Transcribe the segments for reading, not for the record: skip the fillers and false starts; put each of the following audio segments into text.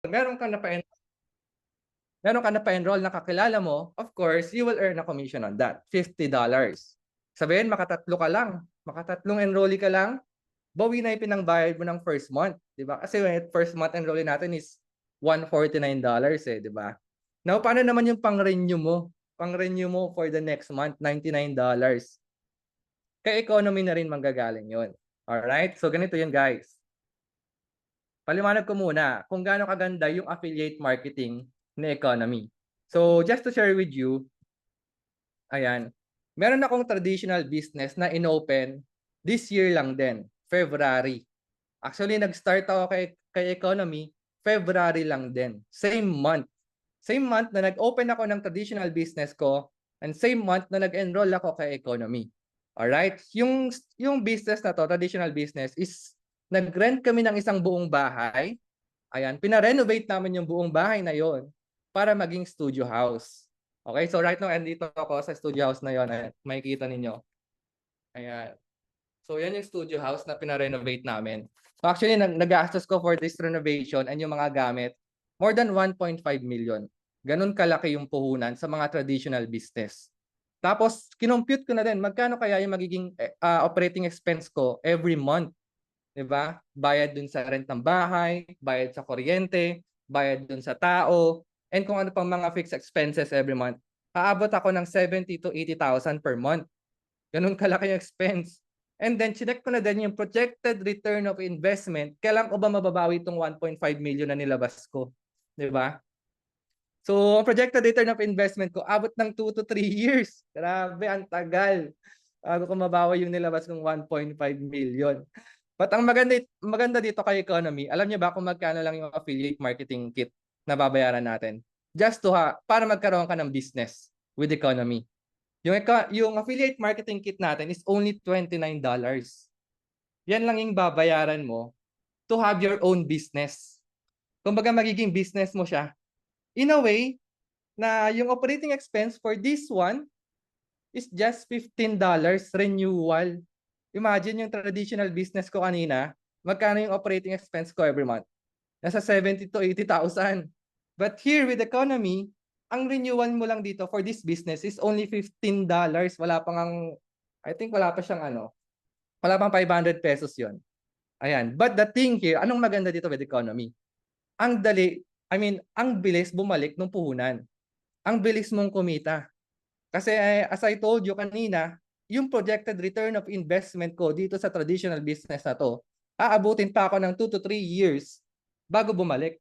meron ka na pa-enroll na kakilala mo, of course, you will earn a commission on that, $50. Sabihin, makatatlo ka lang, makatatlong enrollee ka lang, bawi na yung pinangbayad mo ng first month, di ba? Kasi first month enrollee natin is $149 di ba? Now, paano naman yung pang-renew mo? Pang-renew mo for the next month, $99. Kay economy na rin manggagaling yun. Alright? So, ganito yun, guys. Paliwanag ko muna kung gaano kaganda yung affiliate marketing ni economy. So, just to share with you, ayan, meron akong traditional business na inopen this year lang din, February. Actually, nag-start ako kay economy, February lang din. Same month. Same month na nag-open ako ng traditional business ko and same month na nag-enroll ako kay economy. Alright? Yung business na to, traditional business, is nag-rent kami ng isang buong bahay. Ayan, pina-renovate namin yung buong bahay na yon para maging studio house. Okay, so right now, andito ako sa studio house na yon. Ayan, makikita ninyo. Ayan. So, yan yung studio house na pina-renovate namin. So, actually, nag-gastos ko for this renovation and yung mga gamit, more than 1.5 million. Ganun kalaki yung puhunan sa mga traditional business. Tapos, kinompute ko na din, magkano kaya yung magiging operating expense ko every month. Diba? Bayad dun sa rent ng bahay, bayad sa kuryente, bayad dun sa tao, and kung ano pang mga fixed expenses every month. Aabot ako ng 70 to 80,000 per month. Ganun kalaki yung expense. And then, chinek ko na din yung projected return of investment. Kailan ko ba mababawi itong 1.5 million na nilabas ko? Diba? So, ang projected return of investment ko, abot ng 2 to 3 years. Grabe, ang tagal. Bago ko mabawi yung nilabas kong 1.5 million. But ang maganda dito kay economy, alam niyo ba kung magkano lang yung affiliate marketing kit na babayaran natin? Just to para magkaroon ka ng business with economy. Yung affiliate marketing kit natin is only $29. Yan lang yung babayaran mo to have your own business. Kumbaga magiging business mo siya. In a way, na yung operating expense for this one is just $15 renewal. Imagine yung traditional business ko kanina, magkano yung operating expense ko every month? Nasa 70 to 80,000. But here with economy, ang renewal mo lang dito for this business is only $15. Wala pang I think wala pa siyang wala pang 500 pesos yon. Ayan. But the thing here, anong maganda dito with economy? Ang dali, ang bilis bumalik ng puhunan. Ang bilis mong kumita. Kasi as I told you kanina, yung projected return of investment ko dito sa traditional business na to, aabutin pa ako ng 2 to 3 years bago bumalik.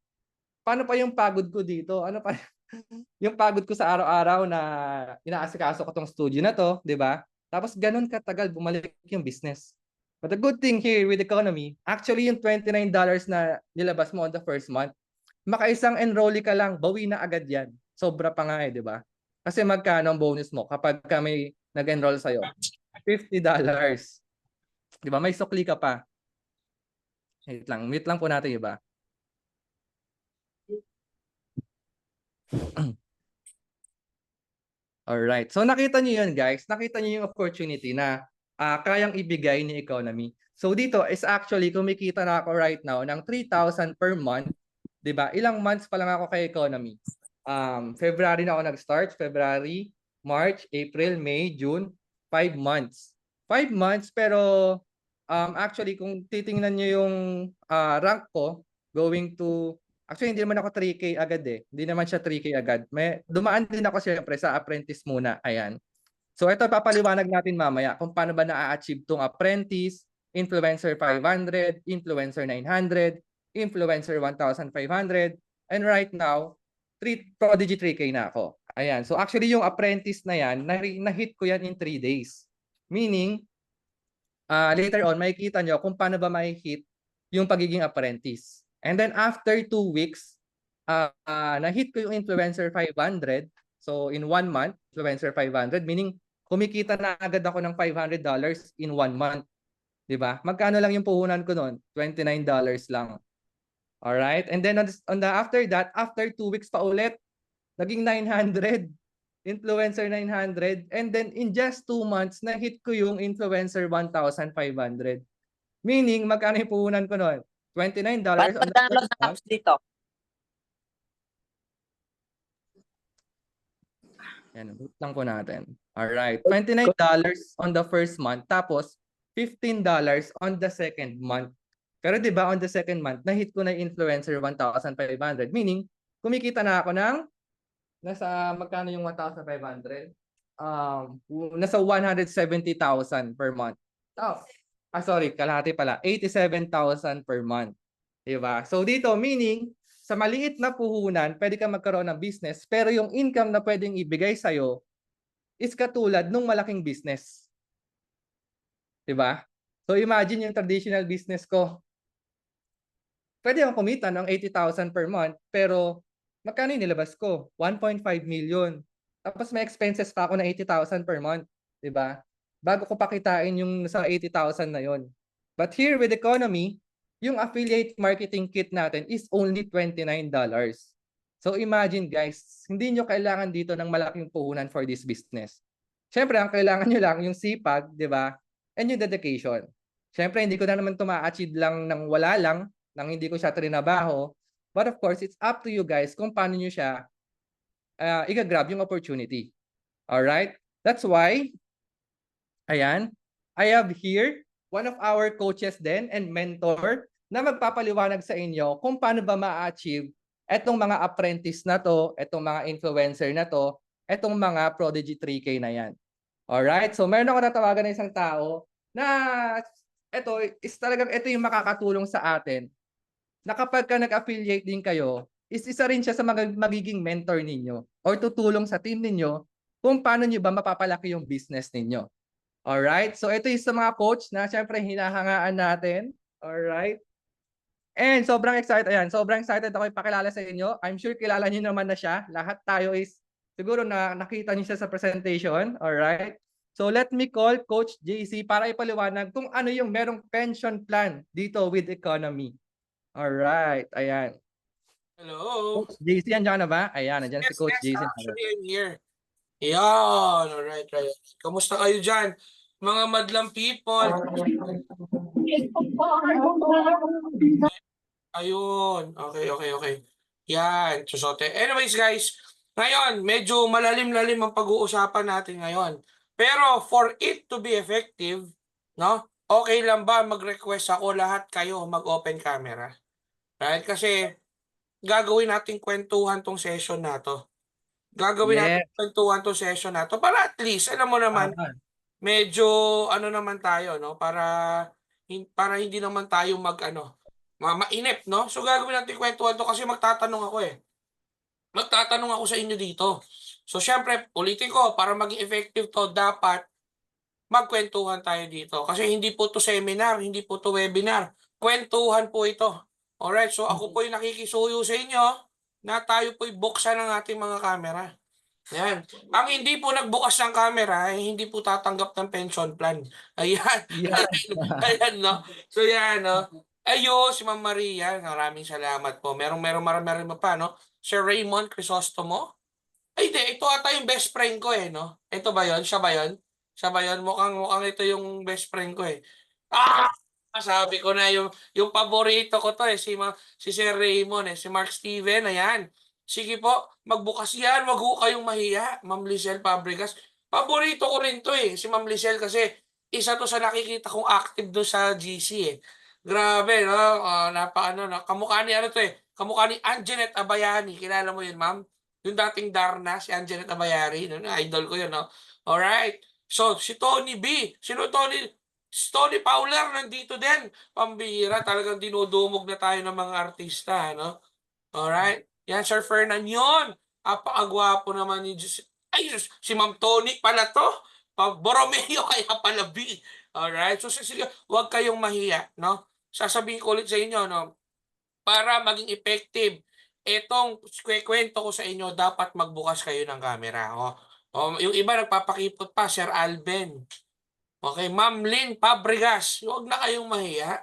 Paano pa yung pagod ko dito? Ano pa yung pagod ko sa araw-araw na inaasikaso ko tong studio na to, 'di ba? Tapos ganun katagal bumalik yung business. But the good thing here with economy, actually yung $29 na nilabas mo on the first month, makaisang enrollee ka lang, bawi na agad yan. Sobra pa nga 'di ba? Kasi magkano ang bonus mo kapag ka may nag-enroll sa'yo? $50. 'Di ba? May sukli ka pa. Wait lang po natin, iba. Alright. So nakita niyo yun, guys. Nakita niyo yung opportunity na kayang ibigay ni economy. So dito is actually kumikita na ako right now ng 3,000 per month. 'Di ba? Ilang months pa lang ako kay economy. February na ako nag-start. February, March, April, May, June. 5 months. 5 months pero actually kung titingnan niyo yung rank ko going to actually, hindi naman ako 3K agad eh. Hindi naman siya 3K agad. Dumaan din ako siyempre sa apprentice muna. Ayan. So ito papaliwanag natin mamaya kung paano ba na-achieve tong apprentice, influencer 500, influencer 900, influencer 1,500, and right now, Prodigy 3K na ako. Ayan. So actually yung apprentice na yan, na-hit ko yan in 3 days. Meaning, later on, makikita nyo kung paano ba ma-hit yung pagiging apprentice. And then after 2 weeks, na-hit ko yung influencer 500. So in 1 month, influencer 500, meaning kumikita na agad ako ng $500 in 1 month. 'Di ba? Magkano lang yung puhunan ko noon? $29 lang. All right? And then after that, after 2 weeks pa ulit, naging 900. Influencer 900. And then in just 2 months, na-hit ko yung influencer 1,500. Meaning, magkano yung puhunan ko noon? $29 on the Paano mag-download first ng month. apps dito? Yan, root lang po natin. Alright, $29 on the first month, tapos $15 on the second month. Pero di ba on the second month, na-hit ko na yung influencer 1,500. Meaning, kumikita na ako ng, nasa magkano yung 1,500? Nasa 170,000 per month. Oh, sorry, kalahati pala. 87,000 per month. Diba? So dito, meaning, sa maliit na puhunan, pwede ka magkaroon ng business, pero yung income na pwedeng ibigay sa'yo is katulad nung malaking business. Diba? So imagine yung traditional business ko. Pwede akong kumita ng 80,000 per month, pero magkano yung nilabas ko? 1.5 million. Tapos may expenses pa ako na 80,000 per month. Diba? Bago ko pakitain yung sa 80,000 na yon. But here with economy, yung affiliate marketing kit natin is only $29. So imagine guys, hindi nyo kailangan dito ng malaking puhunan for this business. Siyempre, ang kailangan nyo lang yung sipag, di ba? And yung dedication. Siyempre, hindi ko na naman ito lang ng wala lang, nang hindi ko siya trinabaho. But of course, it's up to you guys kung paano nyo siya i-grab yung opportunity. Alright? That's why, ayan, I have here one of our coaches din and mentor na magpapaliwanag sa inyo kung paano ba ma-achieve etong mga apprentice na to, etong mga influencer na to, etong mga Prodigy 3K na yan. Alright? So meron ako natawagan na isang tao na ito is talagang ito yung makakatulong sa atin na kapag ka nag-affiliate din kayo, is isa rin siya sa mga magiging mentor ninyo or tutulong sa team ninyo kung paano nyo ba mapapalaki yung business ninyo. Alright? So ito yung sa mga coach na syempre hinahangaan natin. Alright? And sobrang excited. Ayan, sobrang excited ako ipakilala sa inyo. I'm sure kilala niyo naman na siya. Lahat tayo is siguro na nakita niyo siya sa presentation. Alright? So let me call Coach JC para ipaliwanag kung ano yung merong pension plan dito with economy. Alright, ayan. Hello. Coach JC, andiyan ka na ba? Ayan, nandiyan si Coach JC. Actually, I'm here. Ayan, alright. Kamusta kayo dyan? Mga madlang people. Ayun. Okay. Yan, susote. Anyways, guys, ngayon, medyo malalim-lalim ang pag-uusapan natin ngayon. Pero for it to be effective, no? Okay lang ba mag-request ako lahat kayo mag-open camera? Right? Kasi gagawin natin kwentuhan tong session na to. Gagawin natin Yes. kwentuhan tong session na to para at least, alam mo naman, medyo ano naman tayo, no? Para hindi naman tayo mainip, no? So gagawin natin kwentuhan to kasi magtatanong ako eh. Magtatanong ako sa inyo dito. So syempre, ulitin ko, para maging effective to, dapat magkwentuhan tayo dito. Kasi hindi po to seminar, hindi po to webinar. Kwentuhan po ito. Alright, so ako po yung nakikisuyo sa inyo na tayo po'y buksan ng ating mga camera. Ayan. Ang hindi po nagbukas ng camera ay hindi po tatanggap ng pension plan. Ayan. Yan. Ayan, no? So, yan, no? Ayo, si Ma'am Maria, maraming salamat po. Marami pa, no? Sir Raymond Crisostomo. Ay, hindi. Ito ata yung best friend ko eh, no? Ito ba yon? Siya ba yon? Siya ba yon? Mukhang ito yung best friend ko eh. Ah! Sabi ko na yung paborito ko to eh, si Sir Raymond eh, si Mark Steven, ayan. Sige po, magbukas yan, wag ho kayong mahiya, Ma'am Lizelle Fabregas. Paborito ko rin to eh, si Ma'am Lizelle kasi isa to sa nakikita kong active do sa GC eh. Grabe, no? No? Kamukha ni ano to eh, kamukha ni Anjanette Abayani. Kilala mo yun, ma'am? Yung dating Darna, si Anjanette Abayani. No? Idol ko yun, no? Alright. So, si Tony B. Sino Tony? Si Tony Fowler nandito din. Pambihira, talagang dinudumog na tayo ng mga artista, no? Alright? Yan, Sir Fernan yun. Apakagwapo naman ni Diyos. Ay, si Ma'am Tony pala to. Borromeo kaya pala B. Alright? So, sige, huwag kayong mahiya, no? Sasabihin ko ulit sa inyo, no? Para maging effective, itong kwento ko sa inyo, dapat magbukas kayo ng camera. Yung iba nagpapakipot pa, Sir Alben. Okay, Ma'am Lynn Fabregas, huwag na kayong mahiya.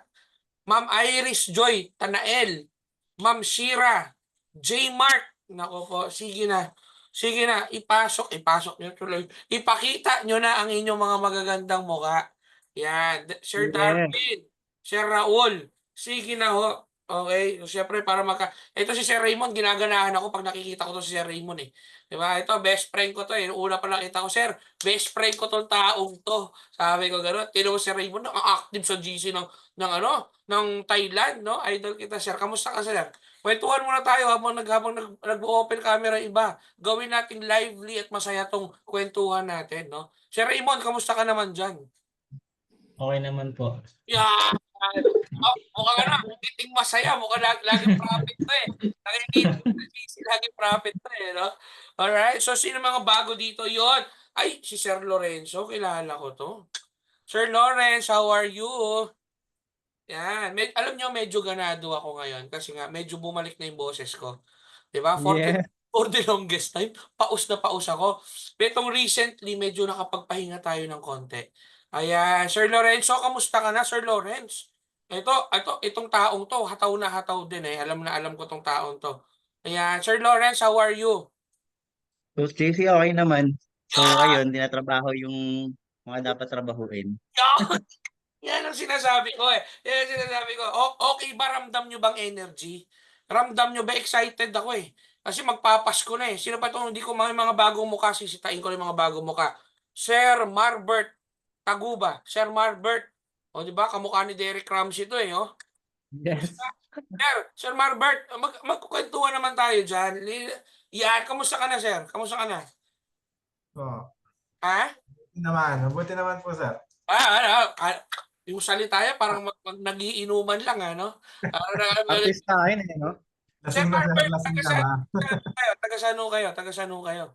Ma'am Iris Joy Tanael, Ma'am Shira, J. Mark, nako po, sige na. Sige na, ipasok nyo tuloy. Ipakita nyo na ang inyong mga magagandang mukha. Yan, Sir Yes. Darwin, Sir Raul, sige na ho. Okay, so siyempre para ito si Sir Raymond ginaganahan ako 'pag nakikita ko 'to si Sir Raymond, eh. 'Di ba, ito best friend ko 'to, eh, nung una pa nakita ko, "Sir, best friend ko 'tong taong 'to." Sabi ko gano'n. Tignan mo si Raymond naka-active sa GC ng ano, ng Thailand 'no, idol kita sir. Kamusta ka sir? Kuwentuhan muna tayo habang nag-o-open camera yung iba. Gawin nating lively at masaya 'tong kuwentuhan natin 'no. Sir Raymond, kamusta ka naman diyan? Okay naman po. Yan! Mukhang ano, nagtiting masaya, mukhang laging profit 'to, eh. Nakikita ko sa GC laging profit 'to, eh, 'no? Alright, so sino mga bago dito? Yon, ay si Sir Lorenzo kilala ko 'to. Sir Lawrence, how are you? Yan, alam niyo medyo ganado ako ngayon kasi nga medyo bumalik na yung boses ko, 'di ba? Yeah. For the longest time, paus na paus ako. Pero itong recently medyo nakapagpahinga tayo ng konti. Ayan, Sir Lorenzo, kamusta ka na, Sir Lawrence? Itong taong 'to, hataw na hataw din, eh. Alam na alam ko 'tong taong 'to. Ayan, Sir Lawrence, how are you? So, JC, okay naman. So, Yan! ayun, tinatrabaho yung mga dapat trabahuin. Yan! Yan ang sinasabi ko, eh. Yan ang sinasabi ko. Okay ba, ramdam nyo bang energy? Ramdam nyo ba excited ako, eh? Kasi magpapasko na, eh. Sino pa itong hindi ko mga bagong mukha, sisitain ko yung mga bagong mukha. Sir Marbert Taguba. Sir Marbert. O, di ba? Kamukha ni Derek Ramsey to, eh, oh. Yes. Sir Marbert, magkukwentuhan naman tayo dyan. Yan, kamusta ka na, sir? Kamusta ka na? Po. Ha? Mabuti naman po, sir. Yung salita niya parang nagiinuman lang, ano? Artist tayo, eh, no? Sir Lasing na, sir. Marbert, Lasing taga na ba? saan ho kayo? Taga saan ho kayo?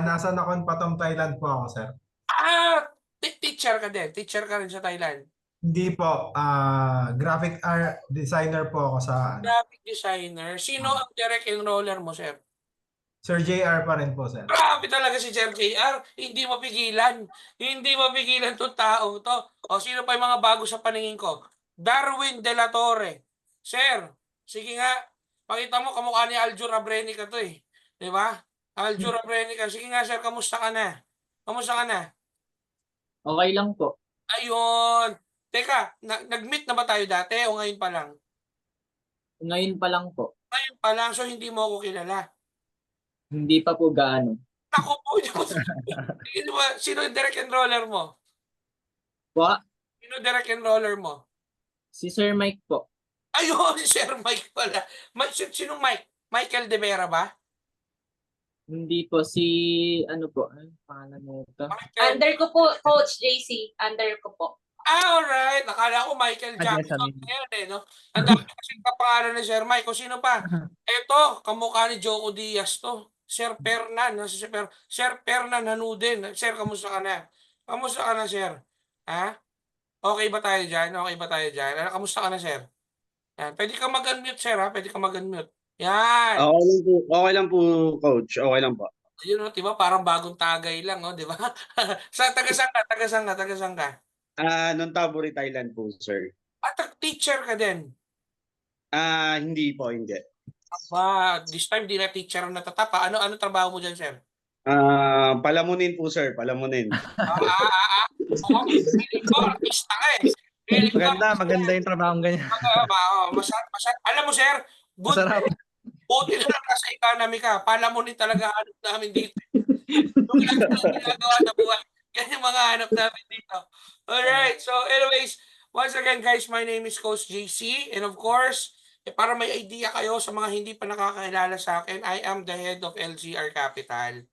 Nasa Nakhon Pathom, Thailand po ako, sir. Teacher ka din. Teacher ka rin sa Thailand. Hindi po. Graphic art designer po ako sa Graphic designer. Sino ang direct enroller mo, sir? Sir JR pa rin po, sir. Grabe talaga si Sir JR. Hindi mapigilan. Hindi mapigilan tong taong to. O sino pa yung mga bago sa paningin ko? Darwin De La Torre. Sir, sige nga. Pakita mo, kamukha ni Aljur Abrenica to, eh. Di ba? Aljur Abrenica. Sige nga, sir, kamusta ka na? Kamusta ka na? Okay lang po. Ayun. Teka, nag-meet na ba tayo dati o ngayon pa lang? Ngayon pa lang po. Ngayon pa lang, so hindi mo ako kilala. Hindi pa po gaano. Ako po, sino yung direct enroller mo? Po, Sino direct enroller mo? si Sir Mike po. Ayun, si Sir Mike pala. Sinong Mike? Michael De Vera ba? Hindi po si, ano po, ano pangalan mo ito? Michael. Under ko po, Coach JC. Under ko po. Alright. Nakala ko Michael Jackson Sabi. na yun, eh, no? Ang dami kasi kapangalan ni Sir Mike. O sino pa? Ito, kamukha ni Joko Diaz to. Sir Fernan. Sir Fernan Hanudin. Sir, kamusta ka na? Kamusta ka na, Sir? Ha? Okay ba tayo dyan? Okay ba tayo dyan? Kamusta ka na, Sir? Yan. Pwede ka mag-unmute, Sir, ha? Pwede ka mag-unmute. Yan. Okay lang po, coach. Okay lang po. Yun, no? Diba? Parang bagong tagay lang, no? Diba? Taga-saan ka? Taga-saan ka? Nontaburi, Thailand po, sir. At teacher ka din. Hindi po, hindi. This time di na teacher ang natatapa. Ano trabaho mo dyan, sir? Palamunin po, sir. Palamunin. Okay, feeling ko, artista ka eh. Feeling ko, Maganda yung trabaho ganyan. alam mo, sir, Masarap. buti na lang nasa economy ka. Palamunin talaga hanap namin dito. Yung lang ang ginagawa na buhay. Yan yung mga hanap namin dito. Alright, so anyways, once again guys, my name is Coach JC, and of course, para may idea kayo sa mga hindi pa nakakilala sa akin, I am the head of LGR Capital.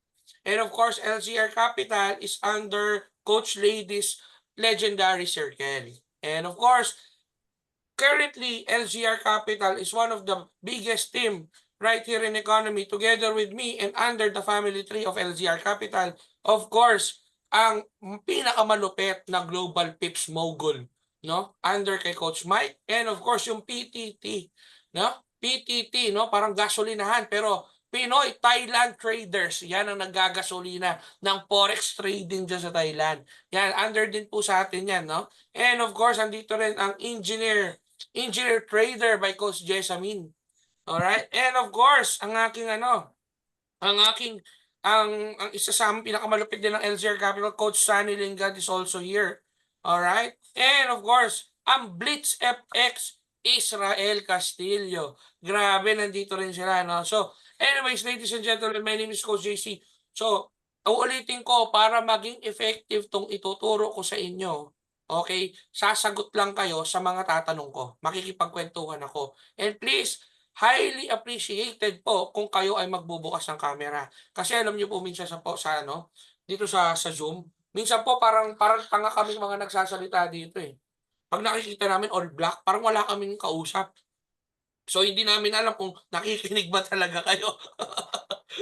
And of course, LGR Capital is under Coach Lady's legendary circle. And of course, currently, LGR Capital is one of the biggest team right here in economy together with me and under the family tree of LGR Capital. Of course, ang pinakamalupit na global pips mogul, no? Under kay Coach Mike, and of course yung PTT, no? PTT, no? Parang gasolinahan, pero Pinoy Thailand Traders, yan ang naggagasolina ng forex trading dyan sa Thailand. Yan, under din po sa atin yan, no? And of course, andito rin ang engineer trader by Coach Jessamine. Alright? And of course, ang isa sa aming pinakamalupit din ng LGR Capital, Coach Sunny Lingad is also here. Alright? And of course, ang Blitz FX Israel Castillo. Grabe, nandito rin sila, no? So, anyways, ladies and gentlemen, my name is Coach JC. So, uulitin ko para maging effective tong ituturo ko sa inyo. Okay? Sasagot lang kayo sa mga tatanong ko. Makikipagkwentuhan ako. And please, highly appreciated po kung kayo ay magbubukas ng camera. Kasi alam niyo po minsan dito sa Zoom, minsan po parang tanga kaming mga nagsasalita dito eh. Pag nakikita namin all black, parang wala kaming kausap. So hindi namin alam kung nakikinig ba talaga kayo.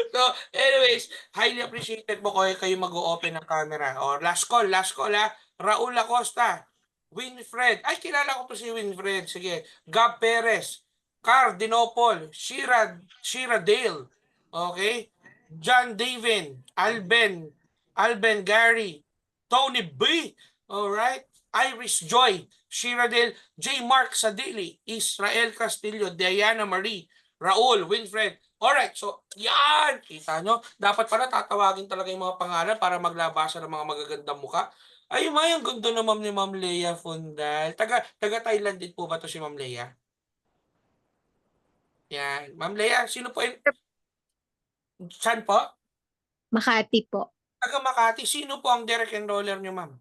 So anyways, highly appreciated po kayo mag-o-open ng camera. Or last call ha. Raul Acosta, Winfred. Ay, kilala ko to si Winfred. Sige. Gab Perez, Car Dinopol, Shira Dale. Okay? John Davin, Alben Gary, Tony B. Alright? Iris Joy, Shiradel, J. Mark Sadili, Israel Castillo, Diana Marie, Raul, Winfred. Alright, so yan! Kita nyo? Dapat pala tatawagin talaga yung mga pangalan para maglabasa ng mga magagandang muka. Ay, may ang ganda na ma'am ni Ma'am Leia Fundal. Taga Thailand din po ba to si Ma'am Leia? Yan. Ma'am Leia, sino po yung... Saan po? Makati po. Taga Makati. Sino po ang direct enroller nyo, ma'am?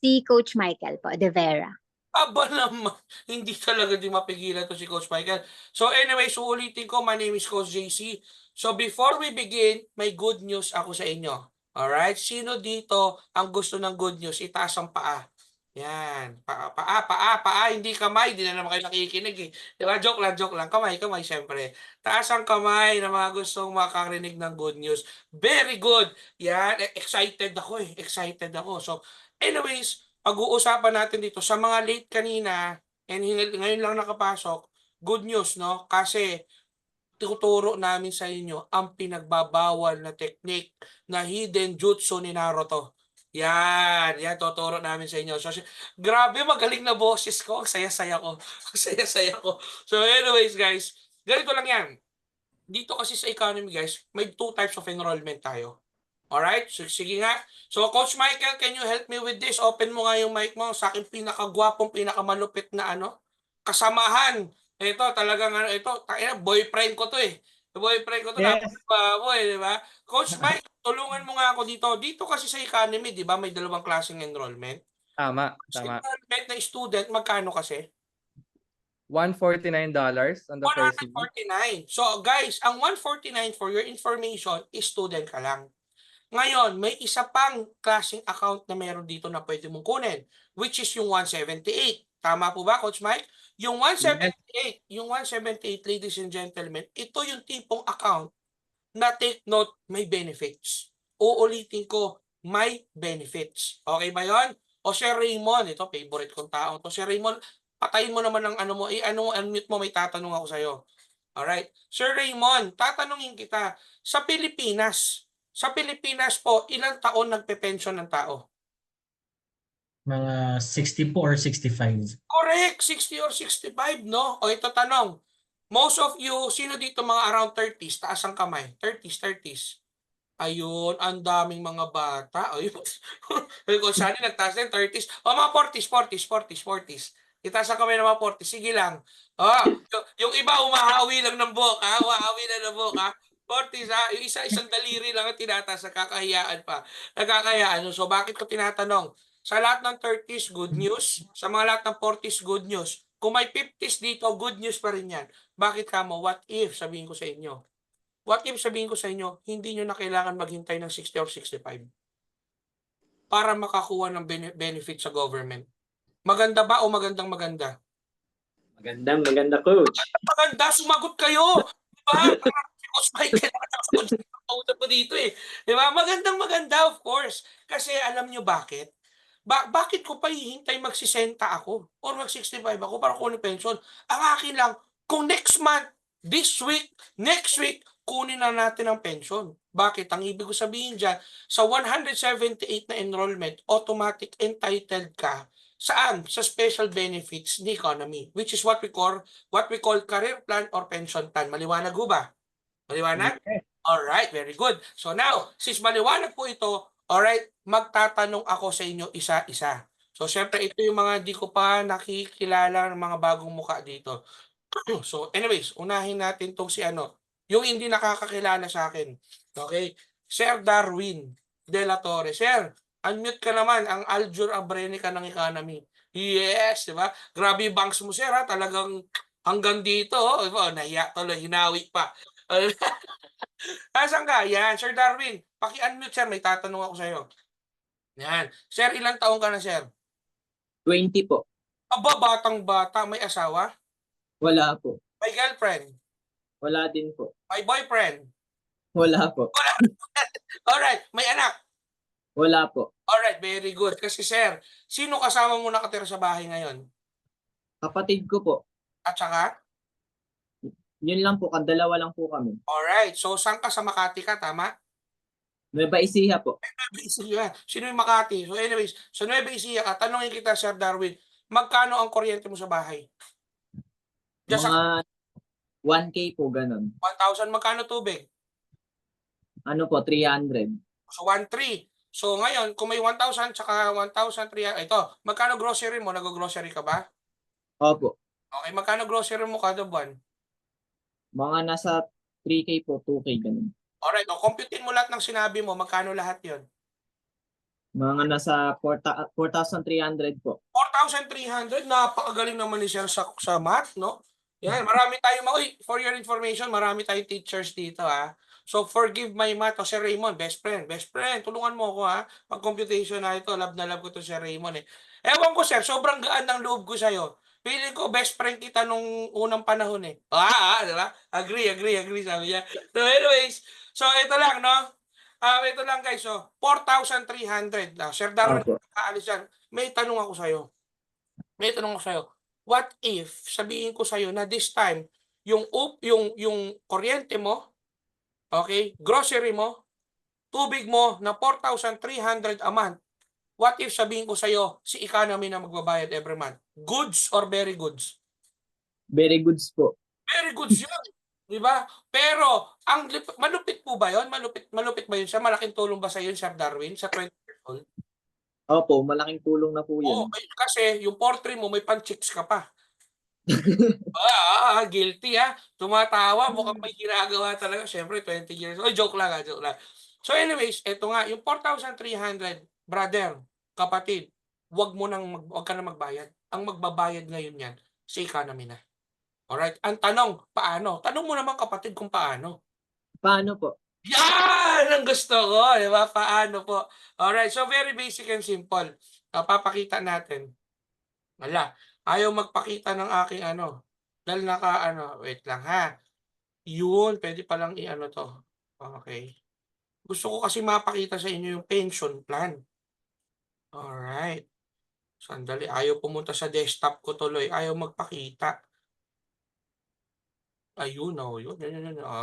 Si Coach Michael po, De Vera. Aba naman, hindi talaga di mapigilan to si Coach Michael. So anyway, ulitin ko, my name is Coach JC. So before we begin, may good news ako sa inyo. Alright? Sino dito ang gusto ng good news? Itaas ang paa. Yan. Paa. Hindi kamay. Hindi na naman kayo nakikinig eh. Diba? Joke lang. Kamay, syempre. Taas ang kamay na mga gustong makarinig ng good news. Very good. Yan. Excited ako. So, anyways, pag-uusapan natin dito sa mga late kanina and ngayon lang nakapasok, good news, no? Kasi tuturo namin sa inyo ang pinagbabawal na technique na hidden jutsu ni Naruto. Yan, tuturo namin sa inyo. So, grabe, magaling na boses ko. Ang saya-saya ko. So anyways, guys, ganito lang yan. Dito kasi sa economy, guys, may 2 types of enrollment tayo. Alright? So, sige nga. So, Coach Michael, can you help me with this? Open mo nga yung mic mo sa akin pinakagwapong, pinakamalupit na kasamahan. Ito, talagang boyfriend ko to eh. Boyfriend ko to. Yes. Di ba? Coach Mike, tulungan mo nga ako dito. Dito kasi sa economy, di ba, may 2 klaseng enrollment. Tama. Sa enrollment na student, magkano kasi? $149 on the first week. 149. So guys, ang 149 for your information is student ka lang. Ngayon, may isa pang klaseng account na meron dito na pwede mong kunin, which is yung 178. Tama po ba, Coach Mike? Yung 178, ladies and gentlemen, ito yung tipong account na take note, may benefits. Uulitin ko, may benefits. Okay ba yon? O Sir Raymond, ito favorite kong tao. To Sir Raymond, patayin mo naman ang unmute mo, may tatanong ako sa'yo. Alright. Sir Raymond, tatanungin kita, sa Pilipinas po, ilang taon nagpe-pension ng tao? Mga 60 po or 65. Correct, 60 or 65, no? O ito tanong, most of you, sino dito mga around 30s? Taas ang kamay. 30s. Ayun, ang daming mga bata. Ayun. Kung saan nagtaas na 30s. O mga 40s. Itaas ang kamay ng mga 40s. Sige lang. Yung iba umahawi lang ng buhok, ha? 40s, ha? Yung isang daliri lang ang tinataas. Nakakahiyaan pa. So, bakit ko tinatanong? Sa lahat ng 30s, good news. Sa mga lahat ng 40s, good news. Kung may 50s dito, good news pa rin yan. Bakit kamo? What if, sabihin ko sa inyo, hindi nyo na kailangan maghintay ng 60 or 65 para makakuha ng benefit sa government. Maganda ba o magandang maganda? Maganda, Coach. Maganda, sumagot kayo. Diba? Coach Michael, nakakausap ko dito eh. Diba? Magandang maganda, of course. Kasi alam nyo bakit? Bakit ko pa hihintay magsisenta ako or mag-65 ako para kunin pension? Ang akin lang, kung next month, this week, next week, kunin na natin ang pension. Bakit? Ang ibig ko sabihin dyan, sa 178 na enrollment, automatic entitled ka. Saan? Sa special benefits ni economy, which is what we call career plan or pension plan. Maliwanag ho ba? Maliwanag? Okay. Alright, very good. So now, since maliwanag po ito, alright, magtatanong ako sa inyo isa-isa. So, syempre, ito yung mga di ko pa nakikilala ng mga bagong muka dito. So, anyways, unahin natin tong si ano, yung hindi nakakakilala sa akin. Okay? Sir Darwin De La Torre. Sir, unmute ka naman ang Aljur Abrenica ng economy. Yes, di ba? Grabe yung banks mo, sir, ha? Talagang hanggang dito, oh. Diba? Nahiya tuloy, hinawi pa. Asan ka? Yan, Sir Darwin. Paki-unmute, sir. May tatanong ako sa'yo. Yan. Sir, ilang taong ka na, sir? 20 po. Aba, batang-bata. May asawa? Wala po. May girlfriend? Wala din po. May boyfriend? Wala po. Alright. May anak? Wala po. Alright, very good. Kasi, sir, sino kasama mo nakatira sa bahay ngayon? Kapatid ko po. At saka? Yun lang po, dalawa lang po kami. Alright. So, saan ka sa Makati ka? Tama? Nueva Ecija po. Nueva Ecija. Sino yung Makati? So anyways, sa Nueva Ecija ka, tanongin kita, Sir Darwin, magkano ang kuryente mo sa bahay? Just Mga 1K po, ganun. 1,000, magkano tubig? Ano po, 300. So 1,300. So ngayon, kung may 1,000 tsaka 1,300, ito, magkano grocery mo? Nag-grocery ka ba? Opo. Okay, magkano grocery mo kada buwan? Mga nasa 3K po, 2K, ganun. Alright, o computein mo lahat ng sinabi mo, magkano lahat yon? Mga nasa 4,300 po. 4,300, napakagaling naman ni Sir sa math, no? Yan, marami tayong, for your information, marami tayong teachers dito, ha? So, forgive my math, Sir Raymond, best friend, tulungan mo ako, ha? Pag-computation na ito, love na love ko to Sir Raymond, eh. Ewan ko, sir, sobrang gaan ng loob ko sa'yo. Feeling ko, best friend kita nung unang panahon, eh. Di ba? Agree, sabi niya. So, anyways, so, ito lang, no? Ito lang, guys, so, 4,300. Sir Darwin, Opo. nakaalis yan. May tanong ako sa'yo. What if, sabihin ko sa'yo na this time, yung kuryente mo, okay, grocery mo, tubig mo na 4,300 a month, what if sabihin ko sa'yo, si economy na magbabayad every month? Goods or very goods? Very goods po. Very goods yun. Di ba? Pero, malupit po ba yun? Malupit ba yun siya? Malaking tulong ba sa yun, Sir Darwin, sa 20 years old? Opo, malaking tulong na po Oo, yun. kasi yung portrait mo, may pan-chicks ka pa. Guilty, ha? Tumatawa, mukhang may ginagawa talaga. Siyempre, 20 years old. Joke lang, joke lang. So anyways, eto nga, yung 4,300, brother, kapatid, wag ka na magbayad. Ang magbabayad ngayon yan, si economy na. Alright? Ang tanong, paano? Tanong mo naman, kapatid, kung paano. Paano po? Yan ang gusto ko, di ba? Paano po? Alright, so very basic and simple. Papakita natin. Wala. Ayaw magpakita ng aking dahil wait lang ha. Yun, pwede palang to. Okay. Gusto ko kasi mapakita sa inyo yung pension plan. Alright. Sandali, ayaw pumunta sa desktop ko tuloy. Ayaw magpakita. Ayun, yun.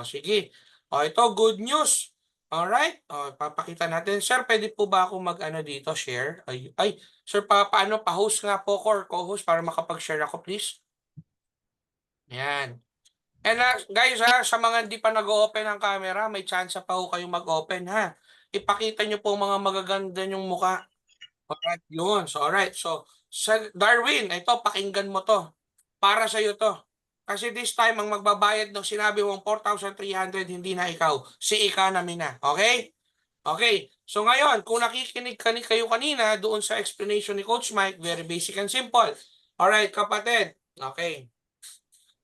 Sige. Ito, good news. Alright. Papakita natin. Sir, pwede po ba ako dito, share? Ay, sir, paano pa-host nga po or co-host para makapag-share ako, please? Yan. And guys, sa mga hindi pa nag-open ng camera, may chance pa ho kayong mag-open, ha? Ipakita nyo po mga magaganda nyong muka. Alright, yun. So, alright. So, Darwin, ito, pakinggan mo to. Para sa'yo to. Kasi this time, ang magbabayad ng sinabi mong 4,300, hindi na ikaw. Si economy na. Okay? Okay. So ngayon, kung nakikinig kayo kanina doon sa explanation ni Coach Mike, very basic and simple. Alright, kapatid. Okay.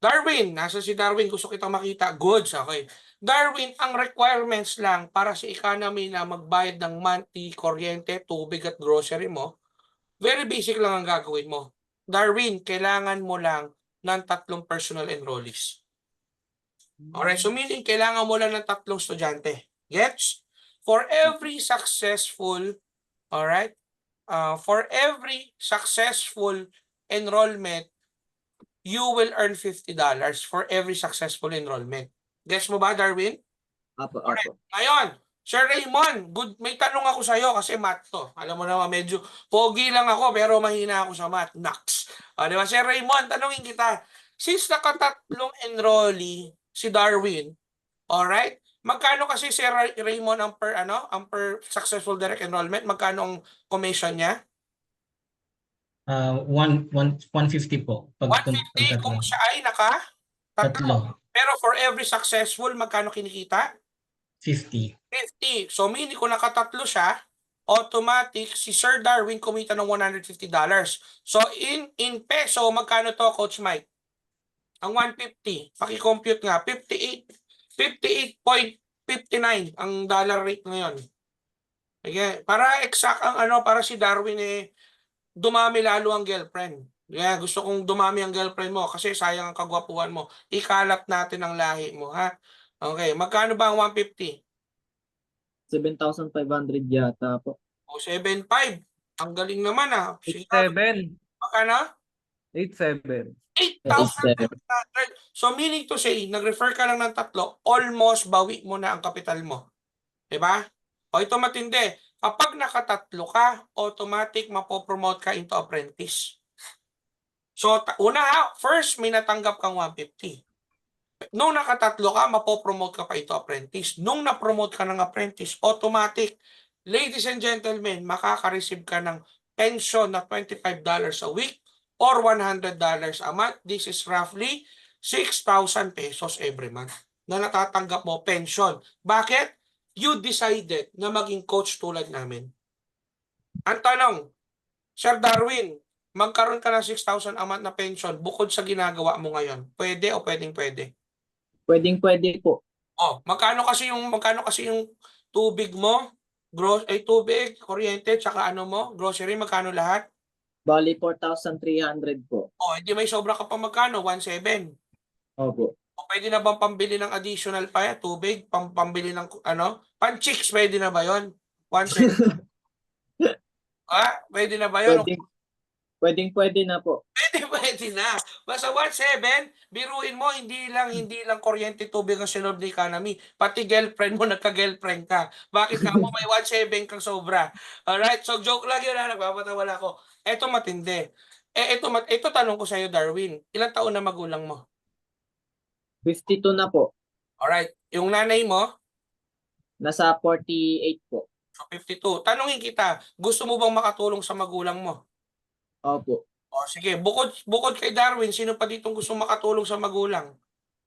Darwin, nasa si Darwin, gusto kitang makita. Goods, okay. Darwin, ang requirements lang para sa economy na magbayad ng monthly kuryente, tubig at grocery mo, very basic lang ang gagawin mo. Darwin, kailangan mo lang ng 3 personal enrollees. Alright, so meaning kailangan mo lang ng 3 estudyante. Gets? For every successful, alright, for every successful enrollment, you will earn $50 for every successful enrollment. Guess mo ba, Darwin? Apo. Ngayon, Sir Raymond, may tanong ako sa iyo kasi math to. Alam mo naman, medyo pogi lang ako pero mahina ako sa math. Naks. Di ba? Sir Raymond, tanungin kita. Since nakatatlong enrollee si Darwin, alright? Magkano kasi Sir Raymond ang per successful direct enrollment? Magkano ang commission niya? 150 po. 150 kung siya ay tatlo. Tatlo. Pero for every successful, magkano kinikita? 50. 50. So meaning kung nakatatlo siya, automatic si Sir Darwin kumita ng $150. So in peso, magkano to, Coach Mike? Ang 150, paki-compute nga, 58.59 ang dollar rate ngayon. Okay, para exact ang para si Darwin dumami lalo ang girlfriend. Yeah, gusto kong dumami ang girlfriend mo kasi sayang ang kagwapuhan mo. Ikalat natin ang lahi mo, ha? Okay, magkano ba ang 150? 7,500 yata po. O 7.5. Ang galing naman, ha? Sige, 8-7. magkano? 8-7. 8,700. So meaning to say, nag-refer ka lang ng tatlo, almost bawi mo na ang kapital mo. Diba? O ito matindi. Kapag nakatatlo ka, automatic mapopromote ka into apprentice. So first may natanggap kang 150. Nung nakatatlo ka, mapopromote ka pa into apprentice. Nung na-promote ka ng apprentice, automatic, ladies and gentlemen, makaka-receive ka ng pension na $25 a week or $100 a month. This is roughly 6,000 pesos every month na natatanggap mo pension. Bakit? You decided na maging coach tulad namin. Ang tanong, Sir Darwin, magkaroon ka ng 6,000 a month na pension bukod sa ginagawa mo ngayon. Pwede o pwedeng-pwede? Pwedeng-pwede po. Oh, magkano kasi yung tubig mo? Tubig, kuryente, tsaka grocery, magkano lahat? Bali 4,300 po. Oh, hindi may sobra ka pa magkano? 1,700. Opo. O pwede na bang pambili ng additional pa yan? Tubig, pambili ng pan-chicks, pwede na ba yun? 1,700. Pwede na ba yun? Pwedeng-pwede na po. Pwede na. Basta 1,700, biruin mo, hindi lang kuryente, tubig ang sinolve ng economy. Pati girlfriend mo, nagka-girlfriend ka. Bakit ka mo may 1,700 kang sobra? Alright, so joke lang yun, nagpapatawala ko. Eto matindi. Ito tanong ko sa iyo, Darwin. Ilang taon na magulang mo? 52 na po. Alright, yung nanay mo? Nasa 48 po. So 52. Tanungin kita, gusto mo bang makatulong sa magulang mo? Opo. O sige, bukod kay Darwin, sino pa ditong gusto makatulong sa magulang?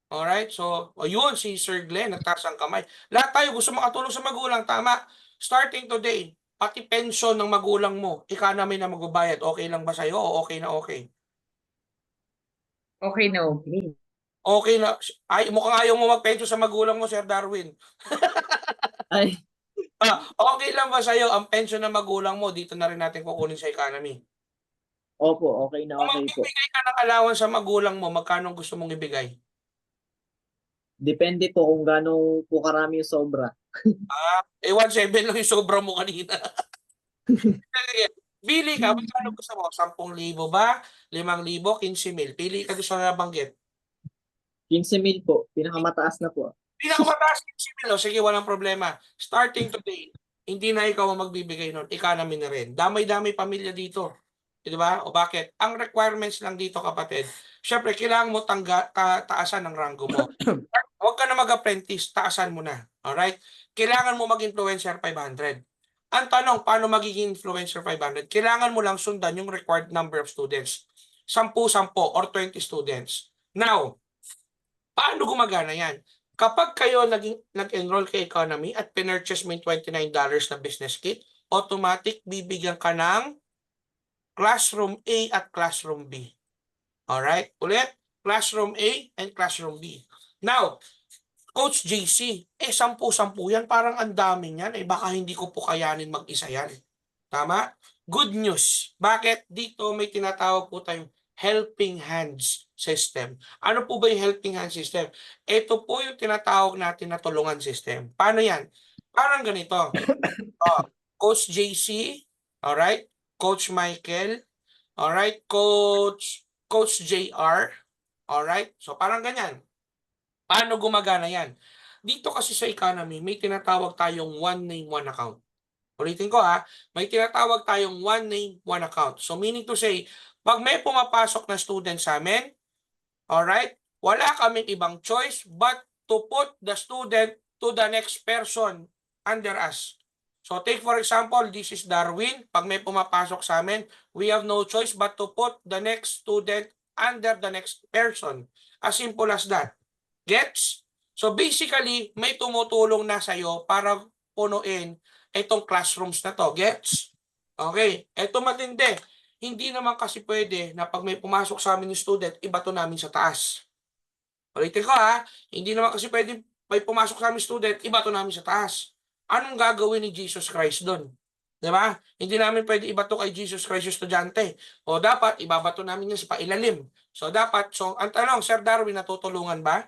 Alright, so yun, si Sir Glenn, nagtaas ang kamay. Lahat tayo gusto makatulong sa magulang, tama. Starting today, pati pension ng magulang mo, economy na magbabayad, okay lang ba sa'yo o okay na okay? Okay na okay. Okay na, mukhang ayaw mo magpension sa magulang mo, Sir Darwin. Ay, Okay lang ba sa'yo ang pension ng magulang mo, dito na rin natin kukunin sa economy? opo, okay na Kung okay po. magbibigay ka ng allowance sa magulang mo, magkano gusto mong ibigay? Depende po kung gaano po karami yung sobra. 1,700 lang yung sobra mo kanina. Pili ka, magkano gusto mo? 10,000 ba? 5,000, 15,000. Pili ka gusto na nabanggit. 15,000 po. Pinakamataas na po. Pinakamataas 15,000. Sige, walang problema. Starting today, hindi na ikaw ang magbibigay nun. Economy na rin. Damay-damay pamilya dito. Di ba? O bakit? Ang requirements lang dito, kapatid, syempre, kailangan mo taasan ng ranggo mo. Huwag ka na mag-apprentice, taasan mo na. Alright? Kailangan mo mag-influencer 500. Ang tanong, paano magiging influencer 500? Kailangan mo lang sundan yung required number of students. 10 or 20 students. Now, paano gumagana yan? Kapag kayo nag-enroll kay economy at pinurchase mo yung $29 na business kit, automatic bibigyan ka ng Classroom A at Classroom B. Alright? Ulit, Classroom A and Classroom B. Now, Coach JC, 10-10 yan, parang ang dami yan. Baka hindi ko po kayanin mag-isa yan. Tama? Good news. Bakit? Dito may tinatawag po tayong helping hands system. Ano po ba yung helping hands system? Ito po yung tinatawag natin na tulungan system. Paano yan? Parang ganito. Coach JC, alright? Coach Michael, alright? Coach JR, alright? So parang ganyan. Paano gumagana yan? Dito kasi sa economy, may tinatawag tayong one name, one account. Ulitin ko may tinatawag tayong one name, one account. So meaning to say, pag may pumapasok na student sa amin, alright, wala kaming ibang choice but to put the student to the next person under us. So take for example, this is Darwin. Pag may pumapasok sa amin, we have no choice but to put the next student under the next person. As simple as that. Gets? So basically, may tumutulong na sa'yo para punuin itong classrooms na to. Gets? Okay. Ito matindi. Hindi naman kasi pwede na pag may pumasok sa amin yung student, ibato namin sa taas. Ulitin ko ha, hindi naman kasi pwede may pumasok sa amin student, ibato namin sa taas. Anong gagawin ni Jesus Christ doon? Diba? Hindi namin pwede ibato kay Jesus Christ yung estudyante. O dapat, ibabato namin yan sa pailalim. So dapat, ang tanong, Sir Darwin, natutulungan ba?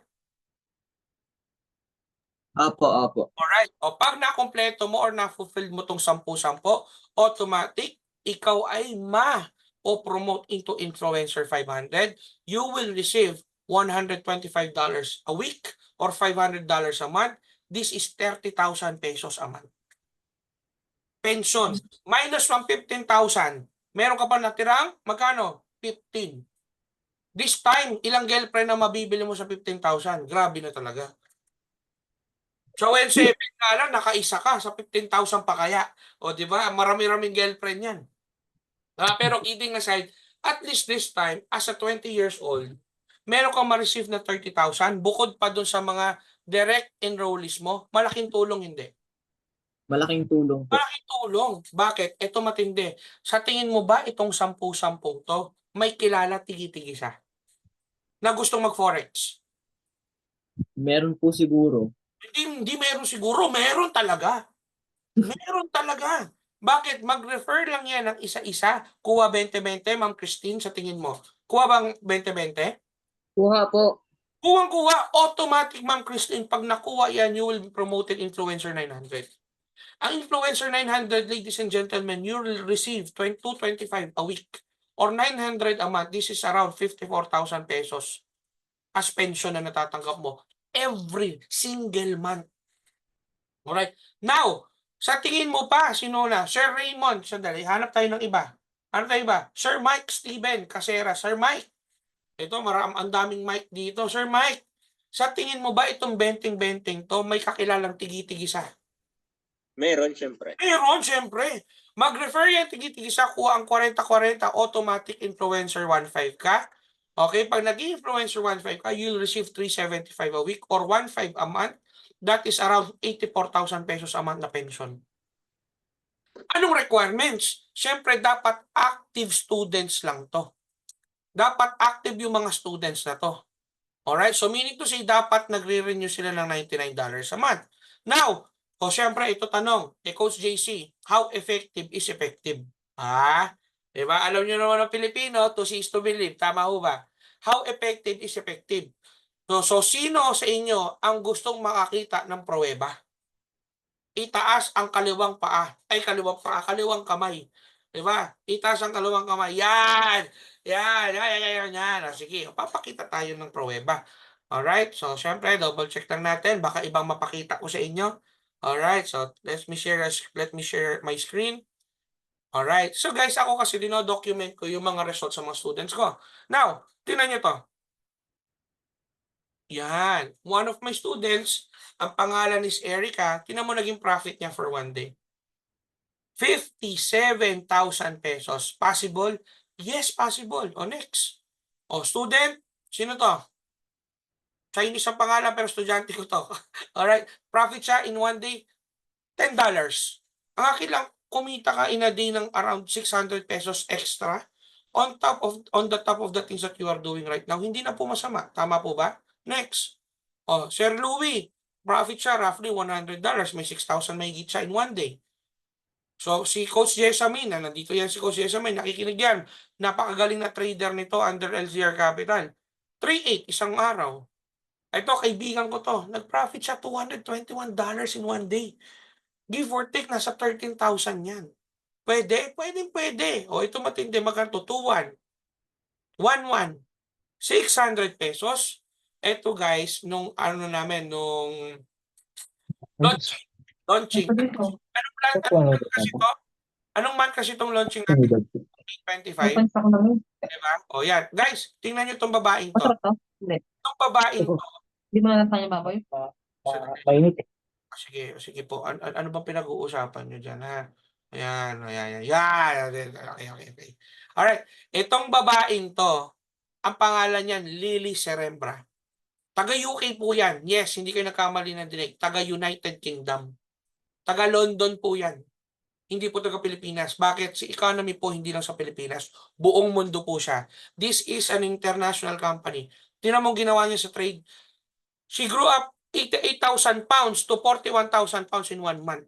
Opo. Alright. O pag nakompleto mo or na-fulfill mo tong 10-10, automatic, ikaw ay ma-promote into Influencer 500. You will receive $125 a week or $500 a month. This is 30,000 pesos a month. Pension. Minus from 15,000. Meron ka pa natirang? Magkano? 15. This time, ilang girlfriend na mabibili mo sa 15,000? Grabe na talaga. So when 7 nga lang, nakaisa ka sa 15,000 pa kaya. O di ba? Marami-raming girlfriend yan. Pero kidding aside, at least this time, as a 20 years old, meron kang ma-receive na 30,000 bukod pa dun sa mga direct enrollees mo. Malaking tulong hindi. Malaking tulong po. Malaking tulong. Bakit? Ito matindi. Sa tingin mo ba itong 10-10 to, may kilala tigi-tigi siya na gustong mag-forex? Meron po siguro. Hindi meron siguro. Meron talaga. Meron talaga. Bakit? Mag-refer lang yan ng isa-isa. Kuha 20-20, Ma'am Christine, sa tingin mo. Kuha bang 20-20? Kuha po. Kuwang-kuha. Automatic, Ma'am Christine. Pag nakuha yan, you will be promoted Influencer 900. Ang Influencer 900, ladies and gentlemen, you will receive 225 a week or 900 a month. This is around 54,000 pesos as pension na natatanggap mo every single month. Alright? Now, sa tingin mo pa, sino na? Sir Raymond, sandali, hanap tayo ng iba. Hanap tayo iba? Sir Mike Steven Casera. Sir Mike. Ito, ang daming Mike dito. Sir Mike, sa tingin mo ba itong benting-benting to, may kakilalang tigi-tigisa? Meron, syempre. Meron, syempre. Mag-refer yan, tigi-tigisa, kuha ang 40-40, automatic influencer 1.5 ka. Okay, pag naging influencer 1.5 ka, you'll receive 375 a week or 1.5 a month. That is around 84,000 pesos a month na pension. Anong requirements? Syempre, dapat active students lang to. Dapat active yung mga students na to. Alright? So, meaning to say, dapat nagre-renew sila ng $99 a month. Now, syempre, ito tanong. Coach JC, how effective is effective? Diba? Alam nyo naman ng Pilipino, to see is to believe. Tama ho ba? How effective is effective? So sino sa inyo ang gustong makakita ng pruweba? Itaas ang kaliwang paa. Kaliwang kamay. Diba? Itaas ang kaliwang kamay. Yan! Sige, papakita tayo ng pruweba. Alright? So, syempre, double check lang natin. Baka ibang mapakita ko sa inyo. Alright? So, let me share my screen. Alright. So, guys, ako kasi dino-document ko yung mga results sa mga students ko. Now, tingnan nyo to. Yan. One of my students, ang pangalan is Erica. Tingnan mo naging profit niya for one day. 57,000 pesos. Possible? Yes, possible. O, next. O, student, sino to? Chinese ang pangalan pero estudyante ko to. Alright. Profit siya in one day, $10. Ang akin lang, kumita ka in a day ng around 600 pesos extra on the top of the things that you are doing right now. Hindi na po masama. Tama po ba? Next. Sir Louie, profit siya roughly $100. May 6,000 may higit siya in one day. So, si Coach Jessamine, nandito yan si Coach Jessamine, nakikinig yan. Napakagaling na trader nito under LZR Capital. 3.8 isang araw. Ito, kaibigan ko to. Nag-profit siya $221 in one day. Give or take, nasa 13,000 yan. Pwede? Pwede. O, ito matindi. Magkanto? 2-1. 1-1. 600 pesos. Ito, guys, nung launching. Anong month kasi itong launching natin? 25. Diba? O, yan. Guys, tingnan nyo itong babaeng to. Itong babaeng to. Hindi mo na tanya baboy. Mainit. Sige, sige po. Ano bang pinag-uusapan nyo dyan, ha? Ayan, ayan, ayan. Yan. Okay, okay, okay. Alright. Itong babaeng to, ang pangalan niyan, Lily Serembra. Taga UK po yan. Yes, hindi kayo nagkamali ng dinig. Taga United Kingdom. Taga London po yan. Hindi po taga Pilipinas. Bakit? Si economy po hindi lang sa Pilipinas. Buong mundo po siya. This is an international company. Tingnan mo ginawa niya sa trade. She grew up 88,000 pounds to 41,000 pounds in 1 month.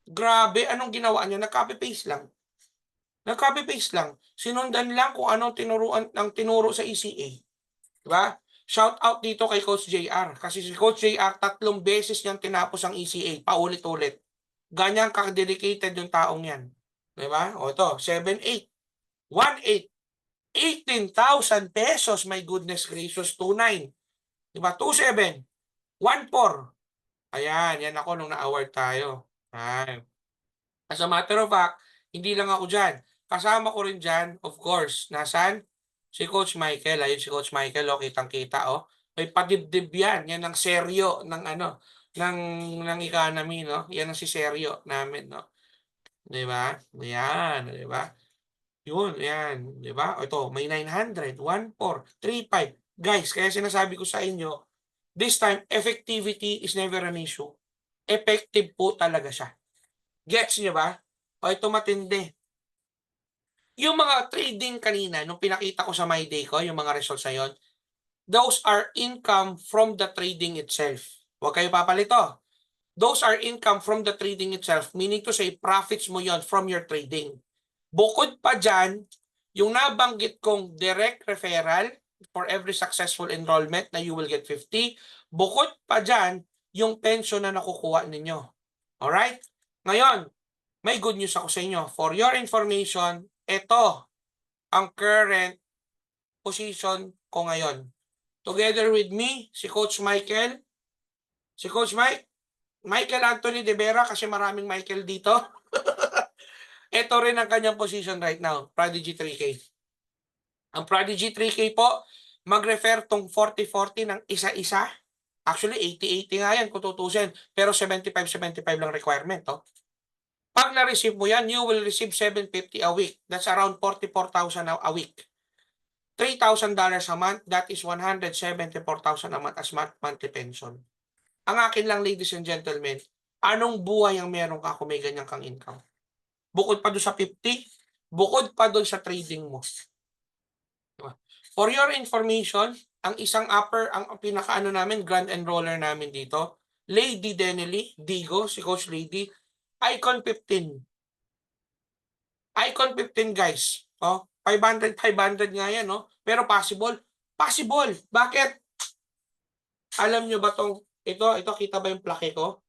Grabe, anong ginawa niya? Nag-copy-paste lang. Nag-copy-paste lang. Sinundan lang kung anong tinuruan ng tinuro sa ECA. Diba? Shout out dito kay Coach JR. Kasi si Coach JR, 3 beses niyang tinapos ang ECA. Paulit-ulit. Ganyan ka-dedicated yung taong yan. Diba? O ito, 7-8. 1-8. 18,000 pesos. My goodness gracious. 2-9. Diba? 2-7. 1-4. Ayan, yan ako nung na-award tayo. Ayan. As a matter of fact, hindi lang ako dyan. Kasama ko rin dyan, of course. Nasaan? Si Coach Michael. Ayun si Coach Michael, oh, kitang-kita, oh. May padibdib yan. Yan ang seryo ng ano, ng economy, no? Yan ang si seryo namin, no? 'Di ba? Yan, 'di ba? Yun, yan, 'di ba? Ito, may 900, 1,4, 3,5. Guys, kaya sinasabi ko sa inyo, this time, effectivity is never an issue. Effective po talaga siya. Gets niyo ba? O ito matindi. Yung mga trading kanina, nung pinakita ko sa My Day ko, yung mga results na yun, those are income from the trading itself. Huwag kayo papalito. Those are income from the trading itself, meaning to say, profits mo yon from your trading. Bukod pa dyan, yung nabanggit kong direct referral for every successful enrollment na you will get 50. Bukod pa dyan, yung pension na nakukuha ninyo. Alright? Ngayon, may good news ako sa inyo. For your information, ito ang current position ko ngayon. Together with me, si Coach Michael. Si Coach Michael Anthony De Vera, kasi maraming Michael dito. Ito rin ang kanyang position right now, Prodigy 3K. Ang Prodigy 3K po, mag-refer tong 40-40 ng isa-isa. Actually, 80-80 nga yan kung tutusin. Pero 75-75 lang requirement. Oh. Pag na-receive mo yan, you will receive $750 a week. That's around 44,000 a week. $3,000 a month, that is 174,000 a month as monthly pension. Ang akin lang, ladies and gentlemen, anong buhay ang meron ka kung may ganyan kang income? Bukod pa doon sa 50, bukod pa doon sa trading mo. For your information, ang isang ang pinakaano namin, grand enroller namin dito, Lady Denely Digo, si Coach Lady, Icon 15. Icon 15, guys. Oh, 500 nga yan, no? Pero possible. Possible. Bakit? Alam nyo ba tong ito kita ba yung plaque ko?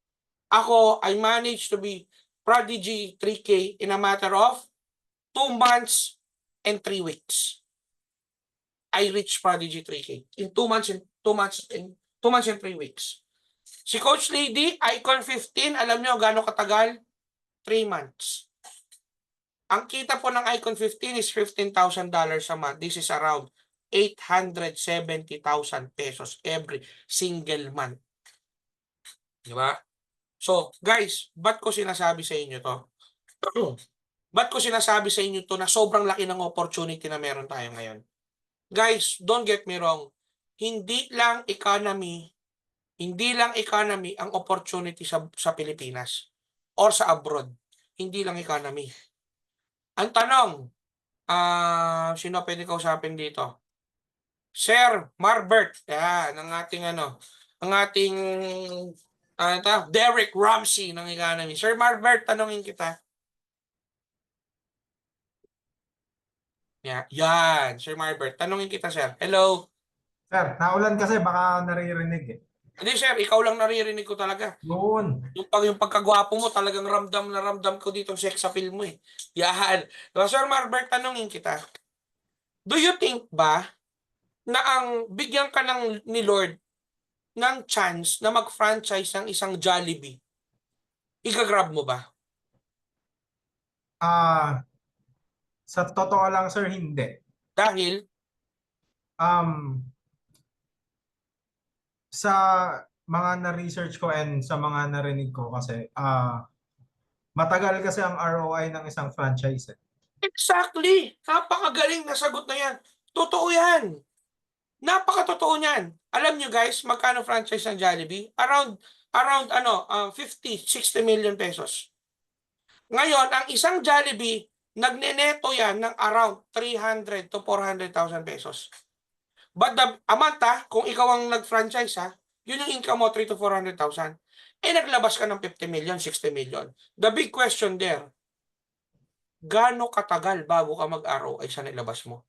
Ako, I managed to be Prodigy 3K in a matter of 2 months and 3 weeks. I reached Prodigy 3K in 2 months and 3 weeks. Si Coach Lady, Icon 15, alam nyo gaano katagal? 3 months. Ang kita po ng Icon 15 is $15,000 a month. This is around 870,000 pesos every single month. Diba? So, guys, ba't ko sinasabi sa inyo to? Ba't ko sinasabi sa inyo to na sobrang laki ng opportunity na meron tayo ngayon? Guys, don't get me wrong. Hindi lang economy ang opportunity sa Pilipinas or sa abroad. Hindi lang economy. Ang tanong, sino pwede kausapin dito? Sir Marbert, yan, ang ating Derek Ramsey ng economy. Sir Marbert, tanongin kita. Yan, Sir Marbert, tanongin kita, sir. Hello. Sir, naulan kasi baka naririnig eh. Hindi, sir, ikaw lang naririnig ko talaga. Yun. Yung pagkagwapo mo, talagang ramdam na ramdam ko dito sex appeal mo eh. Yan. So, Sir Marbert, tanongin kita. Do you think ba na ang bigyan ka ni Lord ng chance na mag-franchise ng isang Jollibee, igagrab mo ba? Sa totoo lang, sir, hindi. Dahil, Sa mga na-research ko and sa mga narinig ko kasi matagal kasi ang ROI ng isang franchise. Exactly. Napakagaling na sagot na yan. Totoo yan. Napakatotoo niyan. Alam nyo guys, magkano franchise ng Jollibee? Around 50, 60 million pesos. Ngayon, ang isang Jollibee, nagneneto yan ng around 300 to 400,000 pesos. But the amount kung ikaw ang nag-franchise yun yung income mo 3 to 400,000. Eh naglabas ka ng 50 million, 60 million. The big question there, gaano katagal bago ka mag-ROI sa nilabas mo?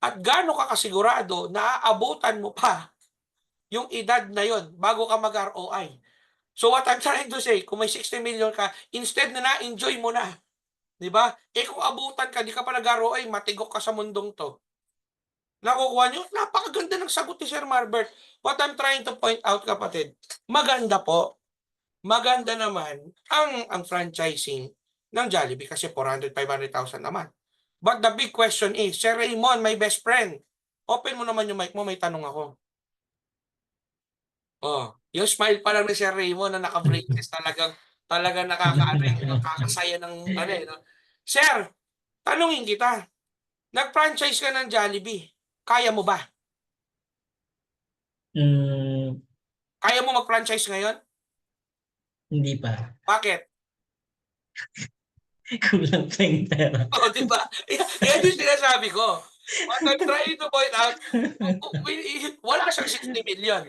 At gaano ka kasigurado na aabutan mo pa yung edad na yon bago ka mag-ROI? So what I'm trying to say, kung may 60 million ka, instead na na-enjoy mo na. Di ba? Eh kung abutan ka, di ka pa nag-ROI, matigok ka sa mundong to. Nakukuha nyo? Napakaganda ng sagot ni Sir Marbert. What I'm trying to point out, kapatid, maganda po. Maganda naman ang franchising ng Jollibee kasi 400, 500,000 naman. But the big question is, Sir Raymond, my best friend, open mo naman yung mic mo, may tanong ako. Oh, yung smile pa lang ni Sir Raymond na naka-braces talagang nakakasaya ng no? Sir, tanungin kita. Nag-franchise ka ng Jollibee. Kaya mo ba? Kaya mo mag-franchise ngayon? Hindi pa. Bakit? Kulang pa yung pera. Oo, di ba? Yan yung sinasabi ko. What I'm trying to point out, wala siyang 60 million.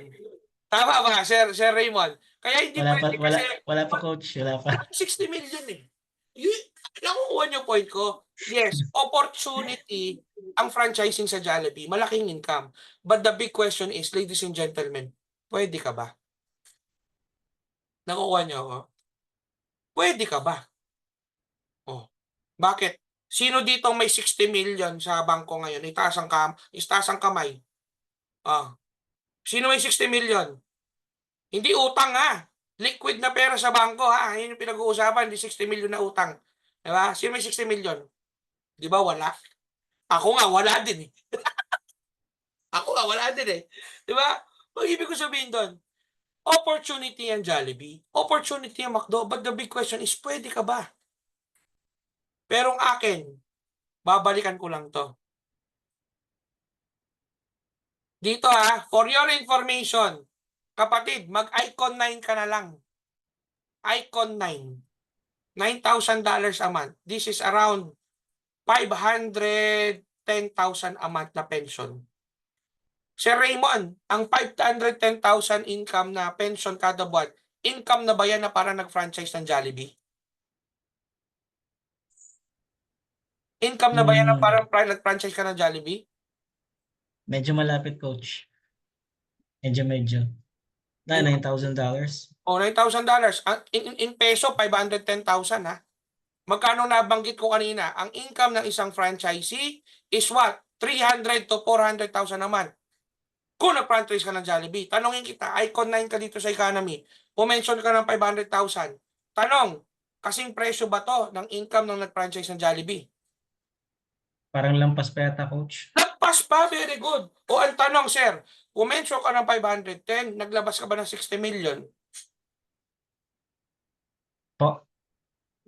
Tama ba, Sir Raymond? Kaya hindi pwede kasi... Wala pa coach, wala pa. 60 million eh. Nakukuha niyo point ko. Yes, opportunity ang franchising sa Jollibee, malaking income. But the big question is, ladies and gentlemen, pwede ka ba? Nakukuha niyo ako? Pwede ka ba? Oh. Bakit? Sino dito may 60 million sa bangko ngayon? Itaas ang kamay. Sino may 60 million? Hindi utang Liquid na pera sa bangko Yun yung pinag-uusapan, hindi 60 million na utang. Diba? Sino may 60 million? Di ba wala? Ako nga, wala din eh. Ako nga, wala din eh. Di ba? Ang ibig ko sabihin doon, opportunity ang Jollibee, opportunity ang McDo, but the big question is, pwede ka ba? Pero ang akin, babalikan ko lang to. Dito for your information, kapatid, mag-Icon 9 ka na lang. Icon 9. $9,000 a month. This is around 510,000 a month na pension. Sir Raymond, ang 510,000 income na pension kada buwan, income na ba yan na para nag-franchise ng Jollibee? Income na ba yan na para nag-franchise ka ng Jollibee? Medyo malapit coach. Medyo. $9,000. O, $9,000. In peso, 510,000 Magkano nabanggit ko kanina? Ang income ng isang franchisee is what? 300 to 400,000 naman. Kung nag-franchise ka ng Jollibee, tanongin kita, Icon 9 ka dito sa economy, pumention ka ng 500,000. Tanong, kasing presyo ba to ng income ng nag-franchise ng Jollibee? Parang lampas pa yata coach. Lampas pa, very good. O ang tanong, sir, pumention ka ng 510, naglabas ka ba ng 60 million? Po.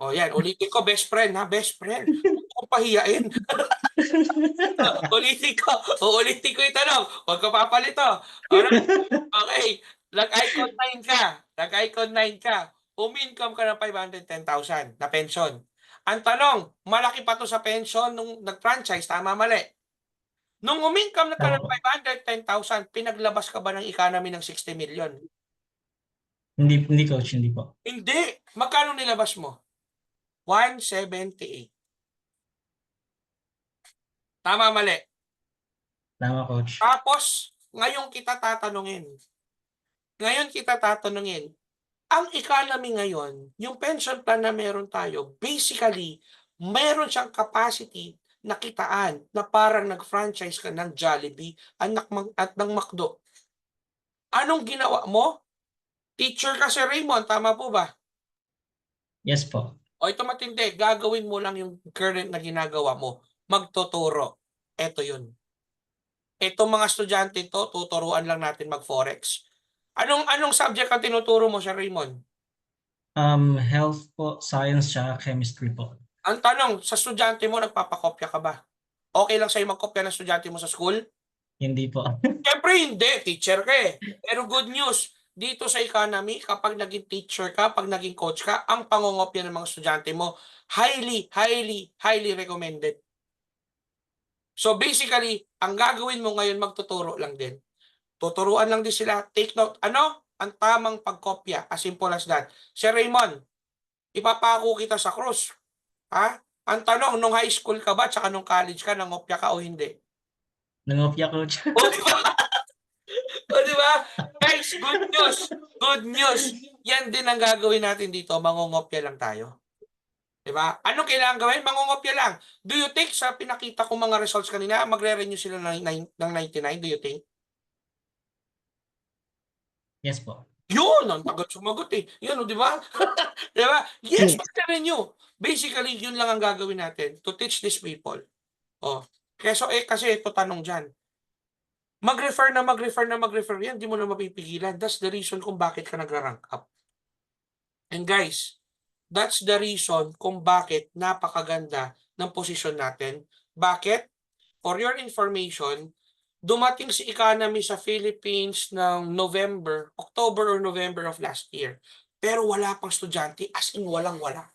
O yan, ulitin ko, best friend best friend. Huwag kong pahiyain. Ulitin ko yung tanong. Huwag ka papalito. Alright? Okay, nag-Icon 9 ka. Umincome ka ng 510,000 na pension. Ang tanong, malaki pa to sa pension nung nag-franchise, tama mali? Nung umincome na ka ng 510,000, pinaglabas ka ba ng economy ng 60 million? Hindi coach, hindi po. Hindi. Magkano nilabas mo? 178. Tama mali? Tama coach. Tapos, ngayon kita tatanungin, ang economy ngayon, yung pension plan na meron tayo, basically, meron siyang capacity na kitaan na parang nag-franchise ka ng Jollibee at ng McDo. Anong ginawa mo? Teacher ka si Raymond, tama po ba? Yes po. O ito matindi, gagawin mo lang yung current na ginagawa mo. Magtuturo. Ito yun. Itong mga estudyante to, tuturuan lang natin mag-forex. Anong subject ang tinuturo mo, Sir Raymond? Health po, science, tsaka chemistry po. Ang tanong, sa estudyante mo, nagpapakopya ka ba? Okay lang sa'yo magkopya ng estudyante mo sa school? Hindi po. Siyempre hindi, teacher ka eh. Pero good news, dito sa economy, kapag naging teacher ka, pag naging coach ka, ang pangongopya ng mga estudyante mo, highly recommended. So basically, ang gagawin mo ngayon, magtuturo lang din. Tuturuan lang din sila, take note, ano? Ang tamang pagkopya, as simple as that. Sir Raymond, ipapako kita sa cross. Ha? Ang tanong, nung high school ka ba, tsaka nung college ka, nangopya ka o hindi? Nangopya, coach. O, di ba? O, di ba? Guys, good news. Good news. Yan din ang gagawin natin dito. Mangungopya lang tayo. Di ba? Ano kailangan gawin? Mangungopya lang. Do you think sa pinakita ko mga results kanina, magre-renew sila ng 99? Do you think? Yes po. Yun! Ang tagal sumagot eh. Yun, di ba? Di ba? Yes, magre-renew. Basically, yun lang ang gagawin natin to teach these people. Oh. Kasi ito tanong dyan. Mag-refer, yan, di mo na mapipigilan. That's the reason kung bakit ka nagra-rank up. And guys, that's the reason kung bakit napakaganda ng posisyon natin. Bakit? For your information, dumating si economy sa Philippines ng October or November of last year. Pero wala pang estudyante, as in walang-wala.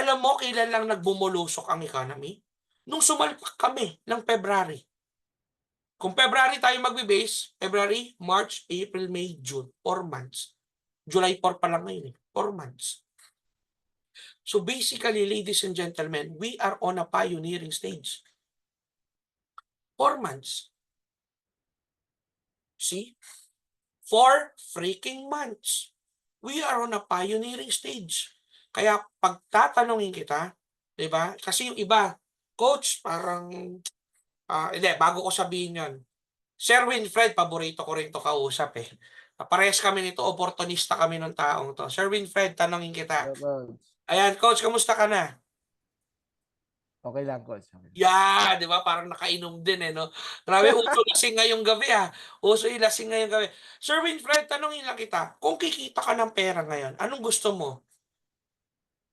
Alam mo, kailan lang nagbumolusok ang economy? Nung sumalpak kami ng February. Kung February tayo magbe-base, February, March, April, May, June, 4 months. July 4 pa lang ngayon, 4 months. So basically, ladies and gentlemen, we are on a pioneering stage. 4 months. See? 4 freaking months. We are on a pioneering stage. Kaya pagtatanungin kita, di ba? Kasi yung iba, coach, parang hindi, bago ko sabihin yun. Sir Winfred, paborito ko rin to kausap eh. Parehas kami nito, oportunista kami ng taong to. Sir Winfred, tanongin kita. Ayan, coach, kamusta ka na? Okay lang, coach. Yeah, di ba? Parang nakainom din eh, no? Grabe, uso lasing ngayong gabi ah. Uso yung lasing ngayong gabi. Sir Winfred, tanongin lang kita. Kung kikita ka ng pera ngayon, anong gusto mo?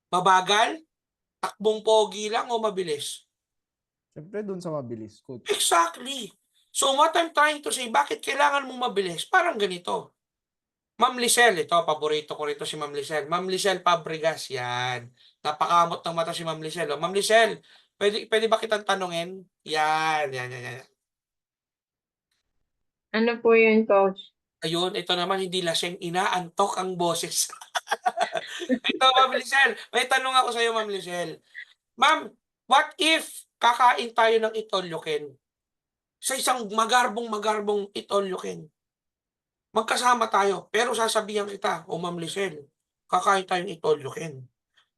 Mabagal? Takbong pogi lang o mabilis? Siyempre, dun sa mabilis, coach. Exactly. So what I'm trying to say, bakit kailangan mo mabilis? Parang ganito. Ma'am Lisel, ito, paborito ko rito si Ma'am Lisel. Ma'am Lisel Fabregas, yan. Napakamot ng mata si Ma'am Lisel. Oh. Ma'am Lisel, pwede ba kitang tanungin? Yan. Ano po yun, coach? Ayun, ito naman, hindi lasing, inaantok ang boses. Ito, Ma'am Lisel, may tanong ako sa iyo, Ma'am Lisel. Ma'am, what if kakain tayo ng itolyoken? Sa isang magarbong itolyoken. Magkasama tayo, pero sasabihan kita, o Ma'am Lisel, kakain tayong itolyoken.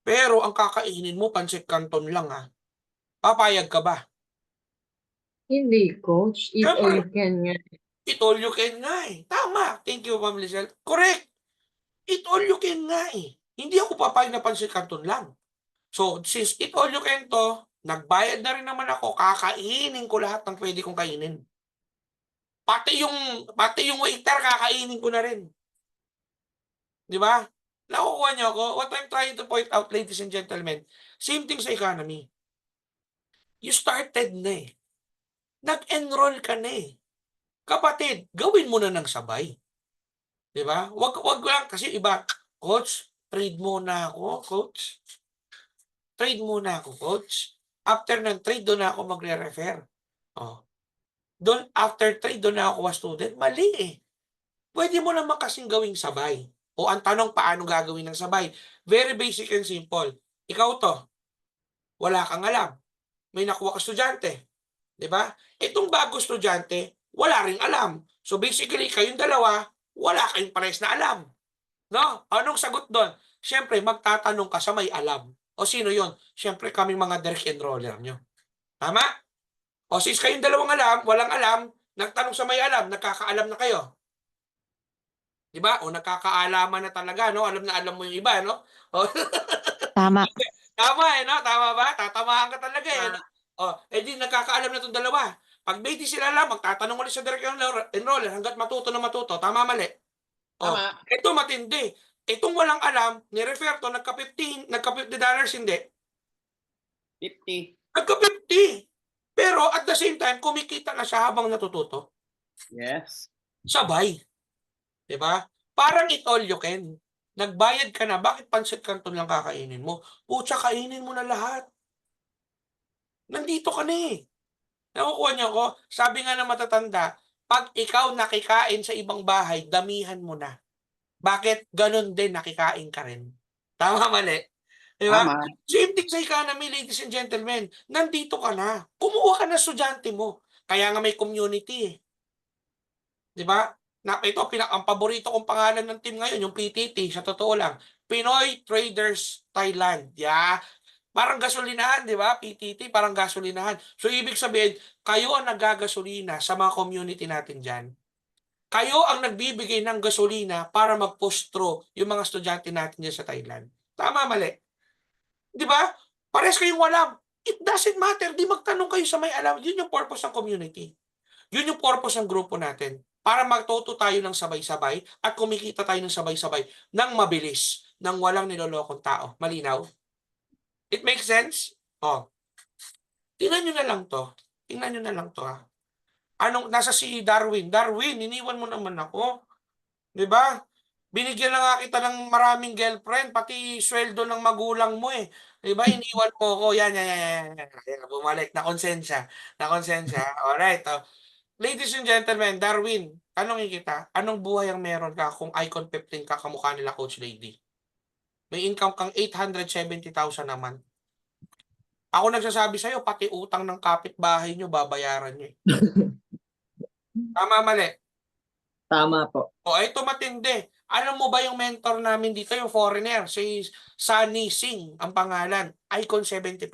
Pero ang kakainin mo, pancit canton lang ha. Papayag ka ba? Hindi, coach. Eat all you can nga. Eat all you can nga eh. Tama. Thank you, Ma'am Lisel. Correct. Eat all you can nga eh. Hindi ako papayag na pancit canton lang. So, since eat all you can to, nagbayad na rin naman ako, kakainin ko lahat ng pwede kong kainin. Pati yung waiter, kakainin ko na rin. Di ba? Nakukuha niyo ako? What I'm trying to point out, ladies and gentlemen, same thing sa economy. You started na eh. Nag-enroll ka na eh. Kapatid, gawin mo na ng sabay. Di ba? Wag lang kasi iba, coach, trade muna ako, coach. Trade muna ako, coach. After ng trade, doon na ako magre-refer. Oh. Doon, after trade, doon na ako student. Mali eh. Pwede mo naman kasing gawing sabay. O ang tanong, paano gagawin ng sabay? Very basic and simple. Ikaw to, wala kang alam. May nakuha ka estudyante. Diba? Itong bago estudyante, wala ring alam. So basically, kayong dalawa, wala kayong pares na alam. No? Anong sagot doon? Siyempre, magtatanong ka sa may alam. O sino yon? Siyempre, kaming mga direct enroller nyo. Tama? O since kayong dalawang alam, walang alam, nagtanong sa may alam, nagkakaalam na kayo. Diba? O nagkakaalaman na talaga, no? Alam na alam mo yung iba, no? O, Tama. tama eh, no? Tama ba? Tatamaan ka talaga eh, no? O, di nagkakaalam na itong dalawa. Pag may di sila alam, magtatanong ulit sa direct enroller hanggat matuto na matuto. Tama, mali? Tama. Ito matindi. Itong walang alam, ni-refer to, nagka-$50, $50, hindi. 50. Nagka-50. Pero at the same time, kumikita na siya habang natututo. Yes. Sabay. Diba? Parang it all you can. Nagbayad ka na, bakit pancit canton lang kakainin mo? Pucha, kainin mo na lahat. Nandito ka na eh. Nakukuha niyo ako? Sabi nga ng matatanda, pag ikaw nakikain sa ibang bahay, damihan mo na. Bakit? Ganon din, nakikain ka rin. Tama, mali? Diba? Tama. Same thing sa economy, ladies and gentlemen. Nandito ka na. Kumuha ka na estudyante mo. Kaya nga may community eh. Diba? Ito, ang paborito kong pangalan ng team ngayon, yung PTT, sa totoo lang. Pinoy Traders Thailand. Yeah. Parang gasolinahan, di ba? PTT, parang gasolinahan. So, ibig sabihin, kayo ang naggagasolina sa mga community natin dyan. Kayo ang nagbibigay ng gasolina para mag-postro yung mga estudyante natin dyan sa Thailand. Tama, mali? Di ba? Pares kayong walang. It doesn't matter. Di magtanong kayo sa may alam. Yun yung purpose ng community. Yun yung purpose ng grupo natin. Para magtuto tayo ng sabay-sabay at kumikita tayo ng sabay-sabay ng mabilis, ng walang nilolokong tao. Malinaw? It makes sense? Oh. Tingnan nyo na lang to. Tingnan nyo na lang to ha. Nasa si Darwin. Darwin, iniwan mo naman ako. Diba? Binigyan na nga kita ng maraming girlfriend, pati sweldo ng magulang mo eh. Diba? Iniwan mo ako. Yan. Bumalik. Nakonsensya. Alright. Oh. Ladies and gentlemen, Darwin, tanongin kita, anong buhay ang meron ka kung Icon 15 ka kamukha nila Coach Lady? May income kang 870,000 naman. Ako nagsasabi sa'yo, pati utang ng kapitbahay nyo, babayaran nyo. Tama, mali? Tama po. O, ito matindi. Alam mo ba yung mentor namin dito, yung foreigner, si Sunny Singh, ang pangalan, Icon 75.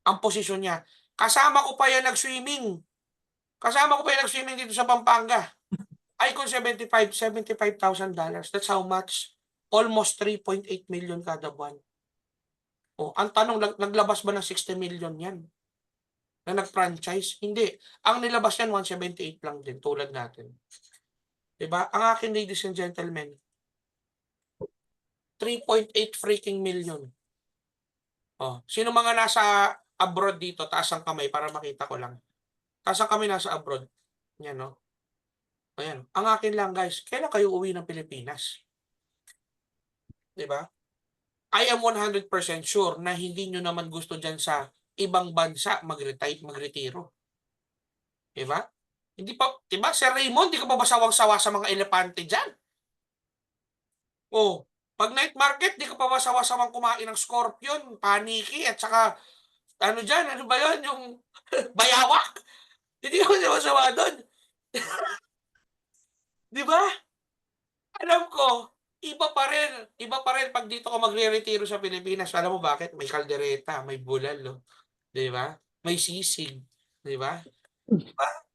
Ang posisyon niya. Kasama ko pa yan nag-swimming. Dito sa Pampanga. Icon 75, $75,000. That's how much? Almost 3.8 million kada buwan. O, ang tanong, naglabas ba ng 60 million yan? Na nag-franchise? Hindi. Ang nilabas yan, 178 lang din, tulad natin. Diba? Ang akin, ladies and gentlemen, 3.8 freaking million. O, sino mga nasa abroad dito? Taas ang kamay para makita ko lang. Taas ang kamay nasa abroad. Yan, no? Ayan. Ang akin lang, guys, kailan kayo uwi ng Pilipinas? Diba? I am 100% sure na hindi nyo naman gusto dyan sa ibang bansa magretiro. Diba? Hindi pa, diba, Sir Raymond, di ka ba basawang-sawa sa mga elepante dyan? Oh, pag night market, di ka pa basawa-sawang kumain ng scorpion, paniki, at saka, ano dyan, ano ba yun, yung bayawak? Hindi ka ba sawa doon? Diba? Alam ko, iba pa rin pag dito ka magre-retiro sa Pilipinas. Alam mo bakit? May kaldereta, may bulalo, 'di ba? May sisig, 'di ba?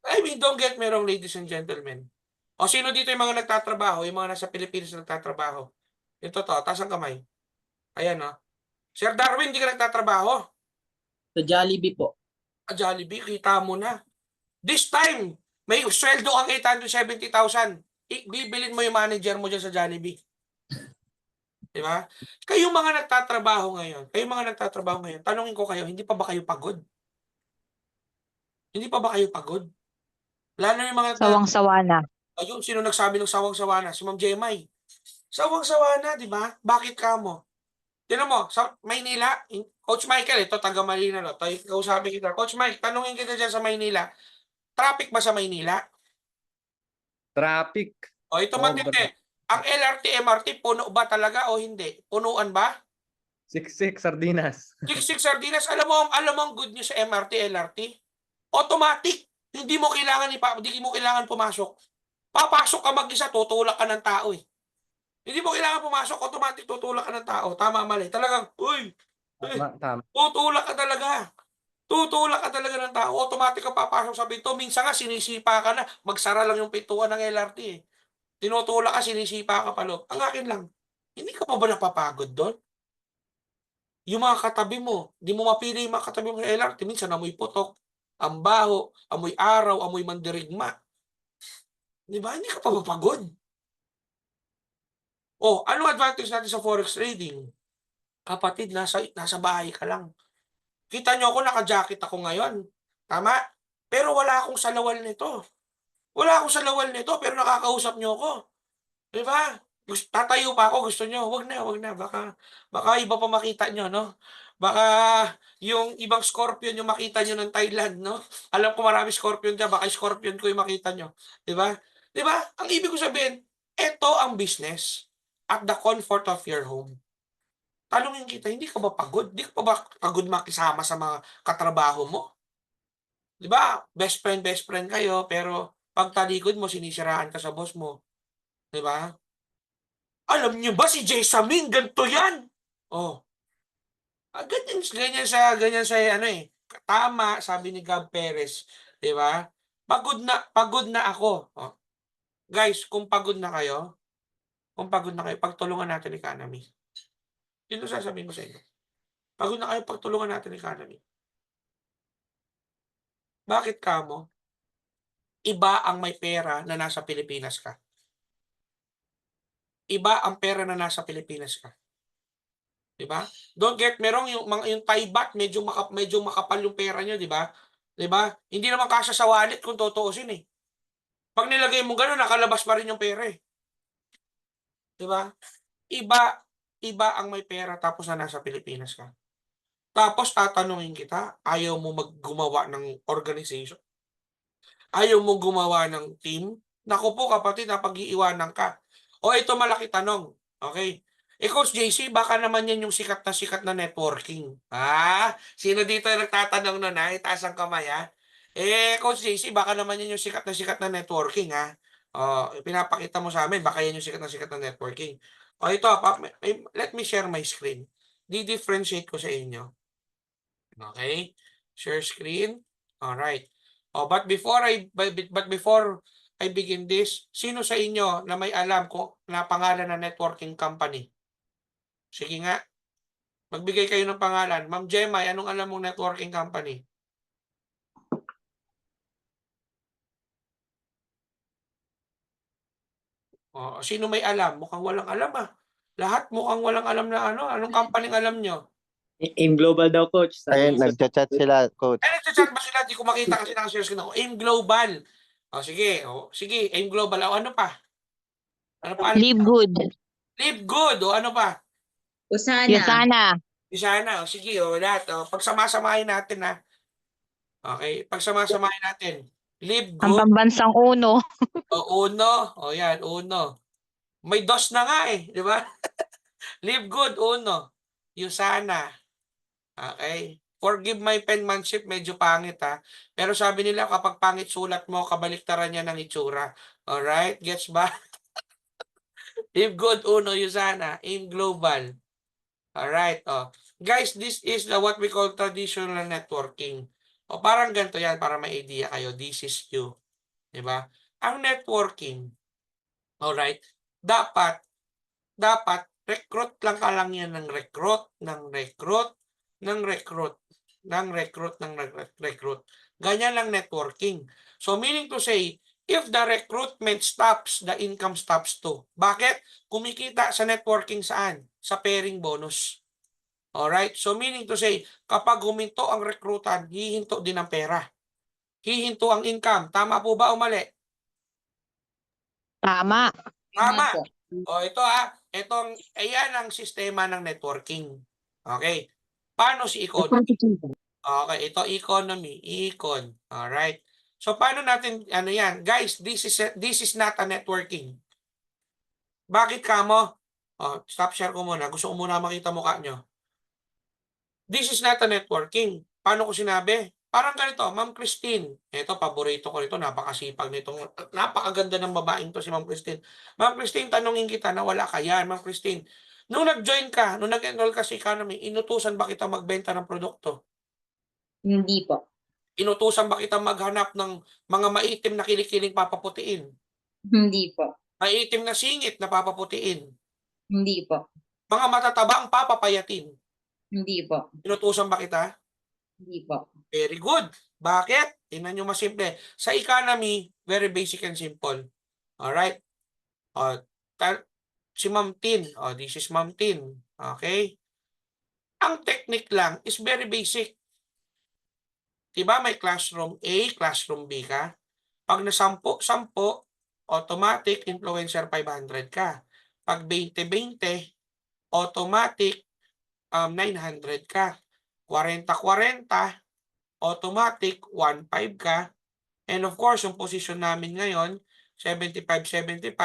I mean, don't get me wrong, ladies and gentlemen. O sino dito yung mga nagtatrabaho, yung mga nasa Pilipinas na nagtatrabaho? Ito to, taas ang kamay. Ayan, no? Sir Darwin, hindi ka nagtatrabaho? Sa Jollibee po. Jollibee, kita mo na. This time, may sweldo kang 870,000. Bibilin mo yung manager mo dyan sa Jollibee. Diba? Kayong mga nagtatrabaho ngayon, tanungin ko kayo, hindi pa ba kayo pagod? Hindi pa ba kayo pagod? Lalo yung mga... Sawang-sawa na. Ayun, sino nagsabi ng sawang-sawa na? Si Ma'am Jemay. Sawang-sawa na, di ba? Bakit ka mo? Tinan mo, sa Maynila, Coach Michael, ito taga Manila, no? Kausapin kita. Coach Mike, tanungin kita dyan sa Maynila. Traffic ba sa Maynila? Traffic. O ito matindi. Ang LRT, MRT, puno ba talaga o hindi? Punuan ba? Siksik, sardinas. Siksik sardinas. Alam mo ang good news sa MRT, LRT? Automatic. Hindi mo kailangan pumasok. Papasok ka mag-isa, tutulak ka ng tao eh. Hindi mo kailangan pumasok, automatic tutulak ka ng tao. Tama, mali. Talagang, uy, Tama. tutulak ka talaga. Tutulak ka talaga ng tao. Automatic ka papasok sa pinto. Minsan nga, sinisipa ka na. Magsara lang yung pintuan ng LRT eh. Tinutulak ka, sinisipa ka pa loob. Ang akin lang, hindi ka pa ba napapagod doon? Yung mga katabi mo, hindi mo mapili yung mga katabi mo sa LRT. Minsan, amoy putok. ang baho, amoy araw, amoy mandirigma. Di ba? Hindi ka pa mapagod. Oh, ano advantage natin sa forex trading? Kapatid, nasa bahay ka lang. Kita nyo ako, naka-jacket ako ngayon. Tama? Pero wala akong salawal nito. Wala akong salawal nito, pero nakakausap nyo ako. Di ba? Tatayo pa ako, gusto nyo. Wag na. Baka iba pa makita nyo, no? Baka yung ibang scorpion yung makita nyo ng Thailand, no? Alam ko marami scorpion dyan, baka scorpion ko yung makita nyo. Di ba? Di ba? Ang ibig ko sabihin, ito ang business at the comfort of your home. Tanungin kita, hindi ka ba pagod? Hindi ka pa ba pagod makisama sa mga katrabaho mo? Di ba? Best friend kayo, pero pag talikod mo, sinisiraan ka sa boss mo. Di ba? Alam niyo ba si Jessamine, ganito yan? Oh. Ganyan sa ano eh. Tama, sabi ni Gab Perez. Di ba? Pagod na ako. Oh. Guys, kung pagod na kayo, pagtulungan natin economy. Yun ang sasabihin ko sa inyo. Pagod na kayo, pagtulungan natin economy. Bakit kamo? Iba ang may pera na nasa Pilipinas ka. Iba ang pera na nasa Pilipinas ka. Di ba? Don't get me wrong, yung Thai baht, medyo makapal yung pera nyo, di ba? Di ba? Hindi naman kasya sa wallet kung tutuusin eh. Pag nilagay mo gano'n, nakalabas pa rin yung pera eh. Di ba? Iba ang may pera tapos na nasa Pilipinas ka. Tapos tatanungin kita, ayaw mo gumawa ng organization? Ayaw mo gumawa ng team? Naku po kapatid, napag-iiwanan ka. O ito malaki tanong. Okay? Coach JC, baka naman yan yung sikat na networking. Sino dito yung nagtatanong nun ha? Itaas ang kamay ha? Coach JC, baka naman yan yung sikat na networking ha? Pinapakita mo sa amin, baka yan yung sikat na networking. Ito, let me share my screen. Di-differentiate ko sa inyo. Okay? Share screen. Alright. But before I begin this, sino sa inyo na may alam kung na pangalan ng networking company? Sige nga. Magbigay kayo ng pangalan. Ma'am Gemma, anong alam mong networking company? Sino may alam? Mukhang walang alam ah. Lahat mukhang walang alam na ano. Anong company alam nyo? AIM Global daw, coach. Ayun, nagchat-chat sila, coach. Nagchat ba sila? Di ko makita kasi naka-share screen ako. AIM Global. Sige. AIM Global. Ano pa? Ano pa? Live good. Live good. Ano pa? Yusana. Yusana. Sige, lahat. Pagsama-samahin natin ha. Okay. Pagsama-samahin natin. Live Ang good. pambansang uno. Uno. Yan. Uno. May dos na nga eh. Di ba? Live good. Uno. Yusana. Okay. Forgive my penmanship, medyo pangit ha. Pero sabi nila kapag pangit sulat mo, kabaliktaran niya ng itsura. Alright? Gets ba? Live good, Uno, Yusana. AIM Global. Alright. Guys, this is what we call traditional networking. Parang ganito yan para may idea kayo. This is you. Diba? Ang networking, alright, dapat recruit lang ka lang yan ng recruit. Ganyan lang networking. So meaning to say, if the recruitment stops, the income stops too. Bakit? Kumikita sa networking saan? Sa pairing bonus. Alright? So meaning to say, kapag huminto ang rekrutan, hihinto din ang pera. Hihinto ang income. Tama po ba o mali? Tama. Tama. Ito ayan ang sistema ng networking. Okay. Paano si economy? Okay, ito economy, econ. Alright. So paano natin yan? Guys, this is not a networking. Bakit kamo? Stop share ko muna. Gusto ko muna makita mukha nyo. This is not a networking. Paano ko sinabi? Parang ganito, Ma'am Christine. Ito, paborito ko nito. Napakasipag nito. Napakaganda ng babaeng to si Ma'am Christine. Ma'am Christine, tanungin kita na wala ka yan. Ma'am Christine, nung nag-join ka, nung nag-enroll ka sa economy, inutusan ba kita magbenta ng produkto? Hindi po. Inutusan ba kita maghanap ng mga maitim na kilikiling papaputiin? Hindi po. Maitim na singit na papaputiin? Hindi po. Mga matataba ang papapayatin? Hindi po. Inutusan ba kita? Hindi po. Very good. Bakit? Tingnan nyo mas simple. Sa economy, very basic and simple. Alright? O, si Ma'am Tin. O, this is Ma'am Tin. Okay? Ang technique lang is very basic. Diba may classroom A, classroom B ka? Pag nasampo, automatic influencer 500 ka. Pag 20-20, automatic 900 ka. 40-40, automatic 1.5 ka. And of course, yung position namin ngayon, 75-75,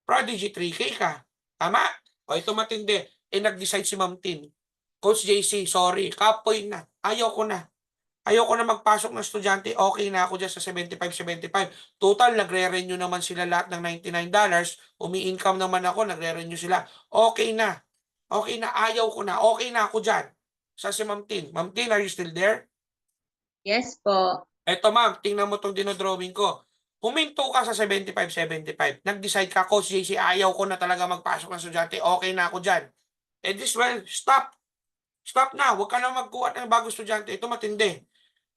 Prodigy 3K ka. Tama? O ito matindi. Nag-decide si Ma'am Tin. Coach JC, sorry, kapoy na. Ayoko na. Ayoko na magpasok ng estudyante. Okay na ako dyan sa 75-75. Total, nagre-renew naman sila lahat ng $99. Umi-income naman ako, nagre-renew sila. Okay na. Okay na, ayaw ko na. Okay na ako dyan. Sa si Ma'am Tin. Ma'am Tin, are you still there? Yes po. Eto ma'am, tingnan mo itong dinodrawing ko. Huminto ka sa 75-75. Nag-decide ka, Coach JC, ayaw ko na talaga magpasok ng estudyante. Okay na ako dyan. Eh this well, stop. Stop na. Huwag ka na magkuha ng bagong estudyante. Ito matindi.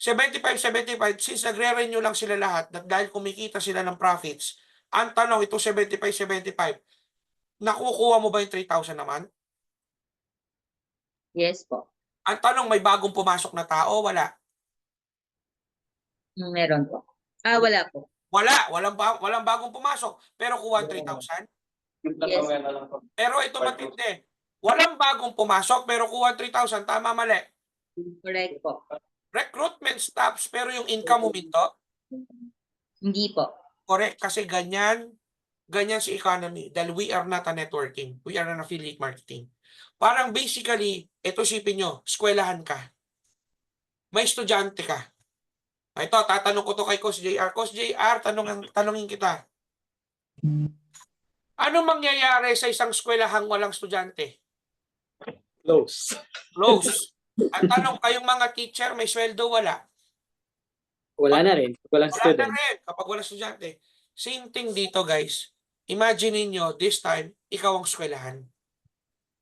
75-75, since nagre-renew lang sila lahat, dahil kumikita sila ng profits, ang tanong, ito 75-75, nakukuha mo ba yung 3,000 naman? Yes po. Ang tanong, may bagong pumasok na tao? Wala. Meron po. Wala po. Walang bagong pumasok. Pero kuha 3,000? Yes. Pero ito matindi. Walang bagong pumasok, pero kuha 3,000. Tama, mali. Correct po. Recruitment stops, pero yung income huminto? Hindi po. Correct. Kasi ganyan si economy. Dahil we are not a networking. We are an affiliate marketing. Parang basically, ito sipin nyo, eskwelahan ka. May estudyante ka. Ito, tatanong ko to kay Coach JR. Coach JR, tanongin kita. Ano mangyayari sa isang eskwelahang walang estudyante? Close. Close. Ang tanong, kayong mga teacher, may sweldo, wala? Wala na rin. Walang Wala student. na rin kapag wala estudyante. Same thing dito, guys. Imagine niyo this time, ikaw ang eskwelahan.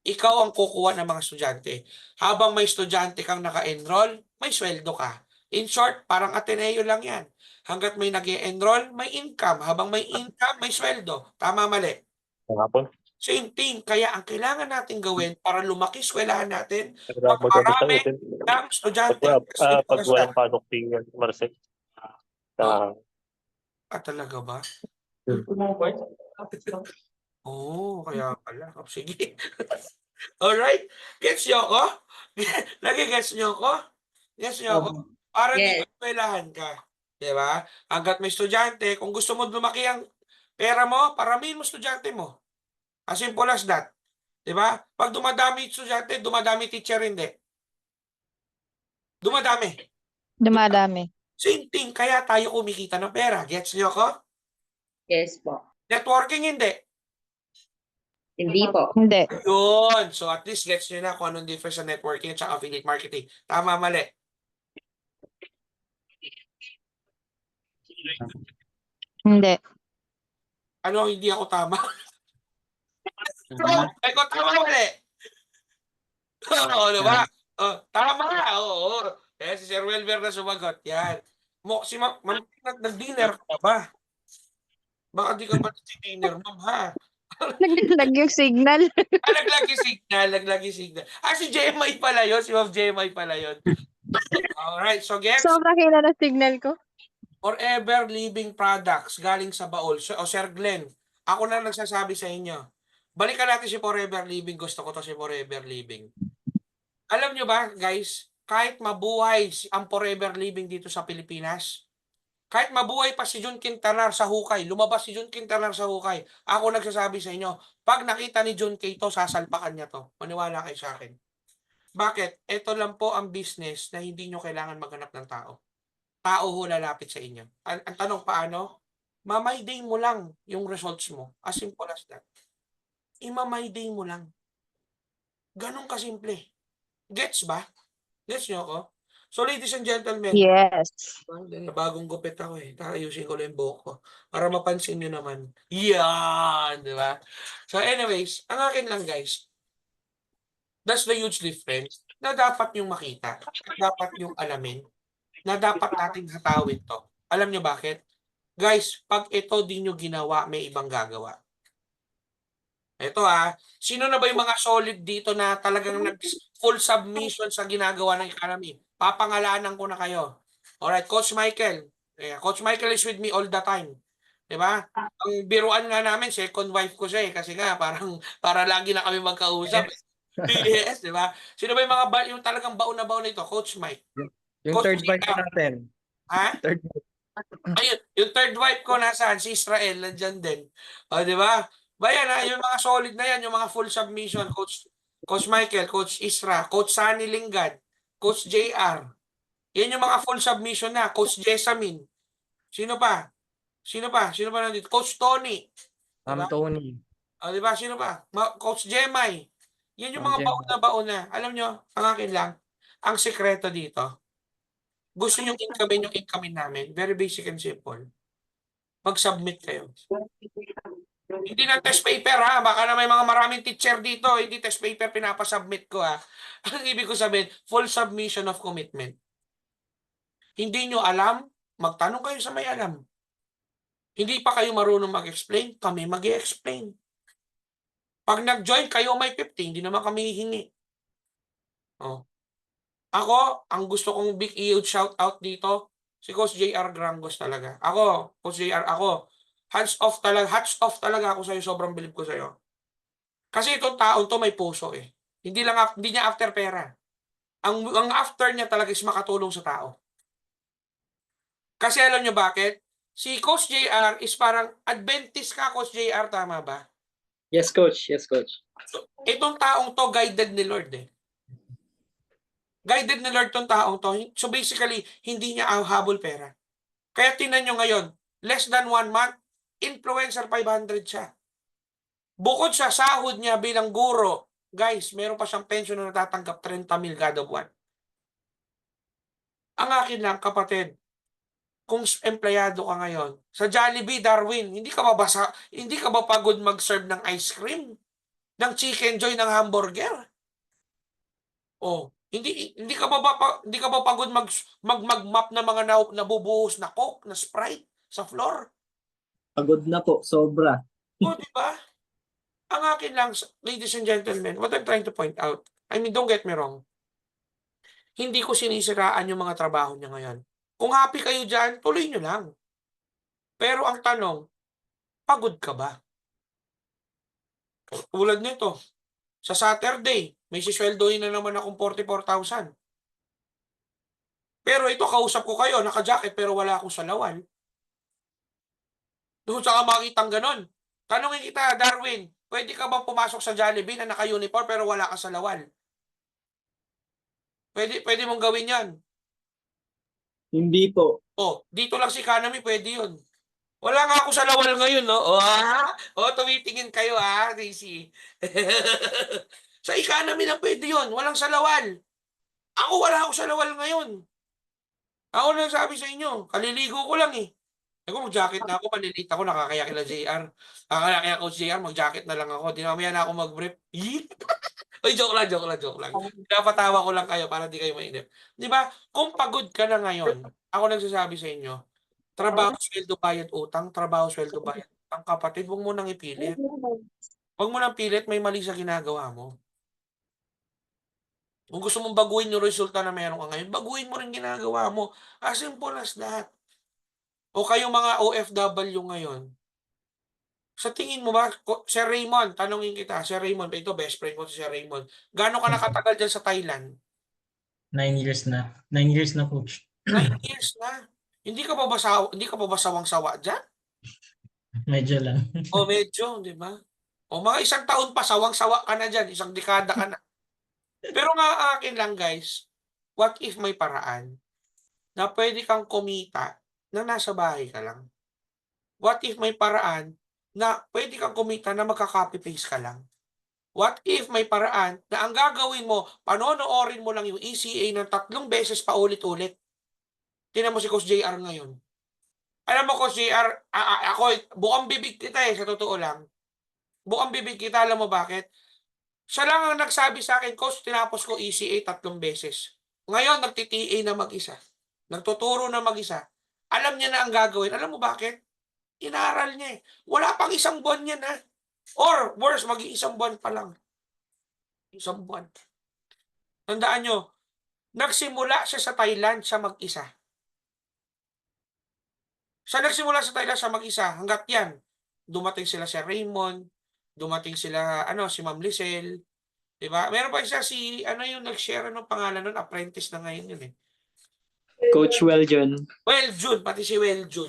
Ikaw ang kukuha ng mga estudyante. Habang may estudyante kang naka-enroll, may sweldo ka. In short, parang Ateneo lang yan. Hanggat may nag-e-enroll, may income. Habang may income, may sweldo. Tama, mali? Same thing. Kaya ang kailangan natin gawin para lumaki eskwelahan natin, magparami ng estudyante. Pag walang pasok tingin, Marcel. Talaga ba? Oo, kaya pala. Sige. Alright. Gets nyo ako? Nag-gets nyo ako? Gets nyo ako? Para di eskwelahan ka. Diba? Hanggat may estudyante, kung gusto mo lumaki ang pera mo, paramihin mo estudyante mo. As simple as that. Diba? Pag dumadami estudyante, dumadami teacher, hindi. Dumadami. Same thing, kaya tayo kumikita ng pera. Gets nyo ako? Yes po. Networking, hindi. Hindi po. Hindi. Yun. So at least gets nyo na kung anong difference sa networking at saka affiliate marketing. Tama, mali? Hindi. Ano, hindi ako tama? Ikaw tama, mali? Oo, diba? Tama, oo. Si Sir Wilber na sumagot. Yan. Si Ma'am, nag-dinner ka ba? Baka di ka pa nag-dinner, Ma'am, ha? Naglag yung signal. Naglagi signal. Si JMI pala yun. Si Ma'am JMI pala yun. Alright, so gets? Sobrang hila na signal ko. Forever Living Products galing sa Baol. Sir Glenn, ako na nagsasabi sa inyo. Balikan natin si Forever Living. Gusto ko to si Forever Living. Alam nyo ba, guys, kahit mabuhay ang Forever Living dito sa Pilipinas, kahit mabuhay pa si Jun Quintanar sa hukay, lumabas si Jun Quintanar sa hukay, ako nagsasabi sa inyo, pag nakita ni Jun K to, sasalpakan niya to. Maniwala kayo sa akin. Bakit? Ito lang po ang business na hindi nyo kailangan maghanap ng tao. Tao ho lalapit sa inyo. Ang tanong paano? Mamayday mo lang yung results mo. As simple as that. Imamayday mo lang. Ganon kasimple. Gets ba? Gets nyo ako? So ladies and gentlemen, Yes. bagong gupit ako Ayusin ko lang yung buhok ko. Para mapansin nyo naman. Yan! Diba? So anyways, ang akin lang guys, that's the huge difference. na dapat yung makita, dapat yung alamin, na dapat nating hatawin to. Alam nyo bakit? Guys, pag ito di nyo ginawa, may ibang gagawa. Ito sino na ba yung mga solid dito na talagang full submission sa ginagawa ng economy? Papangalanan ko na kayo. Alright, Coach Michael. Coach Michael is with me all the time. Diba? Ang biruan nga namin, second wife ko siya kasi nga para lagi na kami magkausap. Yes, diba? Sino ba yung mga yung talagang baon na baon nito? Coach Mike. Yung Coach third wife Mika. natin. Ha? Third Ayun, yung third wife ko nasaan? Si Israel, nandyan din. O, di ba? Bayan yung mga solid na yan, yung mga full submission, Coach Michael, Coach Isra, Coach Sunny Lingad, Coach JR. Yan yung mga full submission na, Coach Jessamine. Sino pa? Sino pa nandito? Coach Tony. Diba? Tony. O, di ba? Sino pa? Coach Jemay. Yan yung mga baon na. Alam nyo, ang akin lang, ang sekreto dito, gusto nyo yung income namin, very basic and simple. Mag-submit kayo. Hindi na test paper baka na may mga maraming teacher dito, hindi test paper pinapasubmit ko Ang ibig ko sabihin, full submission of commitment. Hindi nyo alam, magtanong kayo sa may alam. Hindi pa kayo marunong mag-explain, kami mag-i-explain. Pag nag-join kayo may 50, hindi naman kami hihingi. Ako, ang gusto kong big shout out dito, si Coach JR Grangos talaga. Ako, Coach JR, hats off talaga ako sa'yo, sobrang bilib ko sa'yo. Kasi itong taon to may puso Hindi niya after pera. Ang after niya talaga is makatulong sa tao. Kasi alam niyo bakit? Si Coach JR is parang Adventist ka, Coach JR, tama ba? Yes, Coach. Yes, Coach. So, itong taong to, guided ni Lord Guided ni Lord tong taong to. So basically, hindi niya habol pera. Kaya tingnan nyo ngayon, less than 1 month, influencer 500 siya. Bukod sa sahod niya bilang guro, guys, meron pa siyang pension na natatanggap 30,000 kada buwan. Ang akin lang, kapatid, kung empleyado ka ngayon, sa Jollibee, Darwin, hindi ka ba pagod mag-serve ng ice cream? Ng Chicken Joy, ng hamburger? Hindi ka ba pagod mag-map na mga nabubuhos na Coke, na Sprite sa floor? Pagod na po, sobra. Di ba? Ang akin lang, ladies and gentlemen, what I'm trying to point out, I mean, don't get me wrong. Hindi ko sinisiraan yung mga trabaho niya ngayon. Kung happy kayo dyan, tuloy nyo lang. Pero ang tanong, pagod ka ba? Tulad nito, sa Saturday, may sisweldohin na naman akong 44,000. Pero ito, kausap ko kayo, naka-jacket pero wala akong salawal. Doon sa makitang ganon. Tanungin kita, Darwin, pwede ka bang pumasok sa Jollibee na naka-uniform pero wala kang salawal? Pwede mong gawin yan. Hindi po. Dito lang si Economy, pwede yun. Wala nga ako sa lawal ngayon, no? Tumitingin kayo, Daisy. Sa Economy na pwede yun. Walang salawal. Ako, wala ako sa lawal ngayon. Ako na sabi sa inyo, kaliligo ko lang Ako, mag-jacket na ako, malilita ako, nakakaya kila JR. Kaya Coach JR, mag-jacket na lang ako. Di na mamaya na ako mag-brief. Oy, joke lang. Pinapatawa ko lang kayo para di kayo mainip. Di ba? Kung pagod ka na ngayon, ako nagsasabi sa inyo, trabaho, sweldo, bayad, utang, trabaho, sweldo, bayad, utang, kapatid, huwag mo nang ipilit. Huwag mo nang pilit, may mali sa ginagawa mo. Kung gusto mong baguhin yung resulta na meron ka ngayon, baguhin mo rin ginagawa mo. As simple as that. O kayong mga OFW ngayon, sa tingin mo ba, Sir Raymond, tanongin kita, Sir Raymond, ito best friend ko si Sir Raymond, gaano ka nakatagal dyan sa Thailand? 9 years na. 9 years na, Coach. 9 years na. Hindi ka pa ba sawang-sawa dyan? Medyo lang. Medyo, di ba? Mga 1 taon pa, sawang-sawa ka na dyan, 1 dekada ka na. Pero nga akin lang, guys, what if may paraan na pwede kang kumita na nasa bahay ka lang? What if may paraan na pwede kang kumita na magka-copy-paste ka lang? What if may paraan na ang gagawin mo, panonoorin mo lang yung ECA ng 3 beses pa ulit-ulit? Tingnan mo si Coach JR ngayon. Alam mo, Coach JR, ako, bukang bibig kita sa totoo lang. Bukang bibig kita, alam mo bakit? Siya lang ang nagsabi sa akin, Coach, tinapos ko ECA 3 beses. Ngayon, nagti-TA na mag-isa. Nagtuturo na mag-isa. Alam niya na ang gagawin. Alam mo bakit? Inaral niya eh. Wala pang 1 buwan yan ha. Or worse, mag-1 buwan pa lang. 1 buwan. Tandaan nyo, nagsimula siya sa Thailand siya mag-isa. Siya nagsimula sa Thailand siya mag-isa. Hanggat yan, dumating sila si Raymond, dumating sila, si Ma'am Lisel, diba? Meron pa isa yung nag-share ng pangalan nun, apprentice na ngayon yun eh. Coach Weljon. Weljun, pati si Weljun.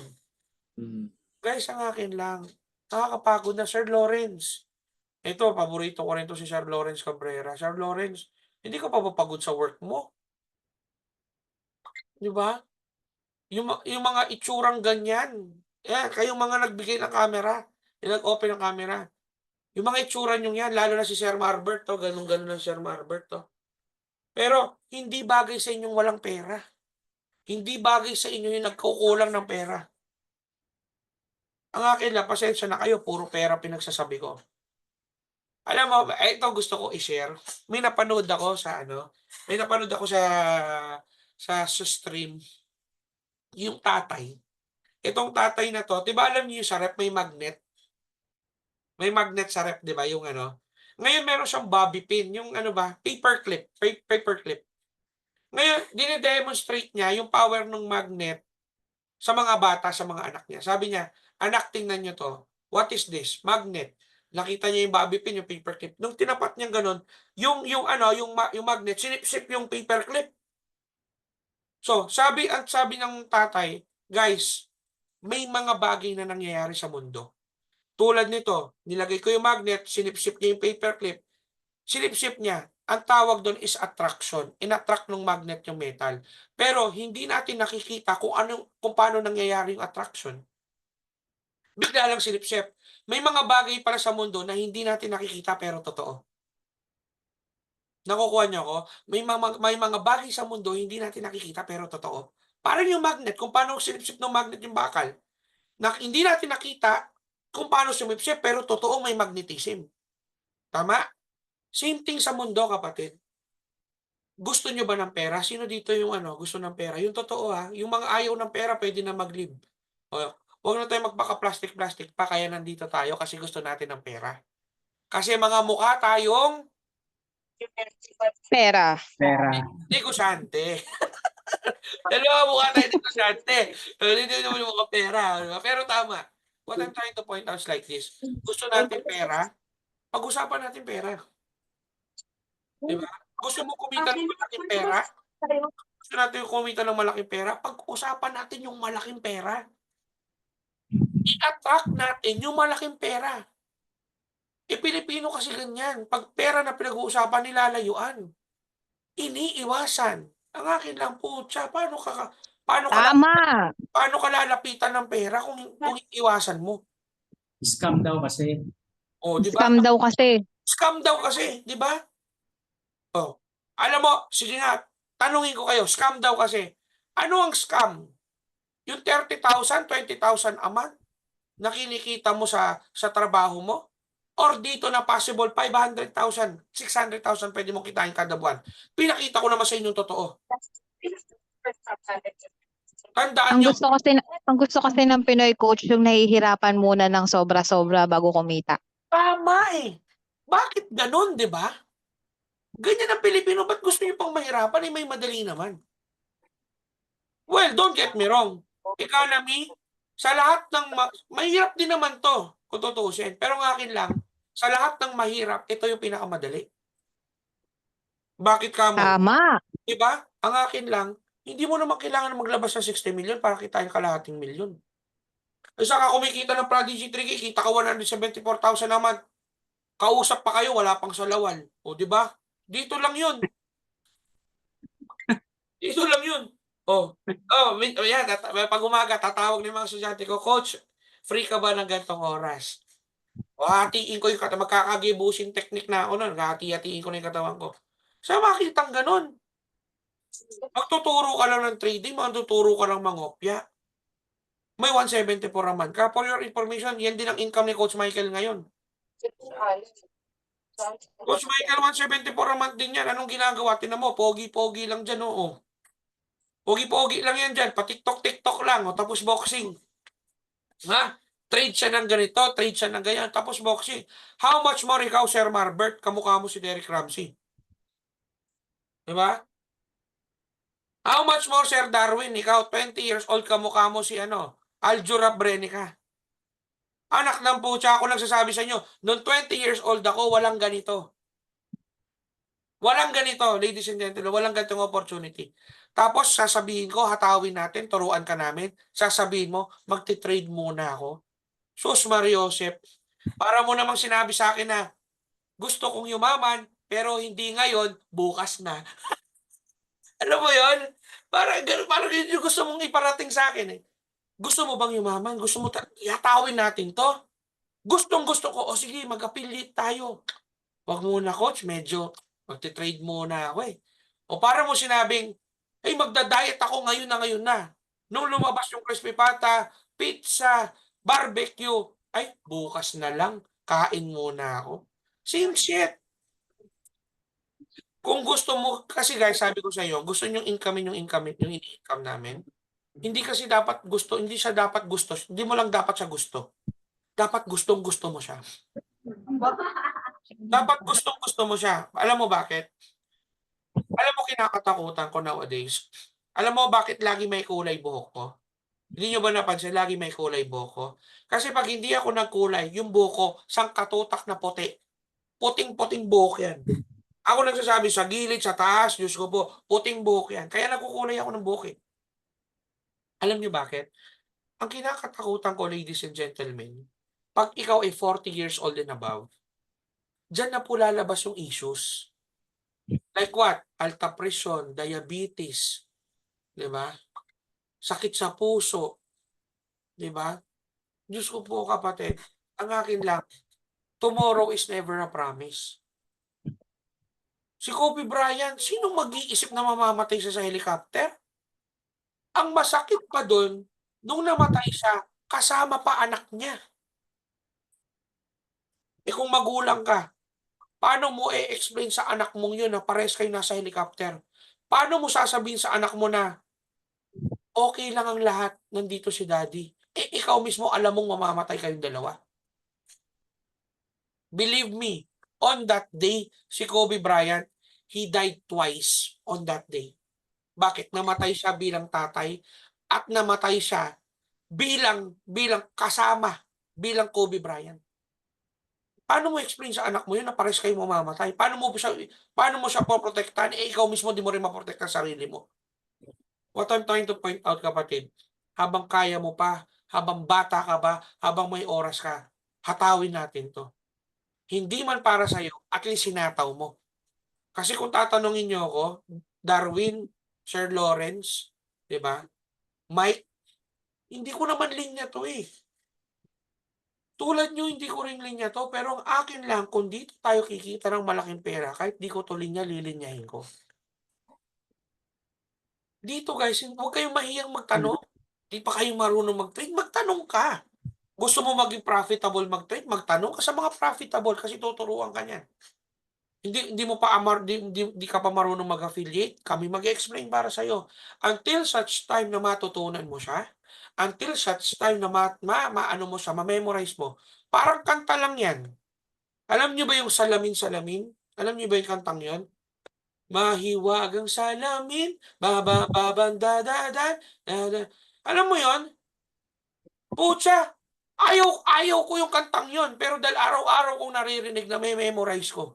Guys, ang akin lang, nakakapagod na Sir Lawrence. Ito, paborito ko rin to si Sir Lawrence Cabrera. Sir Lawrence, hindi ka pa mapagod sa work mo? Diba? Yung mga itsurang ganyan. Kayong mga nagbigay ng camera, yung nag-open ng camera. Yung mga itsura nyo yan, lalo na si Sir Marbert, ganun-ganun na si Sir Marbert. Pero, hindi bagay sa inyong walang pera. Hindi bagay sa inyo yung nagkukulang ng pera. Ang akin lang, pasensya na kayo, puro pera pinagsasabi ko. Alam mo, ito gusto ko i-share. May napanood ako sa stream, yung tatay. Itong tatay na to, 'di ba alam niyo sa rep may magnet? May magnet sa rep, 'di ba? Yung Ngayon meron siyang bobby pin, yung paperclip. Ngayon, dine-demonstrate niya yung power ng magnet sa mga bata, sa mga anak niya. Sabi niya, anak, tingnan niyo to. What is this? Magnet. Nakita niya yung bobby pin, yung paperclip. Nung tinapat niya ganun, yung magnet, sinip-sip yung paperclip. So, sabi ng tatay, guys, may mga bagay na nangyayari sa mundo. Tulad nito, nilagay ko yung magnet, sinip-sip niya yung paperclip, sinip-sip niya, ang tawag doon is attraction. In-attract ng magnet yung metal. Pero hindi natin nakikita kung paano nangyayari yung attraction. Bigla lang sinip-sip. May mga bagay pala sa mundo na hindi natin nakikita pero totoo. Nakukuha niyo ako? May mga bagay sa mundo hindi natin nakikita pero totoo. Parang yung magnet, kung paano sinip-sip ng magnet yung bakal. Hindi natin nakita kung paano sumipsip pero totoo may magnetism. Tama? Same thing sa mundo, kapatid. Gusto nyo ba ng pera? Sino dito yung gusto ng pera? Yung totoo ha, yung mga ayaw ng pera pwede na mag-live. Huwag na tayo magpaka-plastic-plastic pa kaya nandito tayo kasi gusto natin ng pera. Kasi mga mukha tayong Pera. negosyante. Dalawa mukha tayo negosyante. Hindi naman yung mga pera. Pero tama. What I'm trying to point out is like this. Gusto natin pera, pag-usapan natin pera. Diba? Gusto mo kumita ng malaking pera? Gusto natin kumita ng malaking pera? Pag-usapan natin yung malaking pera. I-attract natin yung malaking pera. Pilipino kasi ganyan. Pag pera na pinag-uusapan, nilalayuan. Iniiwasan. Ang akin lang, putya, paano ka lalapitan ng pera kung iiwasan mo? Scam daw kasi. Di ba? Scam daw kasi. Scam daw kasi, di ba? Alam mo, sige nga, tanungin ko kayo, scam daw kasi. Ano ang scam? Yung 30,000, 20,000 a month na kinikita mo sa trabaho mo? Or dito na possible 500,000, 600,000 pwede mong kitain kada buwan. Pinakita ko naman sa inyong totoo. Tandaan nyo. Ang gusto kasi ng Pinoy coach yung nahihirapan muna ng sobra-sobra bago kumita. Tama eh. Bakit ganun, di ba? Ganyan ang Pilipino. Ba't gusto nyo pang mahirapan? May madali naman. Well, don't get me wrong. Economy, sa lahat ng mahirap din naman to, kung tutusin. Pero ng akin lang, sa lahat ng mahirap, ito yung pinakamadali. Bakit ka mo? Tama. Diba? Ang akin lang, hindi mo naman kailangan maglabas ng 60 million para kitain kalahating milyon. Isa ka kumikita ng Prodigy 3K, kita ka 174,000 naman. Kausap pa kayo, wala pang salawal. Diba? Dito lang yun. Dito lang yun. Yan, pag umaga, tatawag ng mga estudyante ko, Coach, free ka ba ng gantong oras? Hatiin ko yung magkakagibusing technique na ako nun. Hati-hatiin ko na yung katawan ko. Sa makitang ganun. Magtuturo ka lang ng trading, magtuturo ka lang mangopya. May 174 naman. For your information, yan din ang income ni Coach Michael ngayon. Coach Michael, 174 a month din yan. Anong ginagawa? Tinan mo, pogi-pogi lang dyan, oo. Pogi-pogi lang yan dyan. Pa-TikTok lang, o. Tapos boxing. Ha? Trade siya ng ganito, trade siya ng ganyan, tapos boxing. How much more ikaw, Sir Marbert, kamukha mo si Derek Ramsey? Diba? How much more, Sir Darwin, ikaw, 20 years old, kamukha mo si Aljura Brenica. Anak ng pucha, ako nagsasabi sa inyo, noong 20 years old ako, walang ganito. Walang ganito, ladies and gentlemen, walang ganitong opportunity. Tapos, sasabihin ko, hatawin natin, turuan ka namin, sasabihin mo, magti-trade muna ako. Sus Mariosep, para mo namang sinabi sa akin na gusto kong yumaman, pero hindi ngayon, bukas na. Alam mo yon? Parang yun yung gusto mong iparating sa akin eh. Gusto mo bang yumaman? Gusto mo ihatawin natin to? Gustong-gusto ko. O sige, mag-affiliate tayo. Wag muna, coach. Medyo magti-trade muna ako eh. O para mo sinabing, ay magda-diet ako ngayon na. Nung lumabas yung crispy pata, pizza, barbecue, ay bukas na lang. Kain muna ako. Same shit. Kung gusto mo, kasi guys, sabi ko sa iyo, gusto nyo income yung income namin. Hindi kasi dapat gusto, hindi siya dapat gusto. Hindi mo lang dapat siya gusto. Dapat gustong-gusto mo siya. Dapat gustong-gusto mo siya. Alam mo bakit? Alam mo kinakatakutan ko nowadays. Alam mo bakit lagi may kulay buhok ko? Hindi nyo ba napansin, lagi may kulay buhok ko? Kasi pag hindi ako nagkulay, yung buhok ko, sangkatutak na puti. Puting-puting buhok yan. Ako nagsasabi sa gilid, sa taas, Diyos ko po, puting buhok yan. Kaya nagkukulay ako ng buhok eh. Alam niyo bakit? Ang kinakatakutan ko, ladies and gentlemen, pag ikaw ay 40 years old and above, dyan na po lalabas yung issues. Like what? Alta pressure, diabetes, di ba? Sakit sa puso, di ba? Diyos ko po kapatid, ang akin lang, tomorrow is never a promise. Si Kobe Bryant, sinong mag-iisip na mamamatay siya sa helicopter? Ang masakit pa doon, nung namatay siya, kasama pa anak niya. Eh kung magulang ka, paano mo i-explain sa anak mong yun na pares kayo nasa helicopter? Paano mo sasabihin sa anak mo na okay lang ang lahat, nandito si daddy? Eh ikaw mismo alam mong mamamatay kayong dalawa. Believe me, on that day, si Kobe Bryant, he died twice on that day. Bakit? Namatay siya bilang tatay at namatay siya bilang kasama, bilang Kobe Bryant. Paano mo explain sa anak mo yun na pares kayo mamamatay? Paano mo siya poprotektahan? Eh, ikaw mismo di mo rin maprotektahan sarili mo. What I'm trying to point out, kapatid, habang kaya mo pa, habang bata ka ba, habang may oras ka, hatawin natin to. Hindi man para sa'yo, at least sinataw mo. Kasi kung tatanungin niyo ako, Darwin, Sir Lawrence, di ba? Mike, hindi ko naman linya to eh. Tulad nyo, hindi ko rin linya to, pero ang akin lang, kung dito tayo kikita ng malaking pera, kahit di ko to linya, lilinyahin ko. Dito guys, huwag kayong mahiyang magtanong. Di pa kayong marunong mag-trade, magtanong ka. Gusto mo maging profitable mag-trade, magtanong ka sa mga profitable kasi tuturuan ka niyan. Hindi ka pa marunong mag-affiliate, kami mag-explain para sa iyo. Until such time na matutunan mo siya, until such time na ma-memorize mo. Parang kanta lang 'yan. Alam niyo ba yung salamin-salamin? Alam niyo ba yung kantang 'yon? Mahiwagang salamin, babababandadadan. Alam mo 'yon? Pucha, ayaw ko yung kantang 'yon, pero dahil araw-araw kong naririnig na may memorize ko.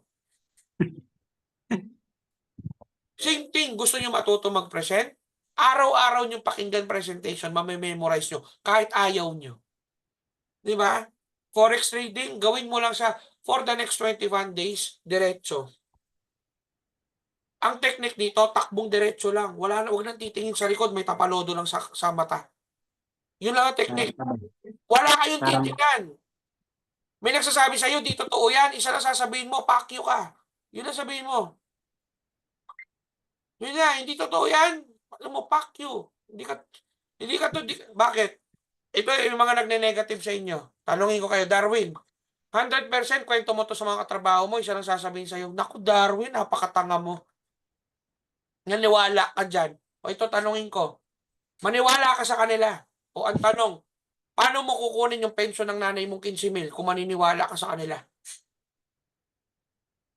Same thing, gusto nyo matuto mag-present? Araw-araw nyo pakinggan presentation, mamememorize nyo, kahit ayaw nyo. Di ba? Forex trading, gawin mo lang siya for the next 21 days, diretso. Ang technique dito, takbong diretso lang. Wag nang titingin sa likod, may tapalodo lang sa mata. Yun lang ang technique. Wala kayong titingnan. May nagsasabi sa'yo, di totoo yan. Isa lang sasabihin mo, pakyo ka. Yun lang sabihin mo. Yun nga, hindi totoo yan. Alam mo, pakyo. Bakit? Ito yung mga nagne-negative sa inyo. Tanungin ko kayo, Darwin. 100% kwento mo to sa mga katrabaho mo, isa lang sasabihin sa'yo, naku Darwin, napakatanga mo. Naniwala ka dyan. O ito tanungin ko, maniwala ka sa kanila. O ang tanong, paano mo kukunin yung pensyon ng nanay mong 15,000 kung maniniwala ka sa kanila?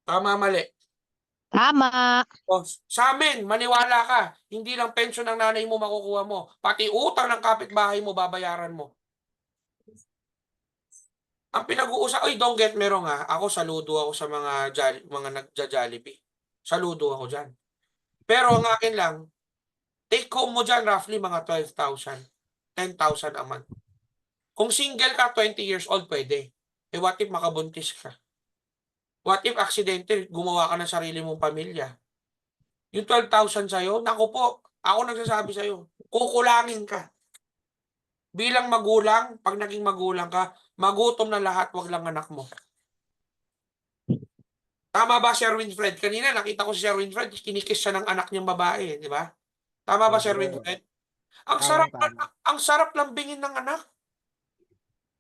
Tama, mali. Tama. O, sa amin, maniwala ka. Hindi lang pensyon ng nanay mo makukuha mo. Pati utang ng kapitbahay mo, babayaran mo. Ang pinag-uusap, ay don't get me wrong ha, ako saludo ako sa mga nagja-Jollibee. Saludo ako dyan. Pero ang akin lang, take home mo dyan roughly mga 12,000, 10,000 a month. Kung single ka, 20 years old, pwede. Eh what if makabuntis ka? What if aksidente, gumawa ka ng sarili mong pamilya? Yung 12,000 sa'yo, naku po, ako nagsasabi sa'yo, kukulangin ka. Bilang magulang, pag naging magulang ka, magutom na lahat, wag lang anak mo. Tama ba, Sir Winfred? Kanina nakita ko si Sir Winfred, kinikis siya ng anak niyang babae, di ba? Tama ba, Sir Winfred? Ang sarap lambingin ng anak.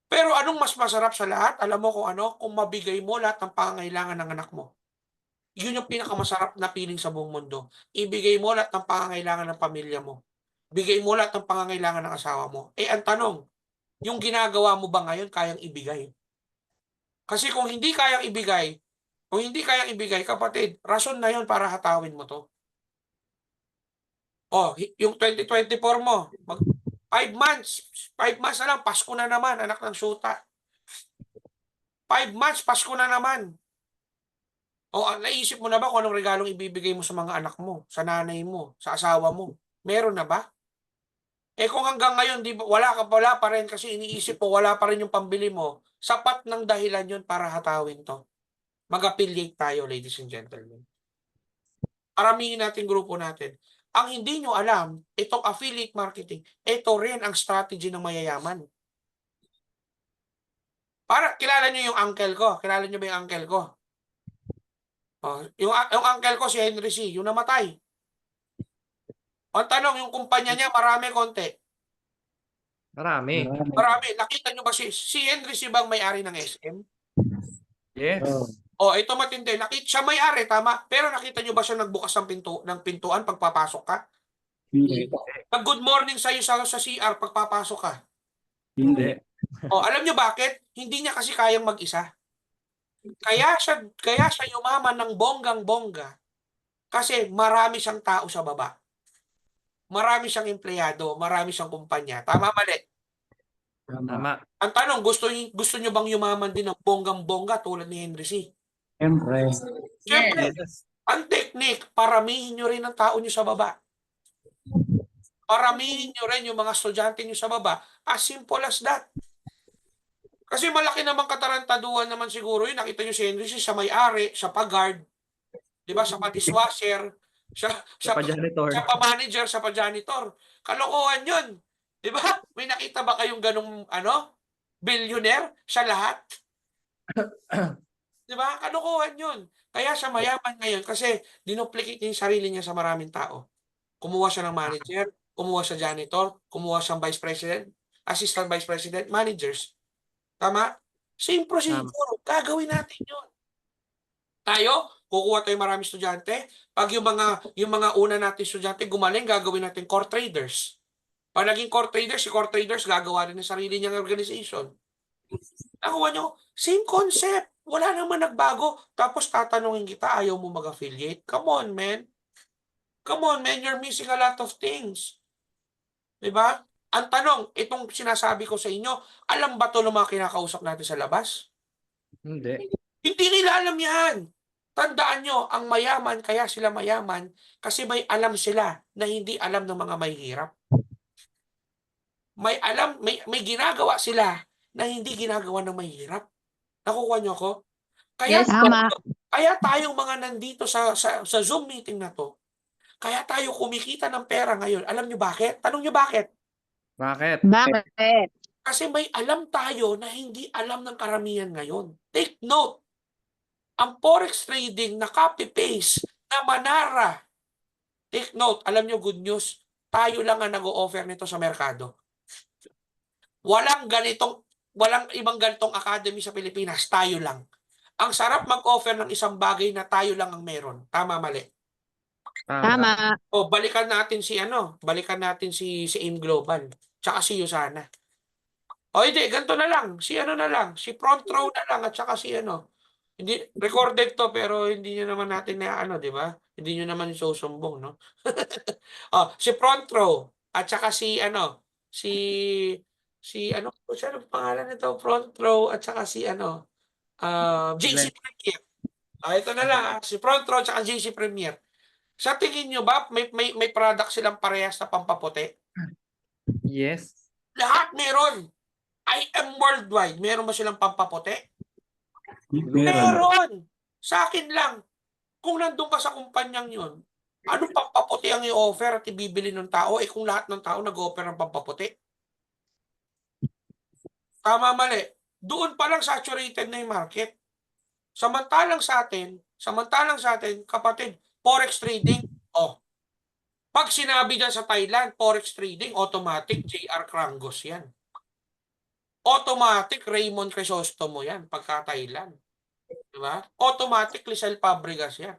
Pero anong mas masarap sa lahat? Alam mo kung ano? Kung mabigay mo lahat ng pangangailangan ng anak mo. Yun yung pinakamasarap na feeling sa buong mundo. Ibigay mo lahat ng pangangailangan ng pamilya mo. Bigay mo lahat ng pangangailangan ng asawa mo. Eh, ang tanong, yung ginagawa mo ba ngayon kayang ibigay? Kasi kung hindi kayang ibigay, kapatid, rason na yun para hatawin mo to. Oh, yung 2024 mo, 5 months na lang, Pasko na naman, anak ng syuta. 5 months, Pasko na naman. O, naisip mo na ba kung anong regalong ibibigay mo sa mga anak mo, sa nanay mo, sa asawa mo? Meron na ba? Eh kung hanggang ngayon wala pa rin kasi iniisip mo wala pa rin yung pambili mo, sapat ng dahilan yun para hatawin to. Mag-affiliate tayo, ladies and gentlemen. Paramihin natin grupo natin. Ang hindi nyo alam, itong affiliate marketing, ito rin ang strategy ng mayayaman. Para kilala nyo yung uncle ko. Kilala nyo ba yung uncle ko? Oh, yung uncle ko si Henry C. Yung namatay. Ang tanong, yung kumpanya niya, marami, konti. Marami. Marami. Nakita nyo ba si Henry C. bang may-ari ng SM? Yes. Oh, ito matindi. Siya may-ari, tama. Pero nakita nyo ba siya nagbukas ng pintuan pagpapasok ka? Hindi. Nag-good morning sa'yo sa CR pagpapasok ka? Hindi. Oh, alam nyo bakit? Hindi niya kasi kayang mag-isa. Kaya siya yumaman ng bonggang-bongga kasi marami siyang tao sa baba. Marami siyang empleyado, marami siyang kumpanya. Tama, mali? Tama. Ang tanong, gusto niyo bang yumaman din ng bonggang-bongga tulad ni Henry C? Siyempre. Siyempre, ang technique, paramihin nyo rin ang tao nyo sa baba. Paramihin nyo rin yung mga estudyante nyo sa baba. As simple as that. Kasi malaki namang katarantaduhan naman siguro yun. Nakita nyo si Henry C, siya may-ari, siya pa-guard, di ba? Siya pa-dishwasher, siya pa-janitor. Siya pa-manager, siya pa-janitor. Kalokohan yun. Di ba? May nakita ba kayong ganong, billionaire? Siya lahat? Di ba? Kalokohan yun. Kaya siya mayaman ngayon kasi dinuplicate niya yung sarili niya sa maraming tao. Kumuha siya ng manager, kumuha siya janitor, kumuha siyang vice president, assistant vice president, managers. Tama? Same procedure. Gagawin natin yun. Tayo, kukuha tayo maraming estudyante. Pag yung mga una natin estudyante gumaling, gagawin natin core traders. Pag naging core traders, si core traders gagawa rin ng sarili niyang organization. Nakuha nyo, same concept. Wala naman nagbago. Tapos tatanungin kita, ayaw mo mag-affiliate? Come on, man. Come on, man. You're missing a lot of things. Diba? Ang tanong, itong sinasabi ko sa inyo, alam ba ito ng mga kinakausap natin sa labas? Hindi. Hindi nila alam yan. Tandaan nyo, ang mayaman, kaya sila mayaman, kasi may alam sila na hindi alam ng mga mahihirap. May ginagawa sila na hindi ginagawa ng mahihirap. Nakukuha nyo ako? Kaya, Yes, tama. kaya tayong mga nandito sa Zoom meeting na to, kaya tayo kumikita ng pera ngayon. Alam nyo bakit? Tanong nyo bakit? Bakit? Bakit? Kasi may alam tayo na hindi alam ng karamihan ngayon. Take note. Ang forex trading na copy-paste na Manara. Take note. Alam nyo, good news. Tayo lang ang nag-o-offer nito sa merkado. Walang ganitong walang ibang gantong academy sa Pilipinas, tayo lang. Ang sarap mag-offer ng isang bagay na tayo lang ang meron. Tama, mali? Tama. O, balikan natin si AIM Global, tsaka si Usana. O, hindi, ganito na lang. Si si Front Row na lang, at tsaka si Hindi, recorded to, pero hindi nyo naman natin na di ba? Hindi nyo naman susumbong, no? Si Front Row, at tsaka si siya ang pangalan nito? Front Row, at tsaka si JC Premier. Ito na lang, si Front Row, at tsaka JC Premier. Sa tingin nyo ba, may product silang parehas na pampaputi? Yes. Lahat meron. I am worldwide. Meron ba silang pampaputi? Meron. Sa akin lang. Kung nandun ka sa kumpanyang yun, anong pampaputi ang i-offer at ibibili ng tao? Kung lahat ng tao nag-offer ng pampaputi. Tama, mali. Doon pa lang saturated na yung market. Samantalang sa atin, kapatid, forex trading, pag sinabi dyan sa Thailand, forex trading, automatic JR Krangos yan. Automatic Raymond Crisostomo yan, pagka Thailand. Diba? Automatic Lisel Fabregas yan.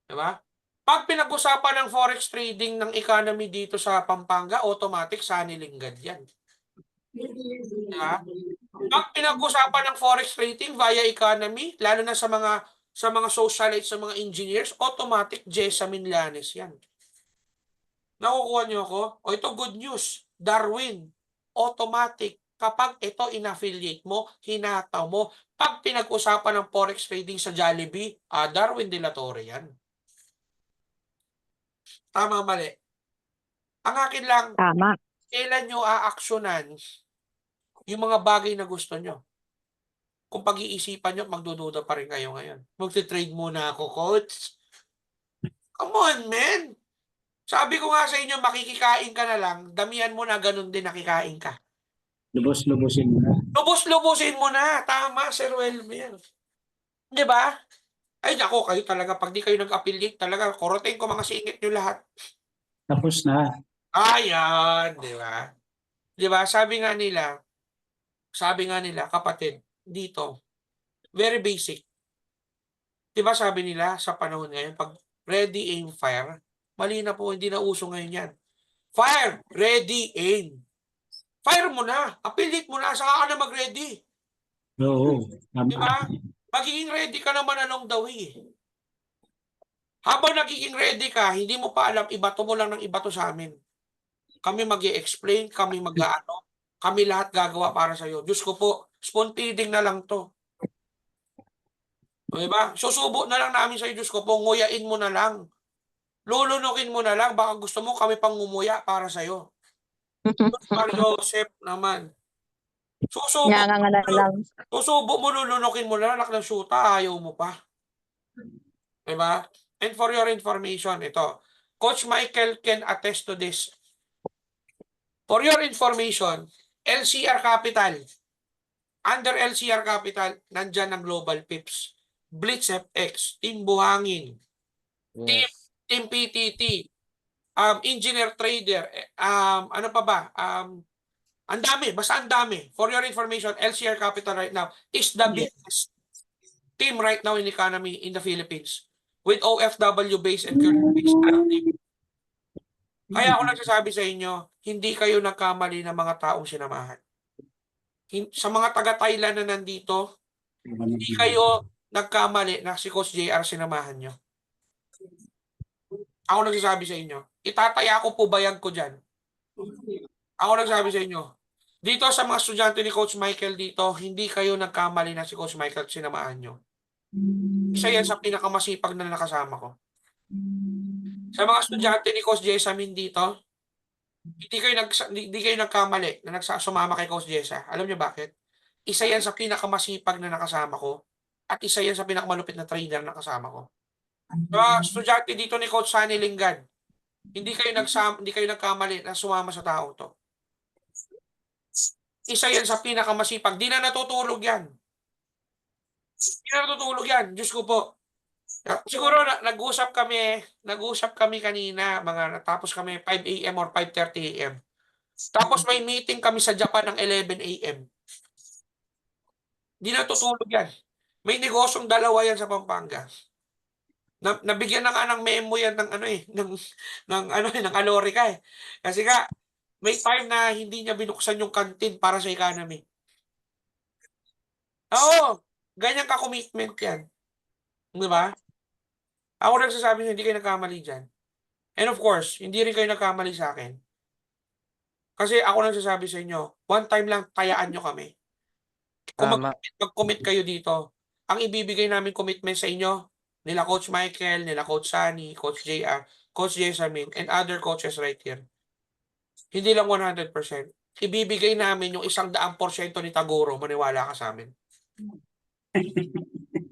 Diba? Pag pinag-usapan ng forex trading ng economy dito sa Pampanga, automatic Sunny Lingad yan. Diba? Pag pinag-usapan ng forex trading via economy, lalo na sa mga socialites, sa mga engineers, automatic Jessamine Llanes yan. Nakukuha niyo ako? O ito good news. Darwin, automatic. Kapag ito in-affiliate mo, hinataw mo. Pag pinag-usapan ng forex trading sa Jollibee, Darwin de la Torre yan. Tama, mali. Ang akin lang, Tama. kailan nyo aaksyonan yung mga bagay na gusto nyo? Kung pag-iisipan nyo, magdududa pa rin kayo ngayon. Magte-trade muna ako, coach. Come on, man. Sabi ko nga sa inyo, makikikain ka na lang, damihan mo na ganun din nakikain ka. Lubos-lubosin mo na. Lubos-lubosin mo na. Tama, Sir Welmer. Di ba? Ay, nako, kayo talaga, pag di kayo nag-affiliate, talaga, korotin ko mga singit nyo lahat. Tapos na. Ayan, di ba? Di ba? Sabi nga nila, kapatid, dito, very basic. Di ba sabi nila sa panahon ngayon, pag ready, aim, fire, mali na po, hindi na uso ngayon yan. Fire, ready, aim. Fire mo na, affiliate mo na, saka ka na mag-ready. Oo. Di ba? Magiging ready ka naman along the way. Habang nagiging ready ka, hindi mo pa alam, ibato mo lang ng ibato sa amin. Kami mag-i-explain, kami mag-aano, kami lahat gagawa para sa'yo. Diyos ko po, spoon feeding na lang to. Diba? Susubo na lang namin sa'yo, Diyos ko po, nguyain mo na lang. Lulunukin mo na lang, baka gusto mo kami pang ngumuya para sa'yo. Joseph naman. Susubo mo, lulunukin mo na lang ng syuta, ayaw mo pa. Diba? And for your information, ito, Coach Michael can attest to this. For your information, LCR Capital, under LCR Capital, nandyan ang Global Pips, Blitz FX, Team Buhangin, Team PTT, Engineer Trader, ano pa ba? Ang dami, basta ang dami. For your information, LCR Capital right now is the biggest team right now in economy in the Philippines with OFW base and current base. Kaya ako nagsasabi sa inyo, hindi kayo nagkamali ng mga taong sinamahan. Sa mga taga-Thailand na nandito, hindi kayo nagkamali na si Coach JR sinamahan nyo. Ako nagsasabi sa inyo, itataya ko po bayag ko dyan. Ako nagsabi sa inyo, dito sa mga estudyante ni Coach Michael dito, hindi kayo nagkamali na si Coach Michael sinamahan nyo. Isa yan sa pinakamasipag na nakasama ko. Sa mga estudyante ni Coach Jessamine dito, hindi kayo nagkamali na sumama kay Coach Jessa. Alam niyo bakit? Isa yan sa pinakamasipag na nakasama ko at isa yan sa pinakamalupit na trainer na nakasama ko. Mga estudyante dito ni Coach Sunny Lingad, hindi kayo nagkamali na sumama sa tao to. Isa yan sa pinakamasipag. Di na natutulog yan. Diyos ko po. Siguro nag-usap kami kanina, natapos kami 5 AM or 5:30 AM. Tapos may meeting kami sa Japan ng 11 AM. Hindi natutulog yan. May negosyong dalawa yan sa Pampanga. Nabigyan na nga ng memo yan ng ng Alorica eh. Kasi nga, may time na hindi niya binuksan yung kantin para sa economy. Oo, ganyan ka-commitment yan. Di ba? Ako nagsasabi hindi kayo nagkamali dyan. And of course, hindi rin kayo nagkamali sa akin. Kasi ako nagsasabi sa inyo, one time lang, tayaan nyo kami. Kung Tama. mag-commit kayo dito, ang ibibigay namin commitment sa inyo, nila Coach Michael, nila Coach Sunny, Coach JR, Coach Jessamine, and other coaches right here. Hindi lang 100%. Ibibigay namin yung 100% ni Taguro, maniwala ka sa amin.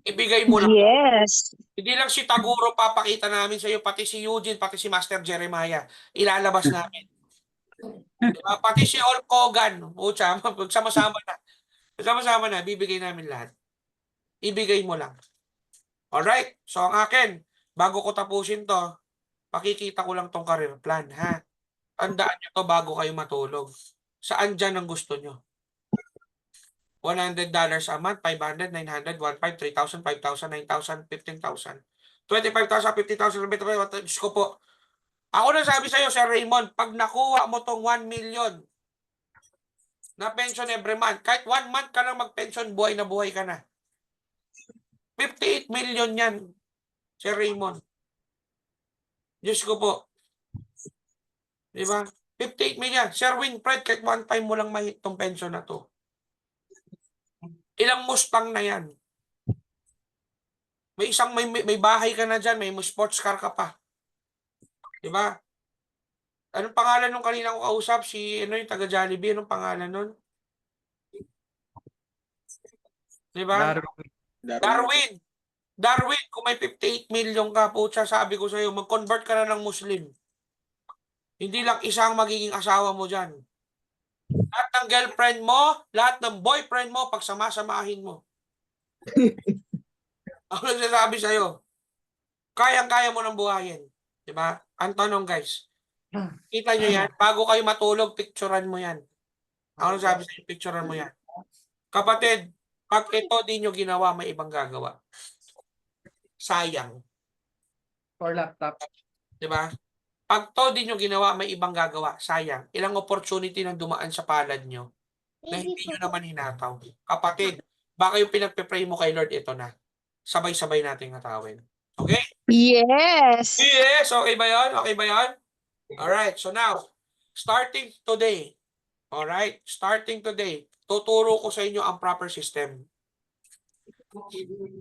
Ibigay mo lang. Yes. Hindi lang si Taguro papakita namin sa iyo, pati si Eugene, pati si Master Jeremiah. Ilalabas namin. Diba? Pati si Hulk Hogan. Pucha, magsama-sama na. Magsama-sama na, bibigay namin lahat. Ibigay mo lang. Alright, so ang akin, bago ko tapusin to, pakikita ko lang tong career plan, ha? Tandaan nyo to bago kayo matulog. Saan dyan ang gusto nyo? $100 a month, 500, 900, 1,500, 3,000, 5,000, 9,000, 15,000. 25,000, 50,000, 25,000. Diyos ko po. Ako na sabi sa'yo, Sir Raymond, pag nakuha mo tong 1 million na pension every month, kahit 1 month ka lang mag-pension, buhay na buhay ka na. 58 million yan, Sir Raymond. Diyos ko po. Diba? 58 million. Sir Winfred, kahit one time mo lang mahit tong pension na to. Ilang Mustang na yan. May bahay ka na dyan, may sports car ka pa. Diba? Anong pangalan nung kanina ko kausap? Si, yung taga Jollibee, anong pangalan nun? Diba? Darwin, kung may 58 million ka, pucha, sabi ko sa'yo, mag-convert ka na ng Muslim. Hindi lang isang magiging asawa mo dyan. Lahat ng girlfriend mo, lahat ng boyfriend mo, pagsama-samahin mo. Ako nagsasabi sa'yo, kayang-kaya mo ng buhayin. Diba? Ang tanong guys, kita nyo yan, bago kayo matulog, picturean mo yan. Ako nagsasabi sa'yo, picturean mo yan. Kapatid, pag ito di nyo ginawa, may ibang gagawa. Sayang. For laptop. Diba? Pag to di nyo ginawa, may ibang gagawa. Sayang. Ilang opportunity nang dumaan sa palad nyo na hindi nyo naman hinataw. Kapatid, baka yung pinagpe-pray mo kay Lord, ito na. Sabay-sabay natin hatawin. Okay? Yes. Yes! Okay ba yun? Okay ba yun? Alright, so now, starting today, alright, starting today, tuturo ko sa inyo ang proper system.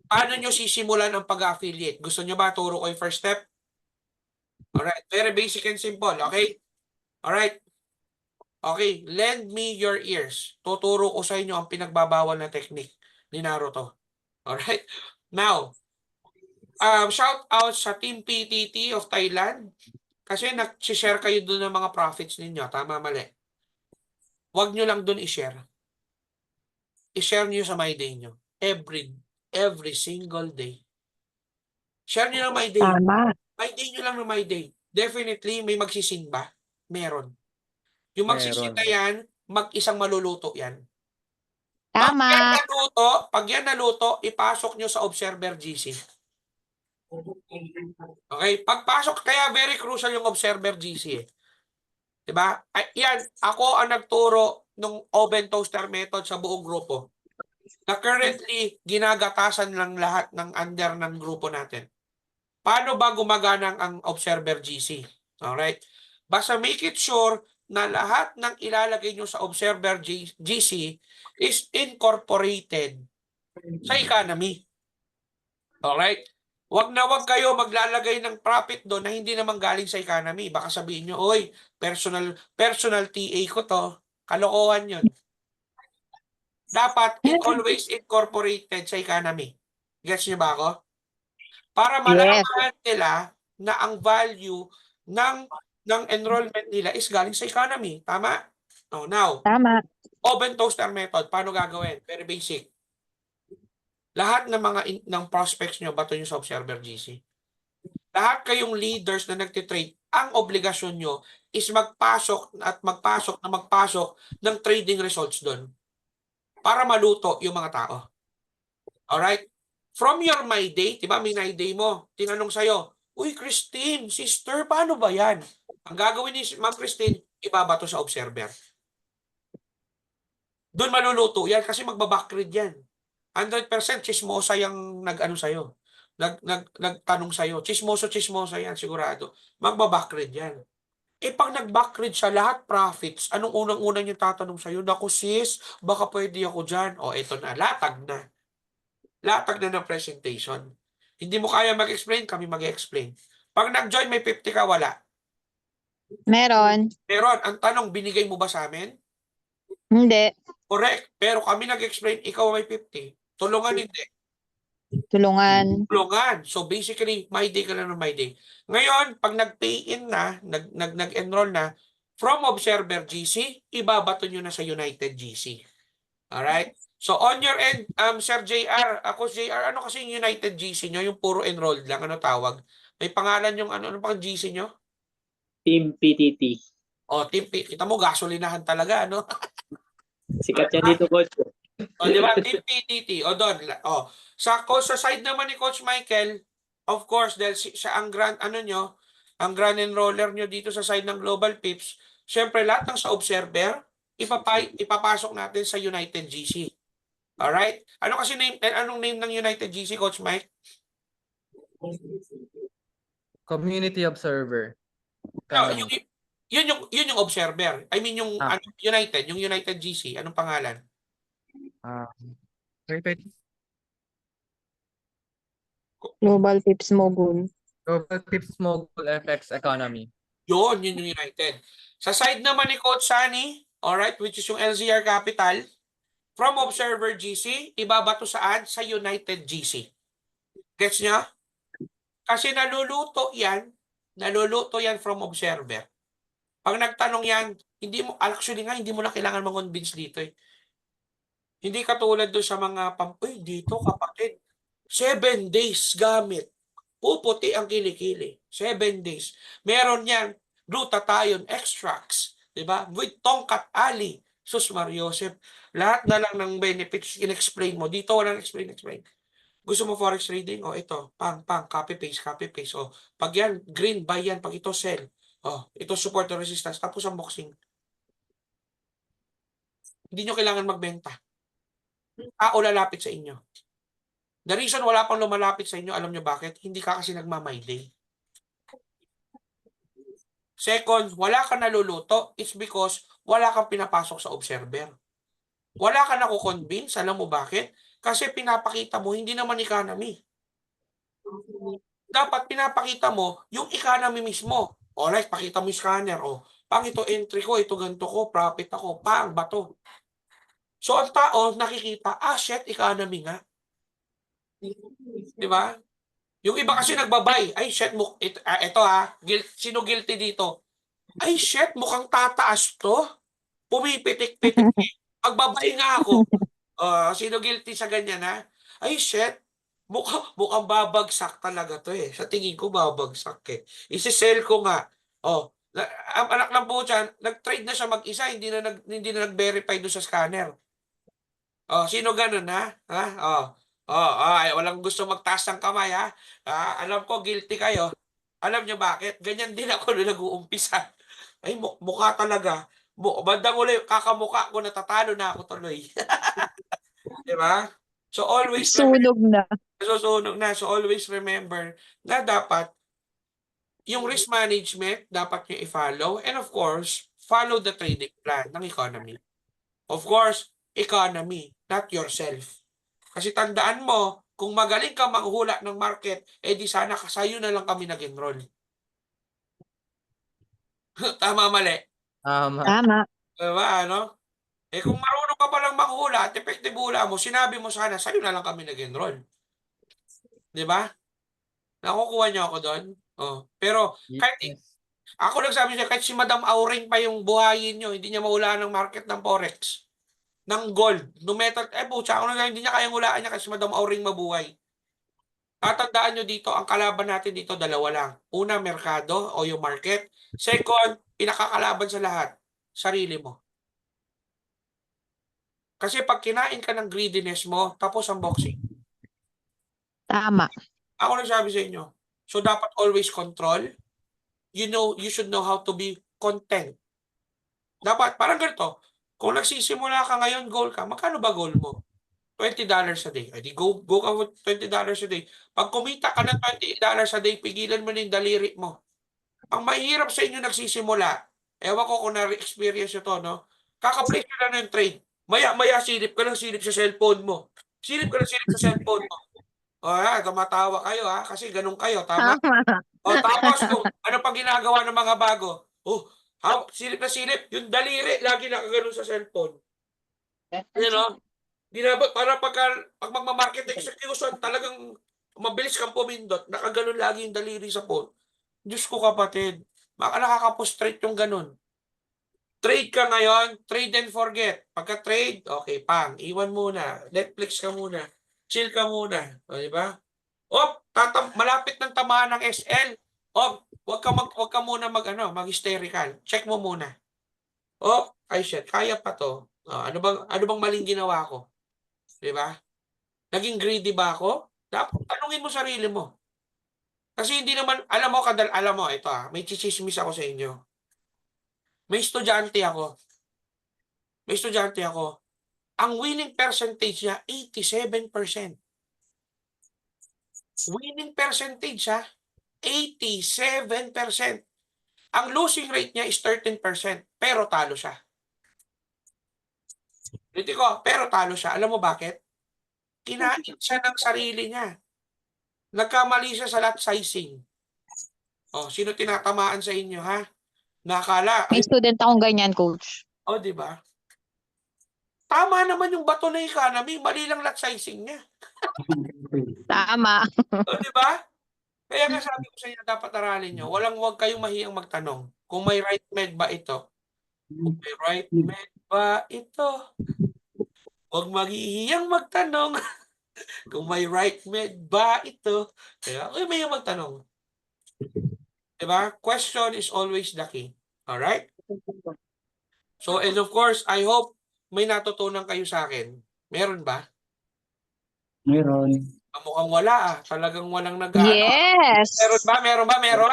Paano nyo sisimulan ang pag-affiliate? Gusto nyo ba turo ko yung first step? Alright, very basic and simple, okay? Alright. Okay, lend me your ears. Tuturo ko sa inyo ang pinagbabawal na technique ni Naruto. Alright? Now, shout out sa Team PTT of Thailand kasi nag-share kayo doon ng mga profits ninyo. Tama, mali. Huwag nyo lang doon i-share. I-share nyo sa My Day nyo. Every single day. Share nyo na My Day. Tama. My Day nyo lang na My Day. Definitely, may magsisimba. Meron. Yung magsisimba yan, mag-isang maluluto yan. Tama. Pag yan naluto, ipasok nyo sa Observer GC. Okay? Pagpasok, kaya very crucial yung Observer GC eh. Diba? Yan, ako ang nagturo ng oven toaster method sa buong grupo. Na currently, ginagatasan lang lahat ng under ng grupo natin. Paano ba gumagana ang Observer GC? Alright? Basta make it sure na lahat ng ilalagay nyo sa Observer GC is incorporated sa economy. Alright? Wag na wag kayo maglalagay ng profit doon na hindi naman galing sa economy. Baka sabihin nyo, oy, personal TA ko to. Kalokohan yun. Dapat always incorporated sa economy. Gets nyo ba ako? Para malaman nila na ang value ng enrollment nila is galing sa economy. Tama? Oh, now, Tama. oven toaster method. Paano gagawin? Very basic. Lahat ng mga ng prospects nyo, bato nyo sa Observer GC. Lahat kayong leaders na nagtitrade, ang obligasyon nyo is magpasok ng trading results doon para maluto yung mga tao. Alright? From your My Day, di ba may My Day mo, tinanong sa'yo, uy, Christine, sister, paano ba yan? Ang gagawin ni Ma'am Christine, ibabato sa observer. Doon maluluto yan kasi magbabackread yan. 100% chismosa yung nag-ano sa'yo. Nagtanong sa'yo. Chismosa yan, sigurado. Magbabackread yan. Eh pag nag-backread siya, lahat profits, anong unang-unang yung tatanong sa'yo? Naku sis, baka pwede ako dyan. O eto na, latag na. Latag na ng presentation. Hindi mo kaya mag-explain, kami mag-explain. Pag nag-join, may 50 ka, wala. Meron. Meron, ang tanong, binigay mo ba sa amin? Hindi. Correct. Pero kami nag-explain, ikaw may 50. Tulungan hindi. Tulungan. Tulungan. So basically, My Day ka na ng My Day. Ngayon, pag nag-pay in na, nag-enroll na, from Observer GC, ibabato nyo na sa United GC. Alright? So on your end, Sir JR, ako JR, ano kasi yung United GC nyo? Yung puro enrolled lang, ano tawag? May pangalan yung ano pang GC nyo? Team PTT. O, Team P. Kita mo, gasolinahan talaga, ano? Sikat yan dito, coach. O, di ba? Team PTT. O, doon. O, sa side naman ni Coach Michael, of course, dahil siya ang grand, ang grand enroller nyo dito sa side ng Global Pips, syempre, lahat ng sa observer, ipapasok natin sa United GC. Alright? Anong name ng United GC, Coach Mike? Community observer. No, yun yung observer. I mean, yung Ah. United GC. Anong pangalan? Wait. Global Pips Mogul. Global Pips Mogul FX Economy. Yun yung United. Sa side naman ni Coach Sunny, alright, which is yung LZR Capital, from Observer GC, ibabato saan? Sa United GC. Gets niya? Kasi naluluto yan from Observer. Pag nagtanong yan, actually nga, hindi mo na kailangan mag-convince dito eh. Hindi katulad doon sa mga dito kapatid, 7 days gamit. Puputi ang kilikili. 7 days. Meron yan, glutathione extracts. Diba? With tongkat ali. Sus Mariosep. Lahat na lang ng benefits in-explain mo. Dito walang explain. Gusto mo forex trading? O ito, copy paste. O, pag yan, green, buy yan. Pag ito, sell. O, ito support or resistance. Tapos ang boxing. Hindi nyo kailangan magbenta. Tao lalapit sa inyo. The reason wala pang lumalapit sa inyo, alam nyo bakit? Hindi ka kasi nagma-My Day. Second, wala ka naluluto. It's because wala kang pinapasok sa observer. Wala ka nakukonvince. Alam mo bakit? Kasi pinapakita mo, hindi naman economy. Dapat pinapakita mo yung economy mismo. Alright, pakita mo yung scanner. O, pang ito entry ko, ito ganito ko, profit ako, pang bato. So, ang tao nakikita, shit, economy nga. Di ba? Yung iba kasi nagbabay. Ay, shit, ito sino guilty dito? Ay, shit, mukhang tataas to. Pumipitik-pitik. Magbabay nga ako. Sino guilty sa ganyan, ha? Ay, shit, mukhang babagsak talaga to eh. Sa tingin ko, babagsak eh. Isi-sell ko nga. Ang anak ng pucha, nag-trade na siya mag-isa, hindi na nag-verify doon sa scanner. Sino ganun, ha? Walang gusto magtaas ng kamay, ha? Alam ko, guilty kayo. Alam nyo bakit? Ganyan din ako nung nag-uumpisa. Ay, mukha talaga. Bandang uli, kakamuka ko, natatalo na ako tuloy. Diba? So, always... Sunog na. Susunog na. So, always remember na dapat yung risk management, dapat nyo i-follow. And of course, follow the trading plan ng economy. Of course, economy, not yourself. Kasi tandaan mo, kung magaling ka manghula ng market, di sana kasayo na lang kami nag-enroll. Tama, mali? Tama. Diba, ano? Kung marunong ka palang manghula at effective hula mo, sinabi mo sana, sa'yo na lang kami nag-enroll. Diba? Nakukuha niyo ako doon? Pero, kahit ako nagsabi niya, kahit si Madam Auring pa yung buhayin niyo, hindi niya mahulaan ng market ng Forex. Ng gold. No metal, pucha, ako na hindi niya kayang hulaan niya kasi Madam Auring mabuhay. Tatandaan nyo dito, ang kalaban natin dito, dalawa lang. Una, merkado o yung market. Second, pinakakalaban sa lahat, sarili mo. Kasi pag kinain ka ng greediness mo, tapos ang boxing. Tama. Ako nagsabi sa inyo. So, dapat always control. You should know how to be content. Dapat, parang ganito. Kung nagsisimula ka ngayon, goal ka, magkano ba goal mo? $20 a day. Ay, go ka with $20 a day. Pag kumita ka ng $20 a day, pigilan mo na yung daliri mo. Ang mahirap sa inyo nagsisimula, ewan ko kung na-experience nyo to, no? Kaka-place nyo lang ng trade. Maya-maya silip ka ng silip sa cellphone mo. Silip ka ng silip sa cellphone mo. O tumatawa kayo kasi ganun kayo, tama? Tama. O tapos kung ano pang ginagawa ng mga bago? Silip na silip, yung daliri lagi nakaganon sa cellphone. You know? Para pag magma-market execution, talagang mabilis kang pumindot, nakaganon lagi yung daliri sa phone. Diyos ko kapatid, nakaka-frustrate yung ganun. Trade ka ngayon, trade and forget. Pagka-trade, okay, iwan muna. Netflix ka muna. Chill ka muna. O, di ba? Malapit ng tamaan ng SL. Wag ka muna mag-hysterical. Check mo muna. Ay shit, kaya pa to. Ano bang maling ginawa ko? Di ba? Naging greedy ba ako? Dapat tanungin mo sarili mo. Kasi hindi naman, alam mo, ito may chichismis ako sa inyo. May estudyante ako. Ang winning percentage niya, 87%. Winning percentage 87%. Ang losing rate niya is 13%, pero talo siya. Pero talo siya. Alam mo bakit? Kinain siya ng sarili niya. Nagkamali siya sa lot sizing. Sino tinatamaan sa inyo, ha? Nakala. May student akong ganyan, coach. Di ba? Tama naman yung bato na economy, mali lang lot sizing niya. Tama. Di ba? Kaya nga sabi ko sa inyo, dapat aralin nyo, huwag kayong mahiyang magtanong. Kung may right med ba ito? Kung may right med ba ito? Huwag maghihiyang magtanong. Kung may right med ba ito? Kaya huwag mahiyang magtanong. Diba? Question is always the key. Alright? So, and of course, I hope may natutunan kayo sa akin. Meron ba? Meron. Mukhang wala Talagang walang Yes. Meron ba? Meron.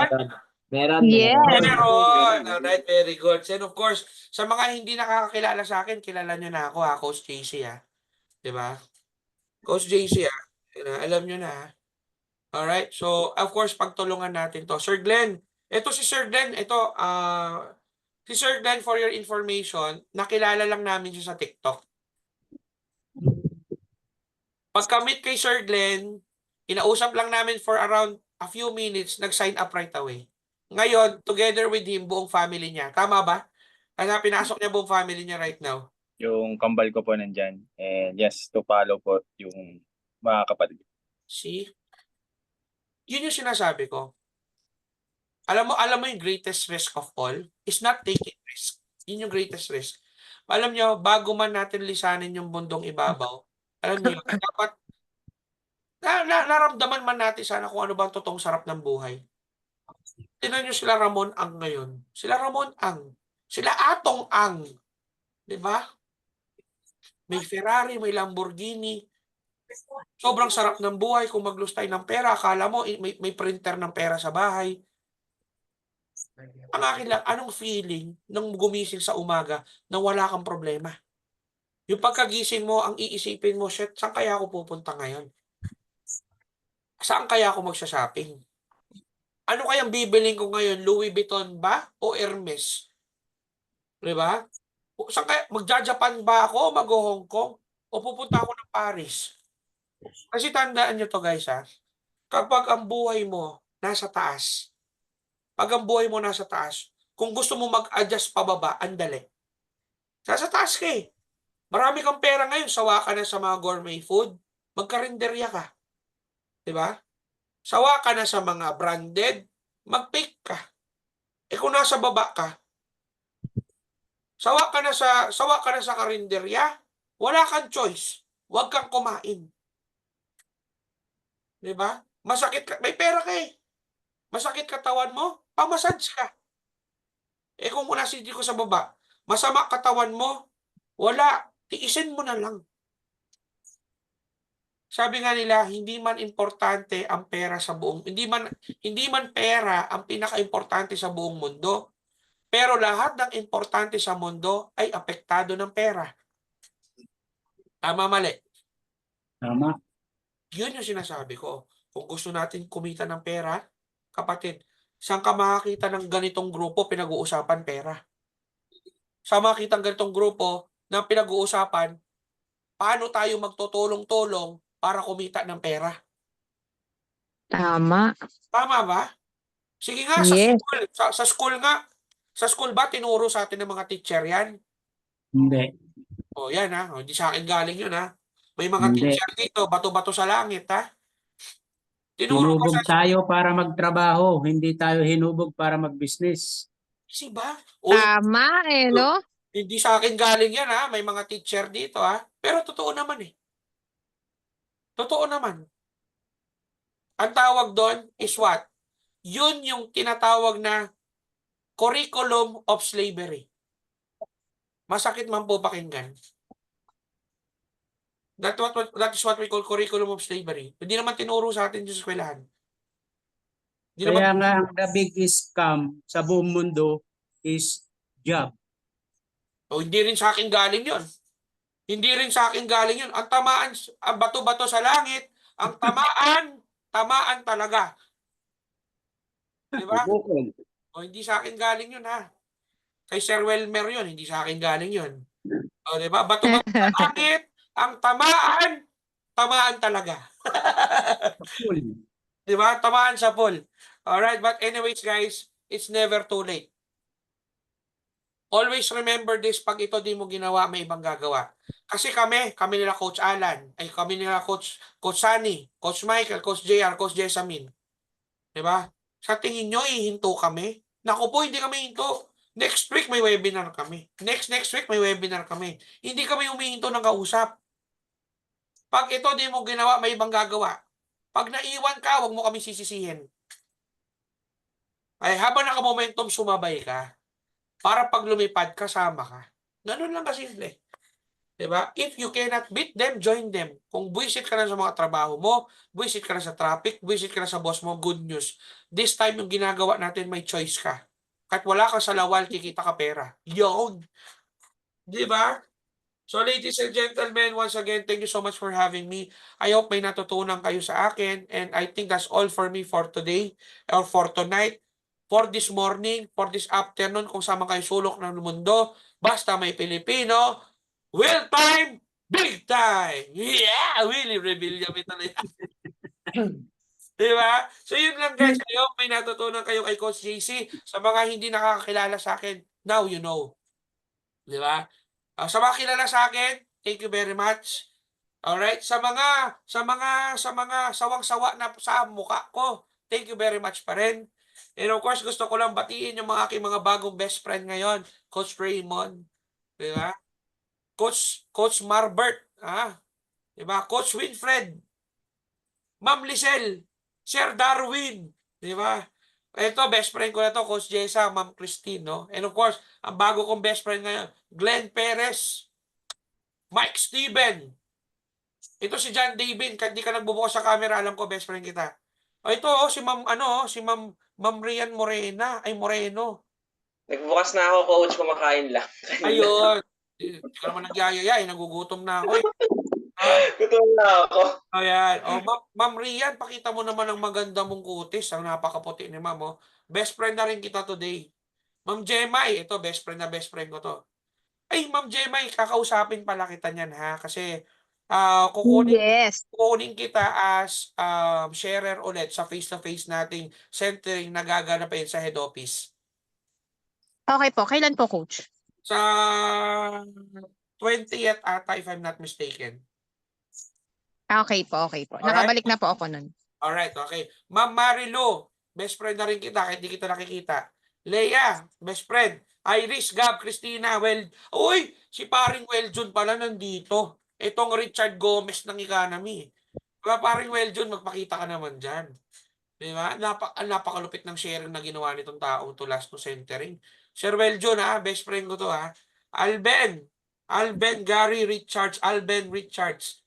Yes. Meron. Alright, very good. And of course, sa mga hindi nakakakilala sa akin, kilala nyo na ako Coach JC Diba? Coach JC alam nyo na Alright, so of course, pagtulungan natin to. Sir Glenn, si Sir Glenn, si Sir Glenn, for your information, nakilala lang namin siya sa TikTok. Pagka-meet kay Sir Glenn, inausap lang namin for around a few minutes, nag-sign up right away. Ngayon, together with him, buong family niya. Tama ba? Kaya pinasok niya buong family niya right now. Yung kambal ko po nandyan. And yes, to follow po yung mga kapatid. See? Yun yung sinasabi ko. Alam mo yung greatest risk of all is not taking risk. Yun yung greatest risk. Alam nyo, bago man natin lisanin yung bundong ibabaw, alam nyo, dapat naramdaman man natin sana kung ano bang totoong sarap ng buhay. Tingnan nyo sila Ramon Ang ngayon. Sila Ramon Ang. Sila Atong Ang. Diba? May Ferrari, may Lamborghini. Sobrang sarap ng buhay kung maglus tayo ng pera. Akala mo may printer ng pera sa bahay. Ang akin lang, anong feeling nung gumising sa umaga na wala kang problema? Yung pagkagising mo, ang iisipin mo, shit, saan kaya ako pupunta ngayon? Saan kaya ako magsha-shopping? Ano kayang bibiling ko ngayon? Louis Vuitton ba o Hermes? Diba? Saan kaya? Magja-Japan ba ako? Mag-Hong Kong? O pupunta ako ng Paris? Kasi tandaan nyo to guys kapag ang buhay mo nasa taas, kung gusto mo mag-adjust pababa, andali. Nasa taas ka Marami kang pera ngayon, sawa ka na sa mga gourmet food, magkarinderya ka. Diba? Sawa ka na sa mga branded, mag-pick ka. Kung nasa baba ka, sawa ka na sa karinderya, wala kang choice. Huwag kang kumain. Diba? Masakit ka, may pera ka Masakit katawan mo, pamassage ka. Kung muna hindi ko sa baba, masama katawan mo, wala, tiisin mo na lang. Sabi nga nila, hindi man importante ang pera sa buong, hindi man pera ang pinaka-importante sa buong mundo. Pero lahat ng importante sa mundo ay apektado ng pera. Tama, mali? Tama. Yun yung sinasabi ko. Kung gusto natin kumita ng pera, kapatid, saan ka makakita ng ganitong grupo pinag-uusapan pera? Saan makakita ng ganitong grupo na pinag-uusapan paano tayo magtutulong-tulong para kumita ng pera? Tama. Tama ba? Sige nga, Yes. sa school nga. Sa school ba tinuro sa atin ng mga teacher yan? Hindi. O yan ha, hindi sa akin galing yun ha. May mga Hindi. teacher dito, bato-bato sa langit ha. Tinuro ko Hinubog sa tayo para magtrabaho, hindi tayo hinubog para mag-business. kasi ba? O Tama no? hindi sa akin galing yan ha, may mga teacher dito ha. Pero totoo naman eh. Totoo naman. Ang tawag doon is what? Yun yung tinatawag na curriculum of slavery. Masakit man po pakinggan. That is what we call curriculum of slavery. Hindi naman tinuro sa atin sa eskwelahan. Hindi Kaya naman, nga ang the biggest scam sa buong mundo is job. o hindi rin sa akin galing yun. Hindi rin sa akin galing yun. Ang tamaan, ang bato-bato sa langit, ang tamaan talaga. Di ba? Bukol. O hindi sa akin galing yun ha. Kay Sir Welmer yun, hindi sa akin galing yun. O di ba? Bato-bato sa langit, ang tamaan talaga. Di ba? Tamaan sa pool. Alright, but anyways guys, it's never too late. Always remember this, pag ito di mo ginawa, may ibang gagawa. Kasi kami nila Coach Alan, ay kami nila Coach Sunny, Coach Michael, Coach JR, Coach Jessamine. Di ba? Sa tingin nyo, ihinto kami? Naku po, hindi kami hinto. Next week may webinar kami. Next week may webinar kami. Hindi kami humihinto ng kausap. Pag ito di mo ginawa, may ibang gagawa. Pag naiwan ka, huwag mo kami sisisihin. Ay, habang naka-momentum, sumabay ka. Para pag lumipad, kasama ka. Ganun lang kasimple. Diba? If you cannot beat them, join them. Kung buwisit ka na sa mga trabaho mo, buwisit ka na sa traffic, buwisit ka na sa boss mo, good news. This time, yung ginagawa natin, may choice ka. Kahit wala ka sa lawal, kikita ka pera. Yun! Diba? So ladies and gentlemen, once again, thank you so much for having me. I hope may natutunan kayo sa akin. And I think that's all for me for today or for tonight. For this morning, for this afternoon, kung saan man kayo sulok ng mundo, basta may Pilipino, will time, big time! Yeah! Willie Rebilla, may talaga. Diba? So yun lang guys, I hope may natutunan kayo kay Coach JC. Sa mga hindi nakakakilala sa akin, now you know. Diba? Sa mga kilala sa akin, thank you very much. Alright? Sa mga sawang-sawa na sa mukha ko, thank you very much pa rin. And of course, gusto ko lang batiin yung aking mga bagong best friend ngayon, Coach Raymond, di ba? Coach Marbert, di ba? Coach Winfred, Ma'am Lisel, Sir Darwin, di ba? Ito, best friend ko na to, Coach Jessa, Ma'am Christine, no? And of course, ang bago kong best friend ngayon, Glenn Perez, Mike Steven. Ito si John David, hindi ka nagbubukas sa camera, alam ko best friend kita. Ito, si Ma'am Rian Moreno. Nagbukas na ako, Coach, kumakain lang. Ayun. Hindi ka naman nagyayaya, nagugutom na ako. Gutom na ako. Ayan. Ma'am Rian, pakita mo naman ang maganda mong kutis. Ang napakaputi ni Ma'am. Best friend na rin kita today. Ma'am Jemay, ito, best friend ko to. Ay, Ma'am Jemay, kakausapin pala kita niyan ha. Kasi kukunin kita as sharer ulit sa face-to-face nating centering na gaganapin sa head office. Okay po. Kailan po, Coach? Sa 20th ata, if I'm not mistaken. Okay po. Nakabalik na po ako nun. Alright, okay. Ma'am Marilu, best friend na rin kita kahit di kita nakikita. Leia, best friend. Iris, Gab, Christina, uy, si paring Weljun pala nandito. Itong Richard Gomez ng economy. Paring Weljun, magpakita ka naman dyan. Diba? Napakalupit ng sharing na ginawa nitong taong to last to centering. Sir Weljun, best friend ko to Alben Gary Richards, Alben Richards.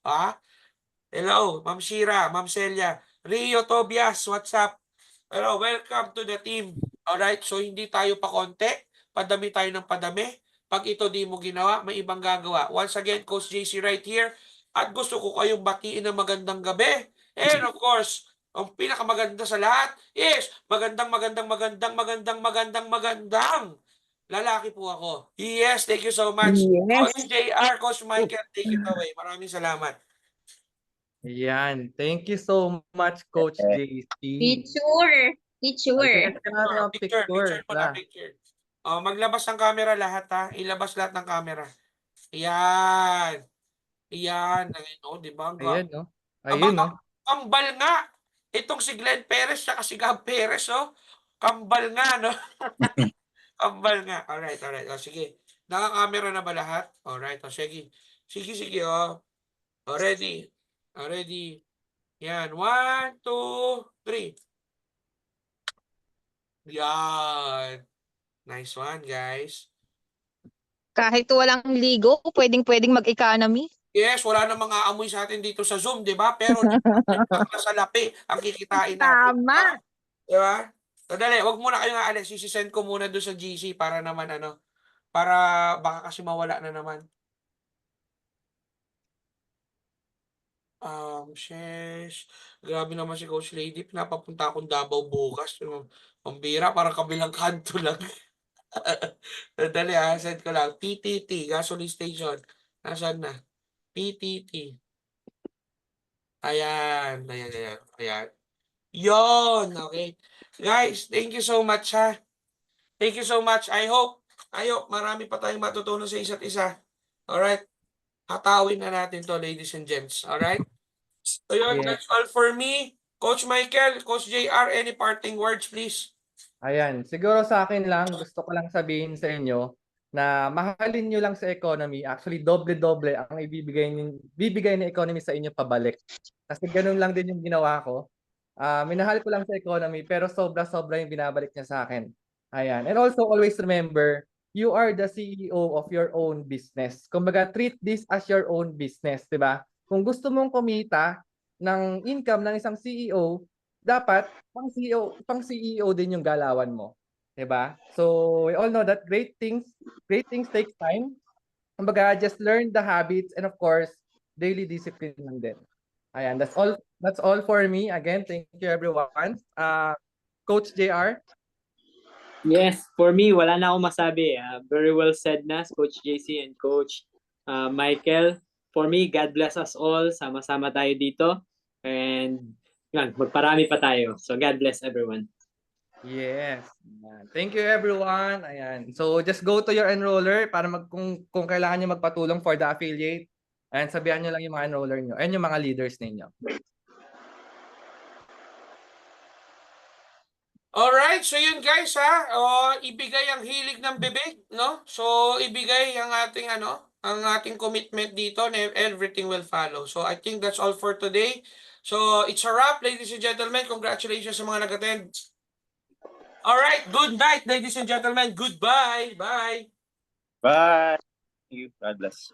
Hello, Ma'am Shira, Ma'am Celia, Rio, Tobias, what's up? Hello, welcome to the team. Alright, so hindi tayo pa konti. Padami tayo ng padami. Pag ito di mo ginawa, may ibang gagawa. Once again, Coach JC right here. At gusto ko kayong batiin ng magandang gabi. And of course, ang pinakamaganda sa lahat is magandang lalaki po ako. Yes, thank you so much. Yes. Coach JR, Coach Michael, take it away. Maraming salamat. Ayan. Thank you so much, Coach JC. Picture. Picture. Ayan, natin ang Picture po na La. picture. Maglabas ng camera lahat ha. Ilabas lahat ng camera. Ayan. Ayan. Di ba? Ayan, no? Ayun, no? Kambal nga. Itong si Glenn Perez at si Gab Perez, oh. Kambal nga, no? Kambal nga. Alright. O, sige. Naka-camera na ba lahat? Alright. O, sige. Sige, oh. Ready. Yan. 1, 2, 3. Yan. Nice one, guys. Kahit walang ligo, pwedeng mag-economy. Yes, wala na mga amoy sa atin dito sa Zoom, di ba? Pero sa lapi ang kikitain natin. Tama. Di ba? So, dali, wag muna kayo nga, Alex. Sisend ko muna doon sa GC para naman, para baka kasi mawala na naman. Sheesh. Grabe naman si Coach Lady. Pinapapunta akong Davao bukas. Pambira, parang kabilang kanto lang. Dali send ko lang. PTT, gasoline station. Nasaan na? PTT. Ayan. Yon, okay. Guys, thank you so much ha. Thank you so much. I hope marami pa tayong matutunan sa isa't isa. Alright? Hatawin na natin to, ladies and gents. Alright? So yun, that's all for me. Coach Michael, Coach JR, any parting words, please? Ayan. Siguro sa akin lang, gusto ko lang sabihin sa inyo na mahalin nyo lang sa economy. Actually, doble-doble ang bibigay ng economy sa inyo pabalik. Kasi ganun lang din yung ginawa ko. Minahal ko lang sa economy pero sobra-sobra yung binabalik niya sa akin. Ayan. And also, always remember, you are the CEO of your own business. Kumbaga, treat this as your own business, di ba? Kung gusto mong kumita ng income ng isang CEO, dapat pang CEO din yung galawan mo. Diba? So, we all know that great things take time. Kumbaga, just learn the habits and of course, daily discipline lang din. Ayan, that's all for me. Again, thank you everyone. Coach JR? Yes, for me, wala na akong masabi. Very well said na, Coach JC and Coach Michael. For me, God bless us all. Sama-sama tayo dito. And yan, magparami pa tayo. So, God bless everyone. Yes. Ayan. Thank you everyone. Ayan. So just go to your enroller para kung kailangan niyo magpatulong for the affiliate. Ayan, sabihan niyo lang yung mga enroller niyo and yung mga leaders ninyo. Alright, so yun guys ha. Ibigay ang hilig ng bibig, no? So ibigay ang ating ang ating commitment dito na everything will follow. So I think that's all for today. So it's a wrap, ladies and gentlemen. Congratulations sa mga nag-attend. Alright, good night, ladies and gentlemen. Goodbye. Bye. Bye. Thank you. God bless.